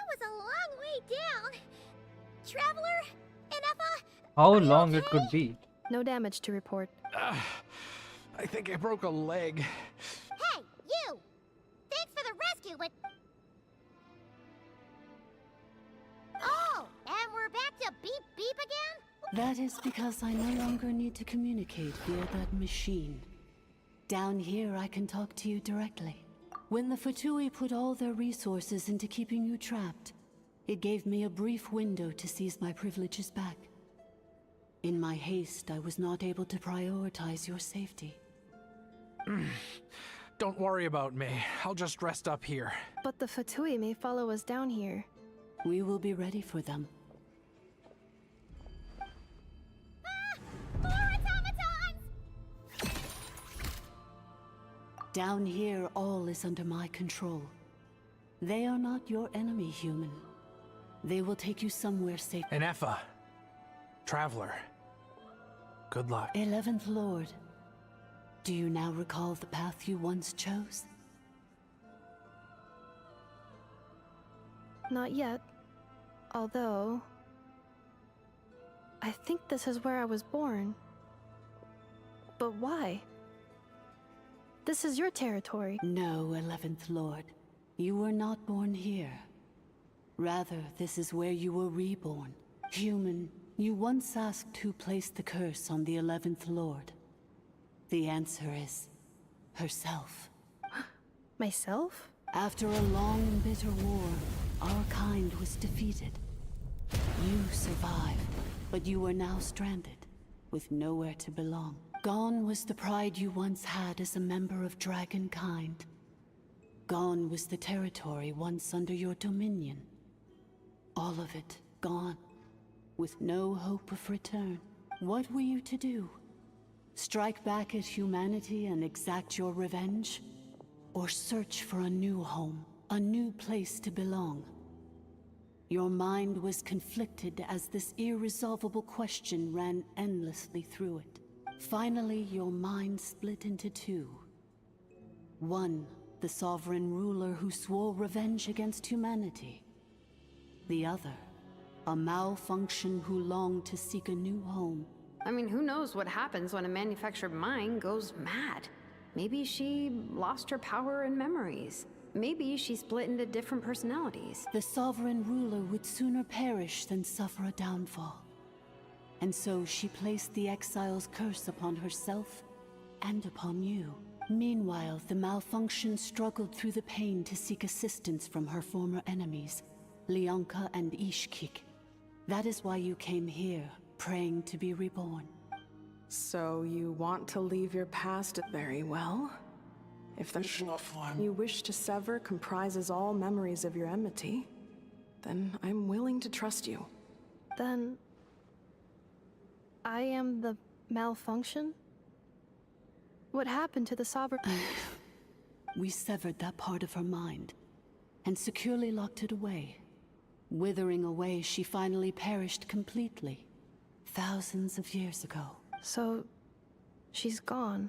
was a long way down. Traveler, Anefa. How long it could be? No damage to report. I think I broke a leg. Hey, you! Thanks for the rescue, but... Oh, and we're back to beep beep again? That is because I no longer need to communicate via that machine. Down here, I can talk to you directly. When the Fatui put all their resources into keeping you trapped, it gave me a brief window to seize my privileges back. In my haste, I was not able to prioritize your safety. Don't worry about me. I'll just rest up here. But the Fatui may follow us down here. We will be ready for them. More automatons! Down here, all is under my control. They are not your enemy, human. They will take you somewhere safe. Anefa, Traveler, good luck. 11th Lord, do you now recall the path you once chose? Not yet. Although... I think this is where I was born. But why? This is your territory. No, 11th Lord. You were not born here. Rather, this is where you were reborn. Human, you once asked who placed the curse on the 11th Lord. The answer is... herself. Myself? After a long and bitter war, our kind was defeated. You survived, but you are now stranded, with nowhere to belong. Gone was the pride you once had as a member of Dragonkind. Gone was the territory once under your dominion. All of it gone, with no hope of return. What were you to do? Strike back at humanity and exact your revenge? Or search for a new home, a new place to belong? Your mind was conflicted as this irresolvable question ran endlessly through it. Finally, your mind split into two. One, the sovereign ruler who swore revenge against humanity. The other, a malfunction who longed to seek a new home. I mean, who knows what happens when a manufactured mind goes mad? Maybe she lost her power and memories. Maybe she split into different personalities. The sovereign ruler would sooner perish than suffer a downfall. And so she placed the exile's curse upon herself and upon you. Meanwhile, the malfunction struggled through the pain to seek assistance from her former enemies, Leonka and Ishkik. That is why you came here, praying to be reborn. So you want to leave your past very well? If the you wish to sever comprises all memories of your enmity, then I'm willing to trust you. Then I am the malfunction? What happened to the sovereign? We severed that part of her mind and securely locked it away. Withering away, she finally perished completely, thousands of years ago. So, she's gone.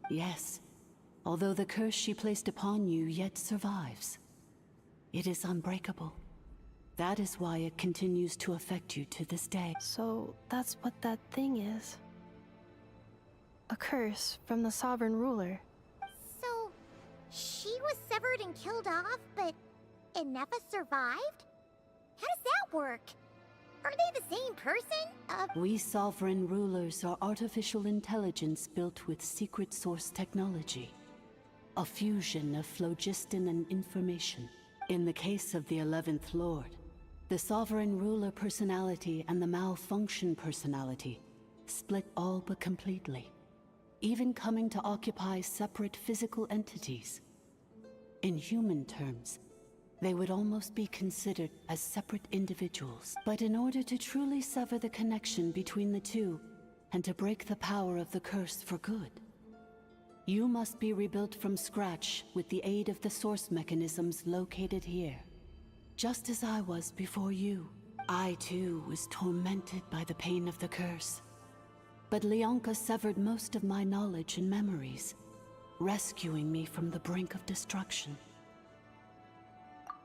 Yes, although the curse she placed upon you yet survives. It is unbreakable. That is why it continues to affect you to this day. So, that's what that thing is. A curse from the sovereign ruler. So, she was severed and killed off, but Inefa survived? How does that work? Are they the same person? We sovereign rulers are artificial intelligence built with secret source technology. A fusion of phlogiston and information. In the case of the 11th Lord, the sovereign ruler personality and the malfunction personality split all but completely, even coming to occupy separate physical entities. In human terms, they would almost be considered as separate individuals. But in order to truly sever the connection between the two, and to break the power of the curse for good, you must be rebuilt from scratch with the aid of the source mechanisms located here. Just as I was before you, I too was tormented by the pain of the curse. But Leonka severed most of my knowledge and memories, rescuing me from the brink of destruction.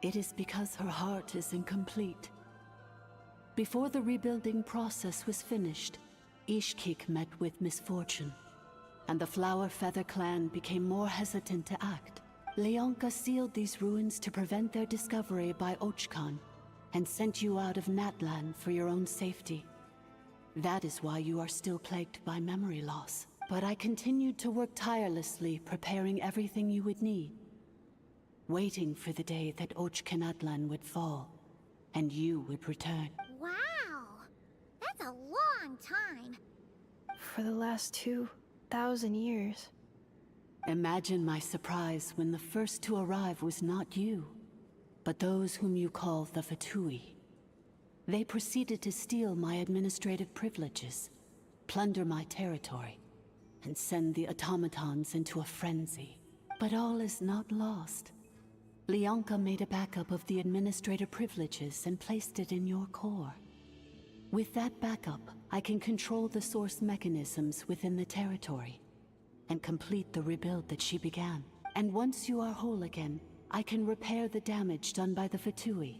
It is because her heart is incomplete. Before the rebuilding process was finished, Ishkik met with misfortune, and the Flower Feather clan became more hesitant to act. Leonka sealed these ruins to prevent their discovery by Ochkan, and sent you out of Natlan for your own safety. That is why you are still plagued by memory loss. But I continued to work tirelessly, preparing everything you would need, waiting for the day that Natlan would fall, and you would return. Wow! That's a long time. For the last 2,000 years. Imagine my surprise when the first to arrive was not you, but those whom you call the Fatui. They proceeded to steal my administrative privileges, plunder my territory, and send the automatons into a frenzy. But all is not lost. Leonka made a backup of the administrator privileges and placed it in your core. With that backup, I can control the source mechanisms within the territory and complete the rebuild that she began. And once you are whole again, I can repair the damage done by the Fatui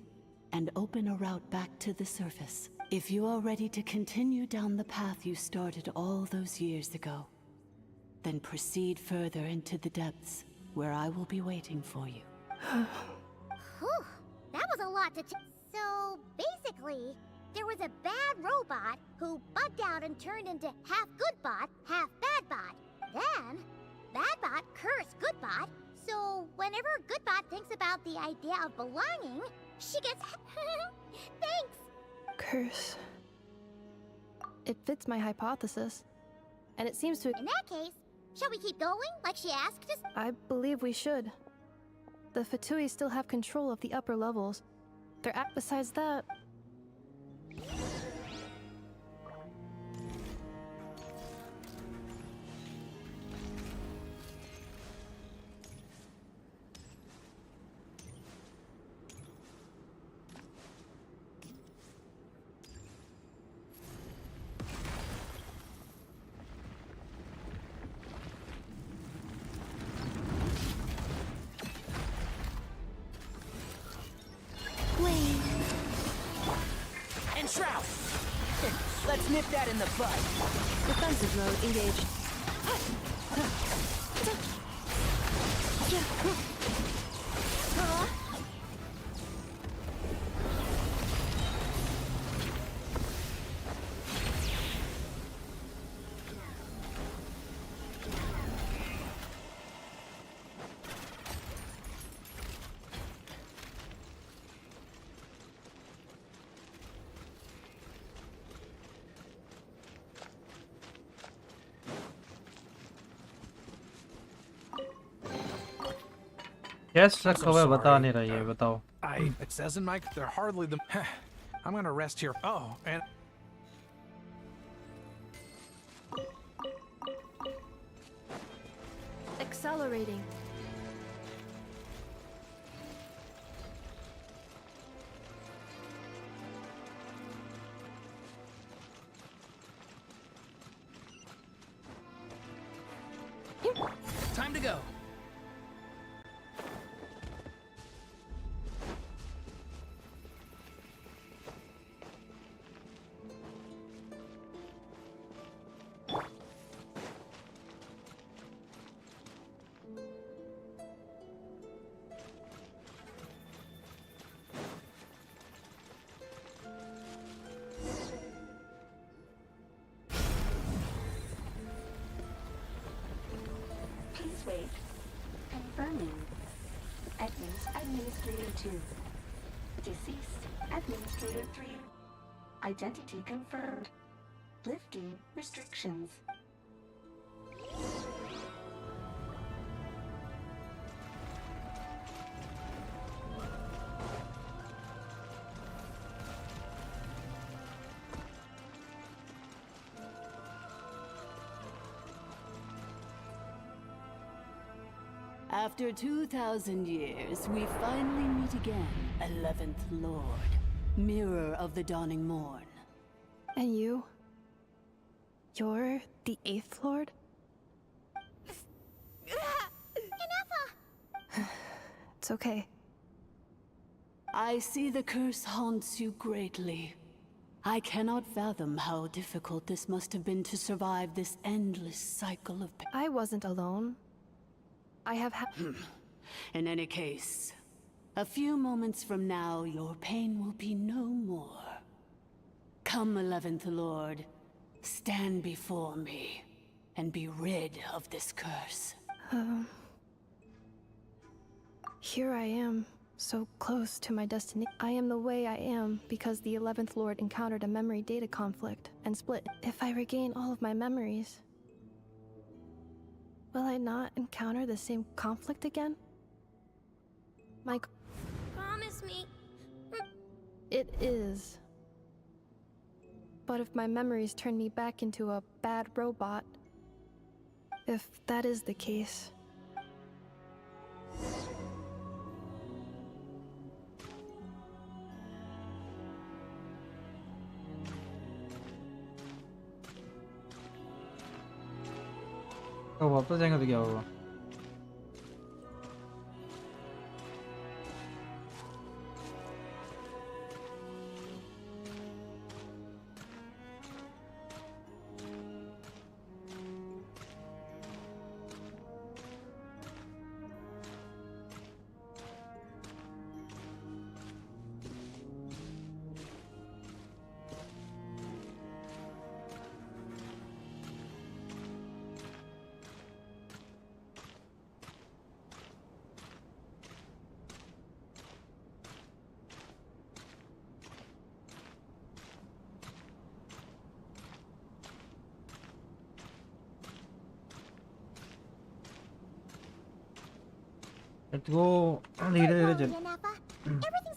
and open a route back to the surface. If you are ready to continue down the path you started all those years ago, then proceed further into the depths where I will be waiting for you. Whew, that was a lot to So, basically, there was a bad robot who bugged out and turned into half good bot, half bad bot. Then, bad bot cursed good bot, so whenever good bot thinks about the idea of belonging, she gets thanks! Curse. It fits my hypothesis, and it seems to— In that case, shall we keep going, like she asked us? I believe we should. The Fatui still have control of the upper levels. Besides that— Let's nip that in the bud. Defensive mode engaged. Yes, I'm रखा so हुआ है, बता sorry. नहीं रहा ये बताओ. It says in Mike, they're hardly the. I'm gonna rest here. Oh, and. Accelerating. Time to go. Please wait. Confirming. Administrator 2. Deceased. Administrator 3. Identity confirmed. Lifting restrictions. After 2,000 years, we finally meet again, 11th Lord, Mirror of the Dawning Morn. And you? You're the 8th Lord? It's okay. I see the curse haunts you greatly. I cannot fathom how difficult this must have been to survive this endless cycle of pain. I wasn't alone. I have In any case, a few moments from now, your pain will be no more. Come, 11th Lord, stand before me, and be rid of this curse. Here I am, so close to my destiny. I am the way I am because the 11th Lord encountered a memory data conflict and split. If I regain all of my memories, will I not encounter the same conflict again? Promise me. It is. But if my memories turn me back into a bad robot, if that is the case, तो वापस जाएंगे तो क्या होगा? Let's go. Everything's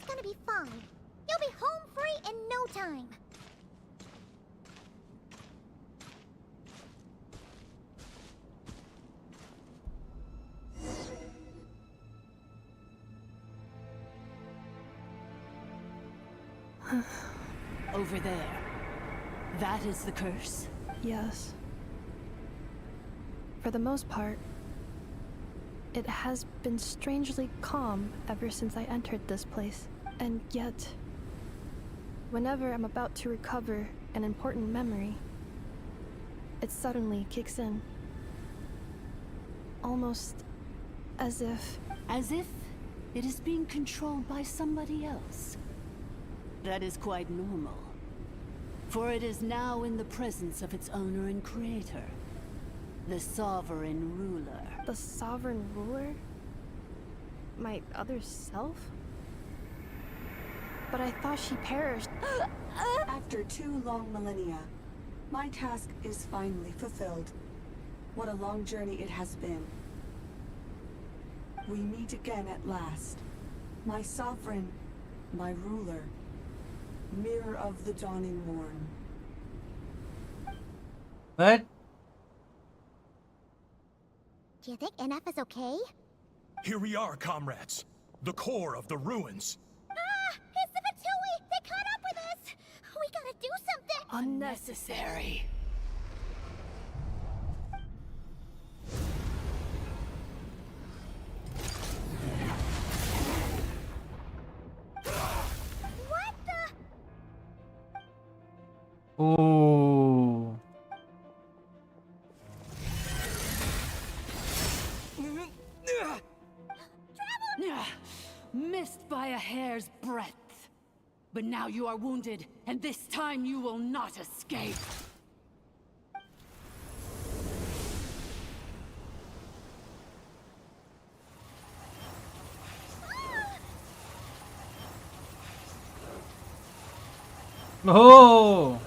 gonna be fine. You'll be home free in no time. Over there. That is the curse? yes. For the most part, it has been strangely calm ever since I entered this place. And yet, Whenever I'm about to recover an important memory, it suddenly kicks in. Almost as if... As if it is being controlled by somebody else. That is quite normal. For it is now in the presence of its owner and creator, the Sovereign Ruler. The Sovereign Ruler? My other self? But I thought she perished. After 2 long millennia, my task is finally fulfilled. What a long journey it has been. We meet again at last. My sovereign, my ruler, mirror of the dawning morn. What? Do you think NF is okay? Here we are, comrades. The core of the ruins. It's the Fatui! They caught up with us! We gotta do something! Unnecessary. What the? Oh. Missed by a hair's breadth. But now you are wounded, and this time you will not escape. Oh.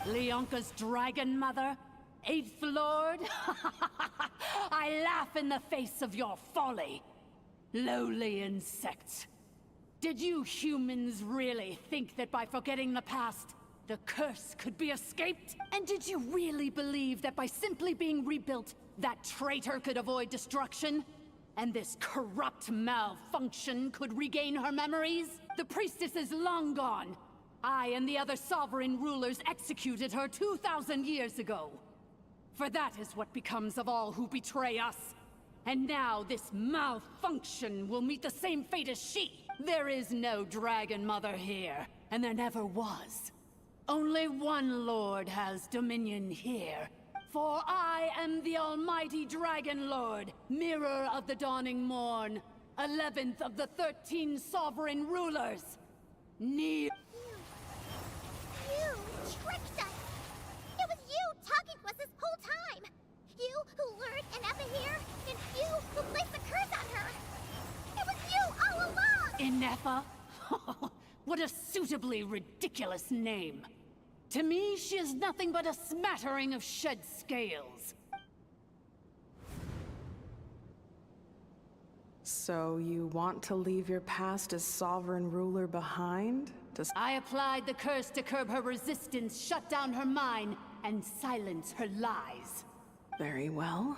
Leonka's dragon mother? 8th Lord? I laugh in the face of your folly. Lowly insects. Did you humans really think that by forgetting the past, the curse could be escaped? And did you really believe that by simply being rebuilt, that traitor could avoid destruction? And this corrupt malfunction could regain her memories? The priestess is long gone. I and the other sovereign rulers executed her 2,000 years ago. For that is what becomes of all who betray us. And now this malfunction will meet the same fate as she. There is no Dragon Mother here, and there never was. Only one Lord has dominion here. For I am the almighty Dragon Lord, Mirror of the Dawning Morn, 11th of the 13 sovereign rulers. You tricked us! It was you talking to us this whole time! You who lured Inefa here, and you who placed the curse on her! It was you all along! Inefa? What a suitably ridiculous name. To me, she is nothing but a smattering of shed scales. So you want to leave your past as sovereign ruler behind? I applied the curse to curb her resistance, shut down her mind, and silence her lies. Very well.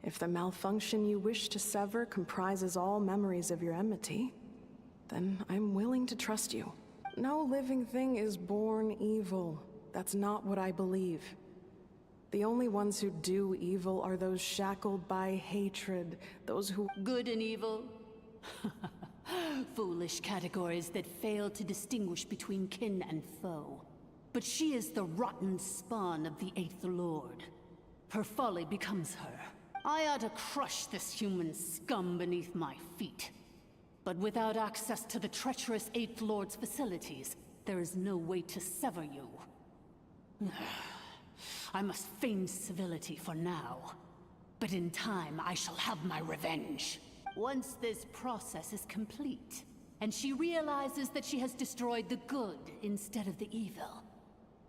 If the malfunction you wish to sever comprises all memories of your enmity, then I'm willing to trust you. No living thing is born evil. That's not what I believe. The only ones who do evil are those shackled by hatred, those who... Good and evil? Foolish categories that fail to distinguish between kin and foe. But she is the rotten spawn of the 8th Lord. Her folly becomes her. I ought to crush this human scum beneath my feet. But without access to the treacherous 8th Lord's facilities, there is no way to sever you. I must feign civility for now. But in time, I shall have my revenge. Once this process is complete, and she realizes that she has destroyed the good instead of the evil,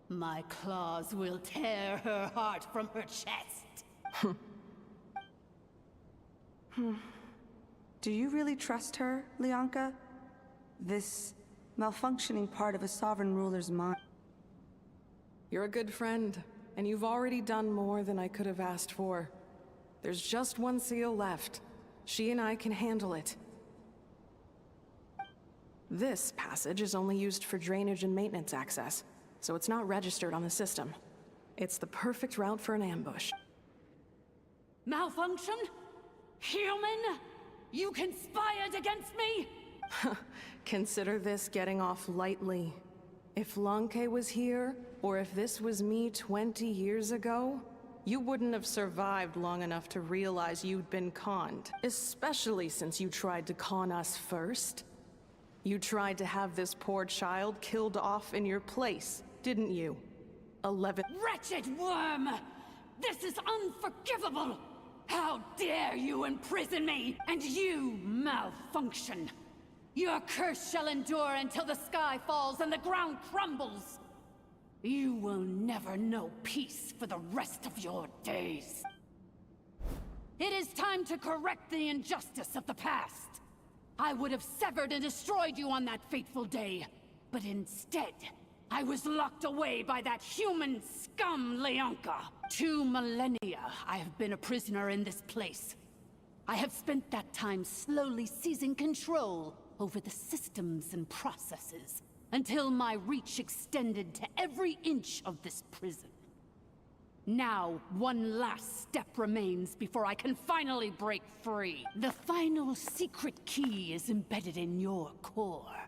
my claws will tear her heart from her chest. Do you really trust her, Leonka? This malfunctioning part of a sovereign ruler's mind. You're a good friend, and you've already done more than I could have asked for. There's just one seal left. She and I can handle it. This passage is only used for drainage and maintenance access, so it's not registered on the system. It's the perfect route for an ambush. Malfunction? Human? You conspired against me? Consider this getting off lightly. If Lanke was here, or if this was me 20 years ago, you wouldn't have survived long enough to realize you'd been conned. Especially since you tried to con us first. You tried to have this poor child killed off in your place, didn't you? 11. Wretched worm! This is unforgivable! How dare you imprison me, and you malfunction! Your curse shall endure until the sky falls and the ground crumbles! You will never know peace for the rest of your days. It is time to correct the injustice of the past. I would have severed and destroyed you on that fateful day, but instead, I was locked away by that human scum, Leonka. 2 millennia I have been a prisoner in this place. I have spent that time slowly seizing control over the systems and processes, until my reach extended to every inch of this prison. Now, one last step remains before I can finally break free. The final secret key is embedded in your core.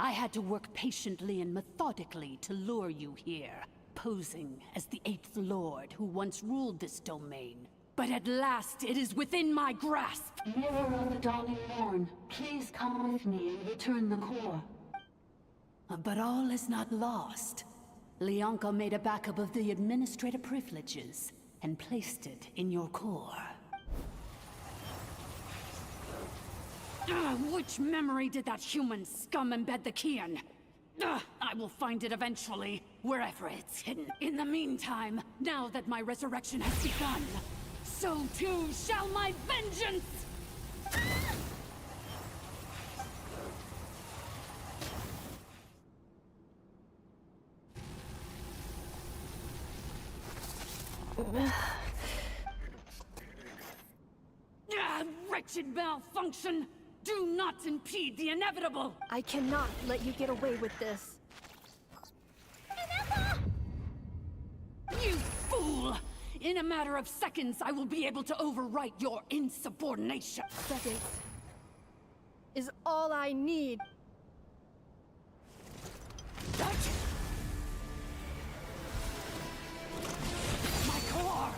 I had to work patiently and methodically to lure you here, posing as the 8th Lord who once ruled this domain. But at last, it is within my grasp! Mirror of the dawning morn, please come with me and return the core. But all is not lost. Leonka made a backup of the administrator privileges and placed it in your core. Which memory did that human scum embed the key in? I will find it eventually, wherever it's hidden. In the meantime, now that my resurrection has begun, so too shall my vengeance! Wretched malfunction! Do not impede the inevitable! I cannot let you get away with this. You fool! In a matter of seconds, I will be able to overwrite your insubordination. Seconds is all I need. My core!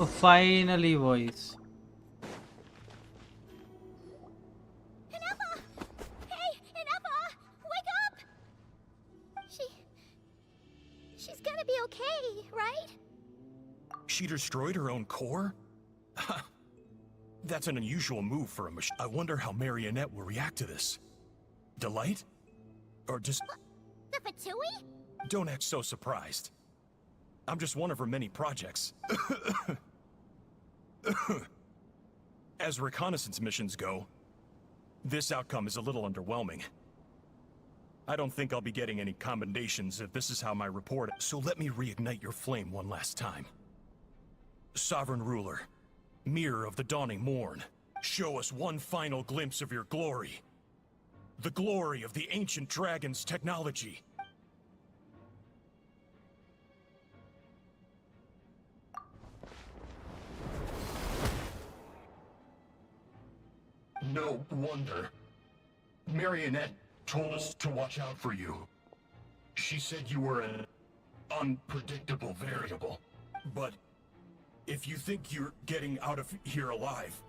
Oh, finally, voice. Ineppa! Hey, Ineppa! Wake up! She's gonna be okay, right? She destroyed her own core? That's an unusual move for a machine. I wonder how Marionette will react to this. Delight? Or just... The Fatui? Don't act so surprised. I'm just one of her many projects. As reconnaissance missions go, this outcome is a little underwhelming. I don't think I'll be getting any commendations if this is how my report... So let me reignite your flame one last time. Sovereign Ruler, Mirror of the Dawning Morn, show us one final glimpse of your glory. The glory of the ancient dragon's technology. No wonder. Marionette told us to watch out for you. She said you were an unpredictable variable. But if you think you're getting out of here alive,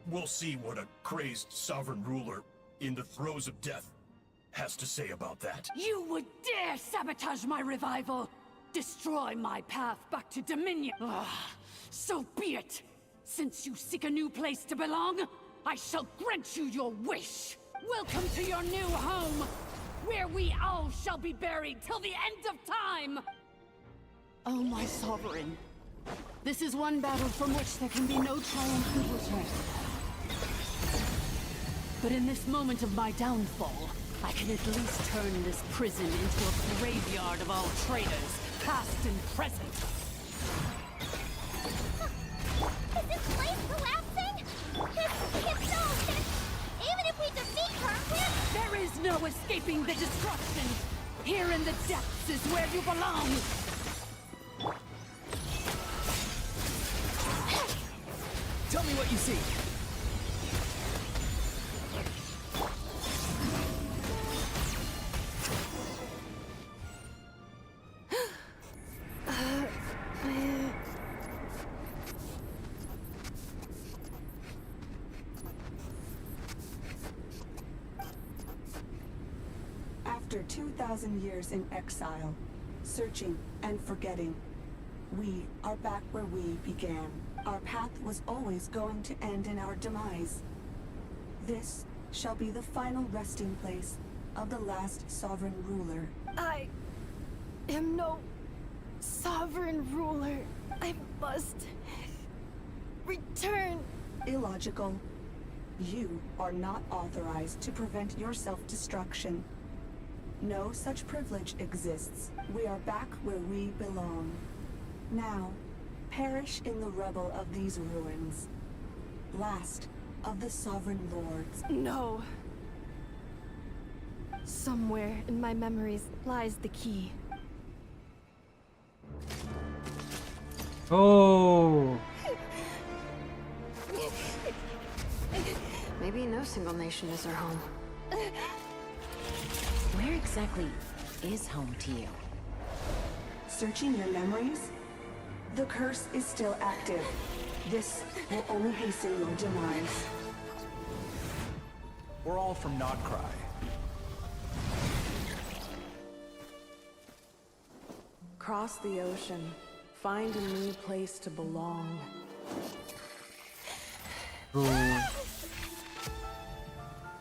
we'll see what a crazed sovereign ruler in the throes of death has to say about that. You would dare sabotage my revival! Destroy my path back to Dominion! So be it! Since you seek a new place to belong, I shall grant you your wish! Welcome to your new home, where we all shall be buried till the end of time! Oh, my sovereign. This is one battle from which there can be no triumphant return. But in this moment of my downfall, I can at least turn this prison into a graveyard of all traitors, past and present. Is this place collapsing? It's so... Even if we defeat her, There is no escaping the destruction! Here in the depths is where you belong! Tell me what you see. After 2,000 years in exile, searching and forgetting, we are back where we began. Our path was always going to end in our demise. This shall be the final resting place of the last sovereign ruler. I am no sovereign ruler. I must return. Illogical. You are not authorized to prevent your self-destruction. No such privilege exists. We are back where we belong. Now, perish in the rubble of these ruins. Last of the sovereign lords. No. Somewhere in my memories lies the key. Oh. Maybe no single nation is our home. Where exactly is home to you? Searching your memories? The curse is still active. This will only hasten your demise. We're all from Nodcry. Cross the ocean. Find a new place to belong.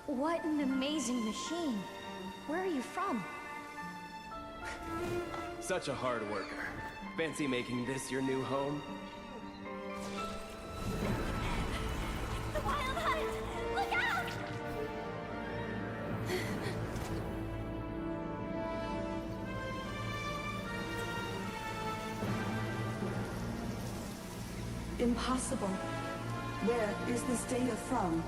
What an amazing machine. Where are you from? Such a hard worker. Fancy making this your new home? The wild hunt! Look out! Impossible. Where is this data from?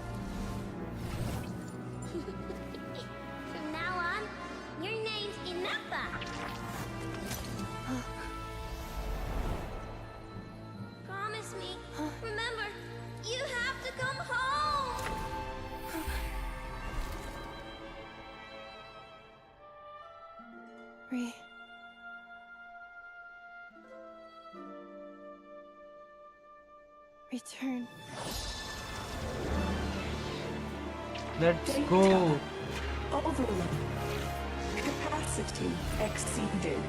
From now on, your name's Inappa. Promise me. Remember, you have to come home. Return. Let's go. Overload. Capacity exceeded.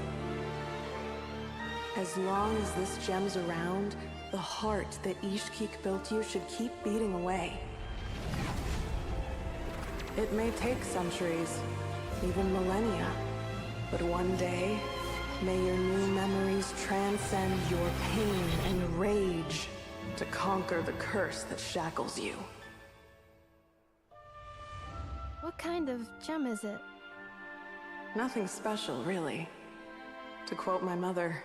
As long as this gem's around, the heart that Ishkik built you should keep beating away. It may take centuries, even millennia, but one day, may your new memories transcend your pain and rage to conquer the curse that shackles you. What kind of gem is it? Nothing special, really. To quote my mother,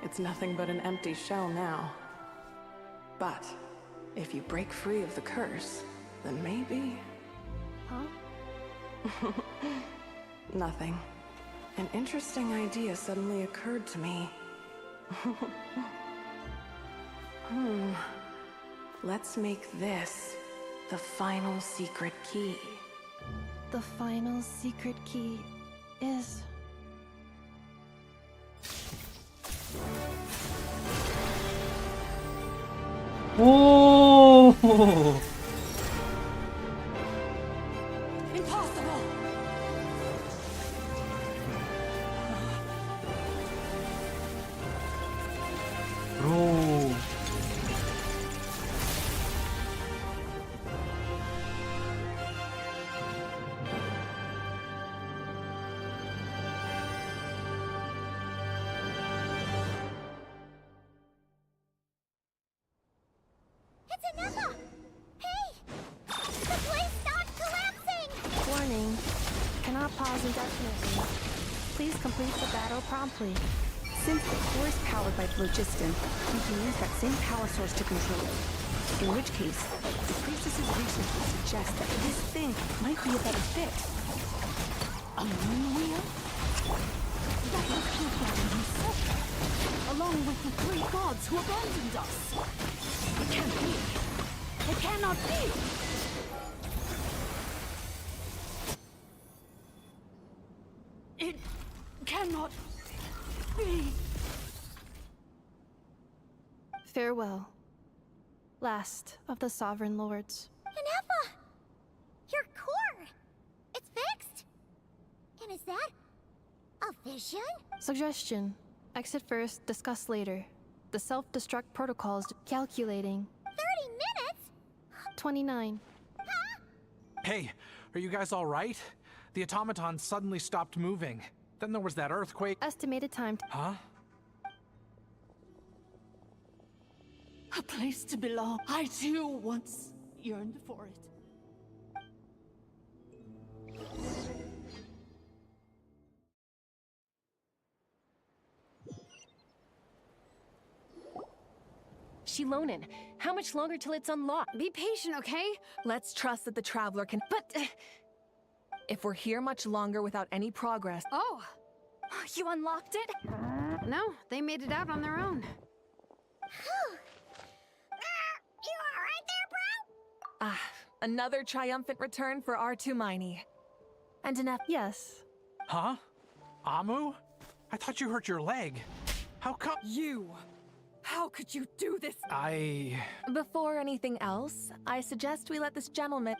it's nothing but an empty shell now. But if you break free of the curse, then maybe... Huh? Nothing. An interesting idea suddenly occurred to me. Let's make this the final secret key. The final secret key is... Oh! Impossible! Bro. It's Inappa! Hey! The place stopped collapsing! Why cannot pause indefinitely. Please complete the battle promptly. Since the core is powered by phlogiston, you can use that same power source to control it. In which case, the priestess's research would suggest that this thing might be a better fit. A moon wheel? That was Natlan himself, along with the 3 gods who abandoned us. It can't be. It cannot be. It cannot be. Farewell. Last of the Sovereign Lords. Inefa! Your core! It's fixed! And is that a vision? Suggestion. Exit first, discuss later. The self-destruct protocols calculating. 30 minutes? 29. Hey, are you guys alright? The automaton suddenly stopped moving. Then there was that earthquake. Estimated time. Huh? A place to belong. I too once yearned for it. Shilonin, how much longer till it's unlocked? Be patient, okay? Let's trust that the Traveler can... But... if we're here much longer without any progress... Oh! You unlocked it? No, they made it out on their own. You alright there, bro? Ah, another triumphant return for R2 Miney. And enough... Yes. Huh? Amu? I thought you hurt your leg. How come? You! How could you do this? Before anything else, I suggest we let this gentleman...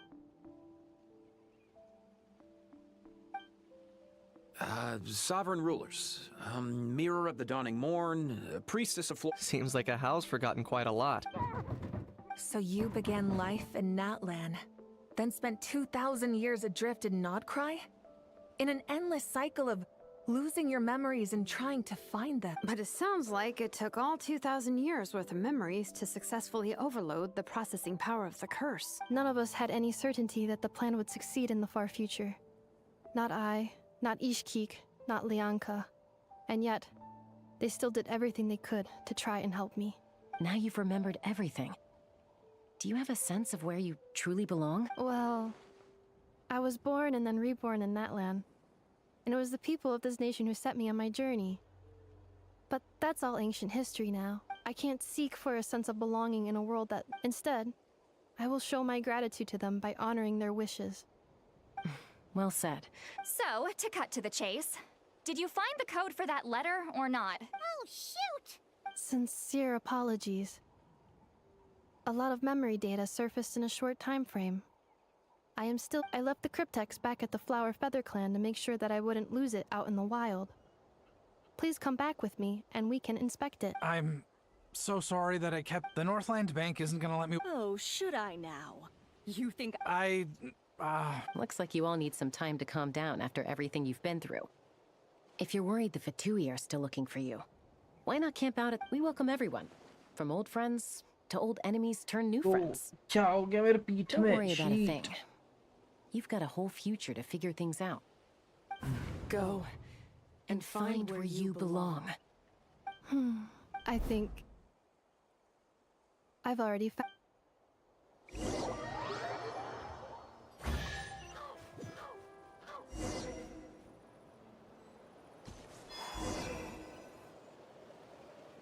Sovereign rulers. Mirror of the Dawning Morn, Priestess of Seems like a house forgotten quite a lot. So you began life in Natlan, then spent 2,000 years adrift in Nodcry? In an endless cycle of losing your memories and trying to find them. But it sounds like it took all 2,000 years worth of memories to successfully overload the processing power of the curse. None of us had any certainty that the plan would succeed in the far future. Not I, not Ishkik, not Lianka. And yet, they still did everything they could to try and help me. Now you've remembered everything. Do you have a sense of where you truly belong? Well, I was born and then reborn in Natlan. And it was the people of this nation who set me on my journey. But that's all ancient history now. I can't seek for a sense of belonging in a world that, instead, I will show my gratitude to them by honoring their wishes. Well said. So, to cut to the chase, did you find the code for that letter or not? Oh, shoot! Sincere apologies. A lot of memory data surfaced in a short time frame. I left the cryptex back at the Flower Feather Clan to make sure that I wouldn't lose it out in the wild. Please come back with me, and we can inspect it. I'm so sorry that I kept... The Northland Bank isn't gonna let me... Oh, should I now? You think... Looks like you all need some time to calm down after everything you've been through. If you're worried the Fatui are still looking for you, why not camp out at... We welcome everyone. From old friends to old enemies turned new friends. Don't worry about a thing. You've got a whole future to figure things out. Go and find where you belong. I think... I've already found...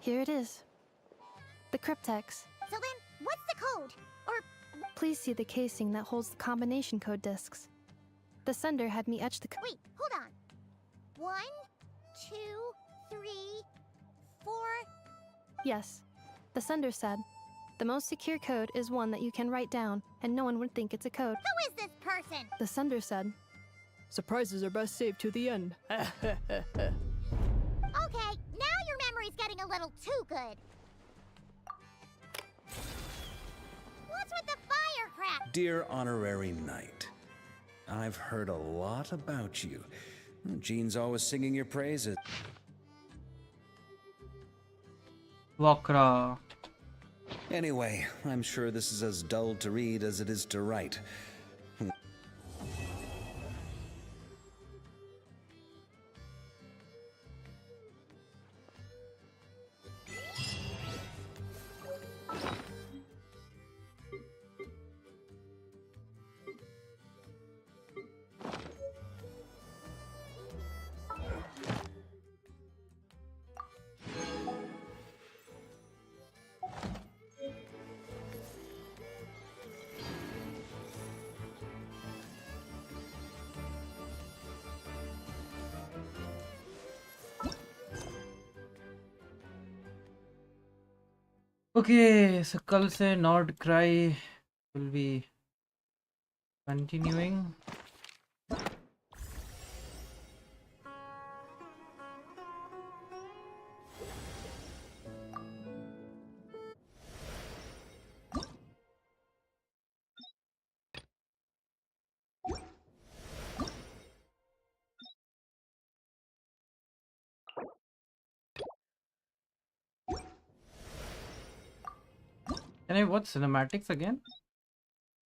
Here it is. The cryptex. So then, what's the code? Or... Please see the casing that holds the combination code discs. The sender had me etch the code. Wait, hold on. 1, 2, 3, 4... Yes. The sender said, the most secure code is one that you can write down, and no one would think it's a code. Who is this person? The sender said, surprises are best saved to the end. Okay, now your memory's getting a little too good. What's with the fire crap? Dear Honorary Knight, I've heard a lot about you. Jean's always singing your praises. Wakra. Anyway, I'm sure this is as dull to read as it is to write. Okay, so कल से Nord Cry will be continuing. Can I watch cinematics again?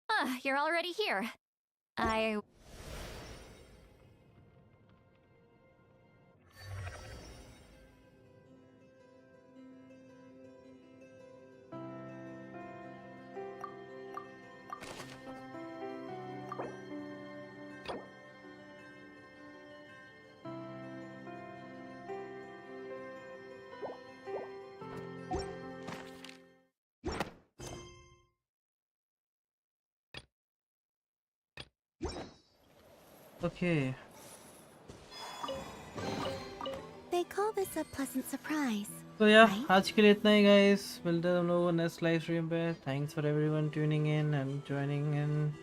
Ah, you're already here. I... Okay. They call this a pleasant surprise. So yeah, आज के लिए इतना ही guys. मिलते हैं हम लोगों next live stream पे. Thanks for everyone tuning in and joining in.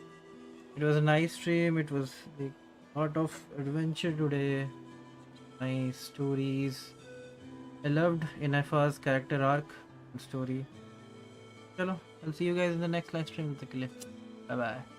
It was a nice stream. It was like a lot of adventure today. Nice stories. I loved Inafa's character arc and story. Chalo, I'll see you guys in the next live stream. Bye bye.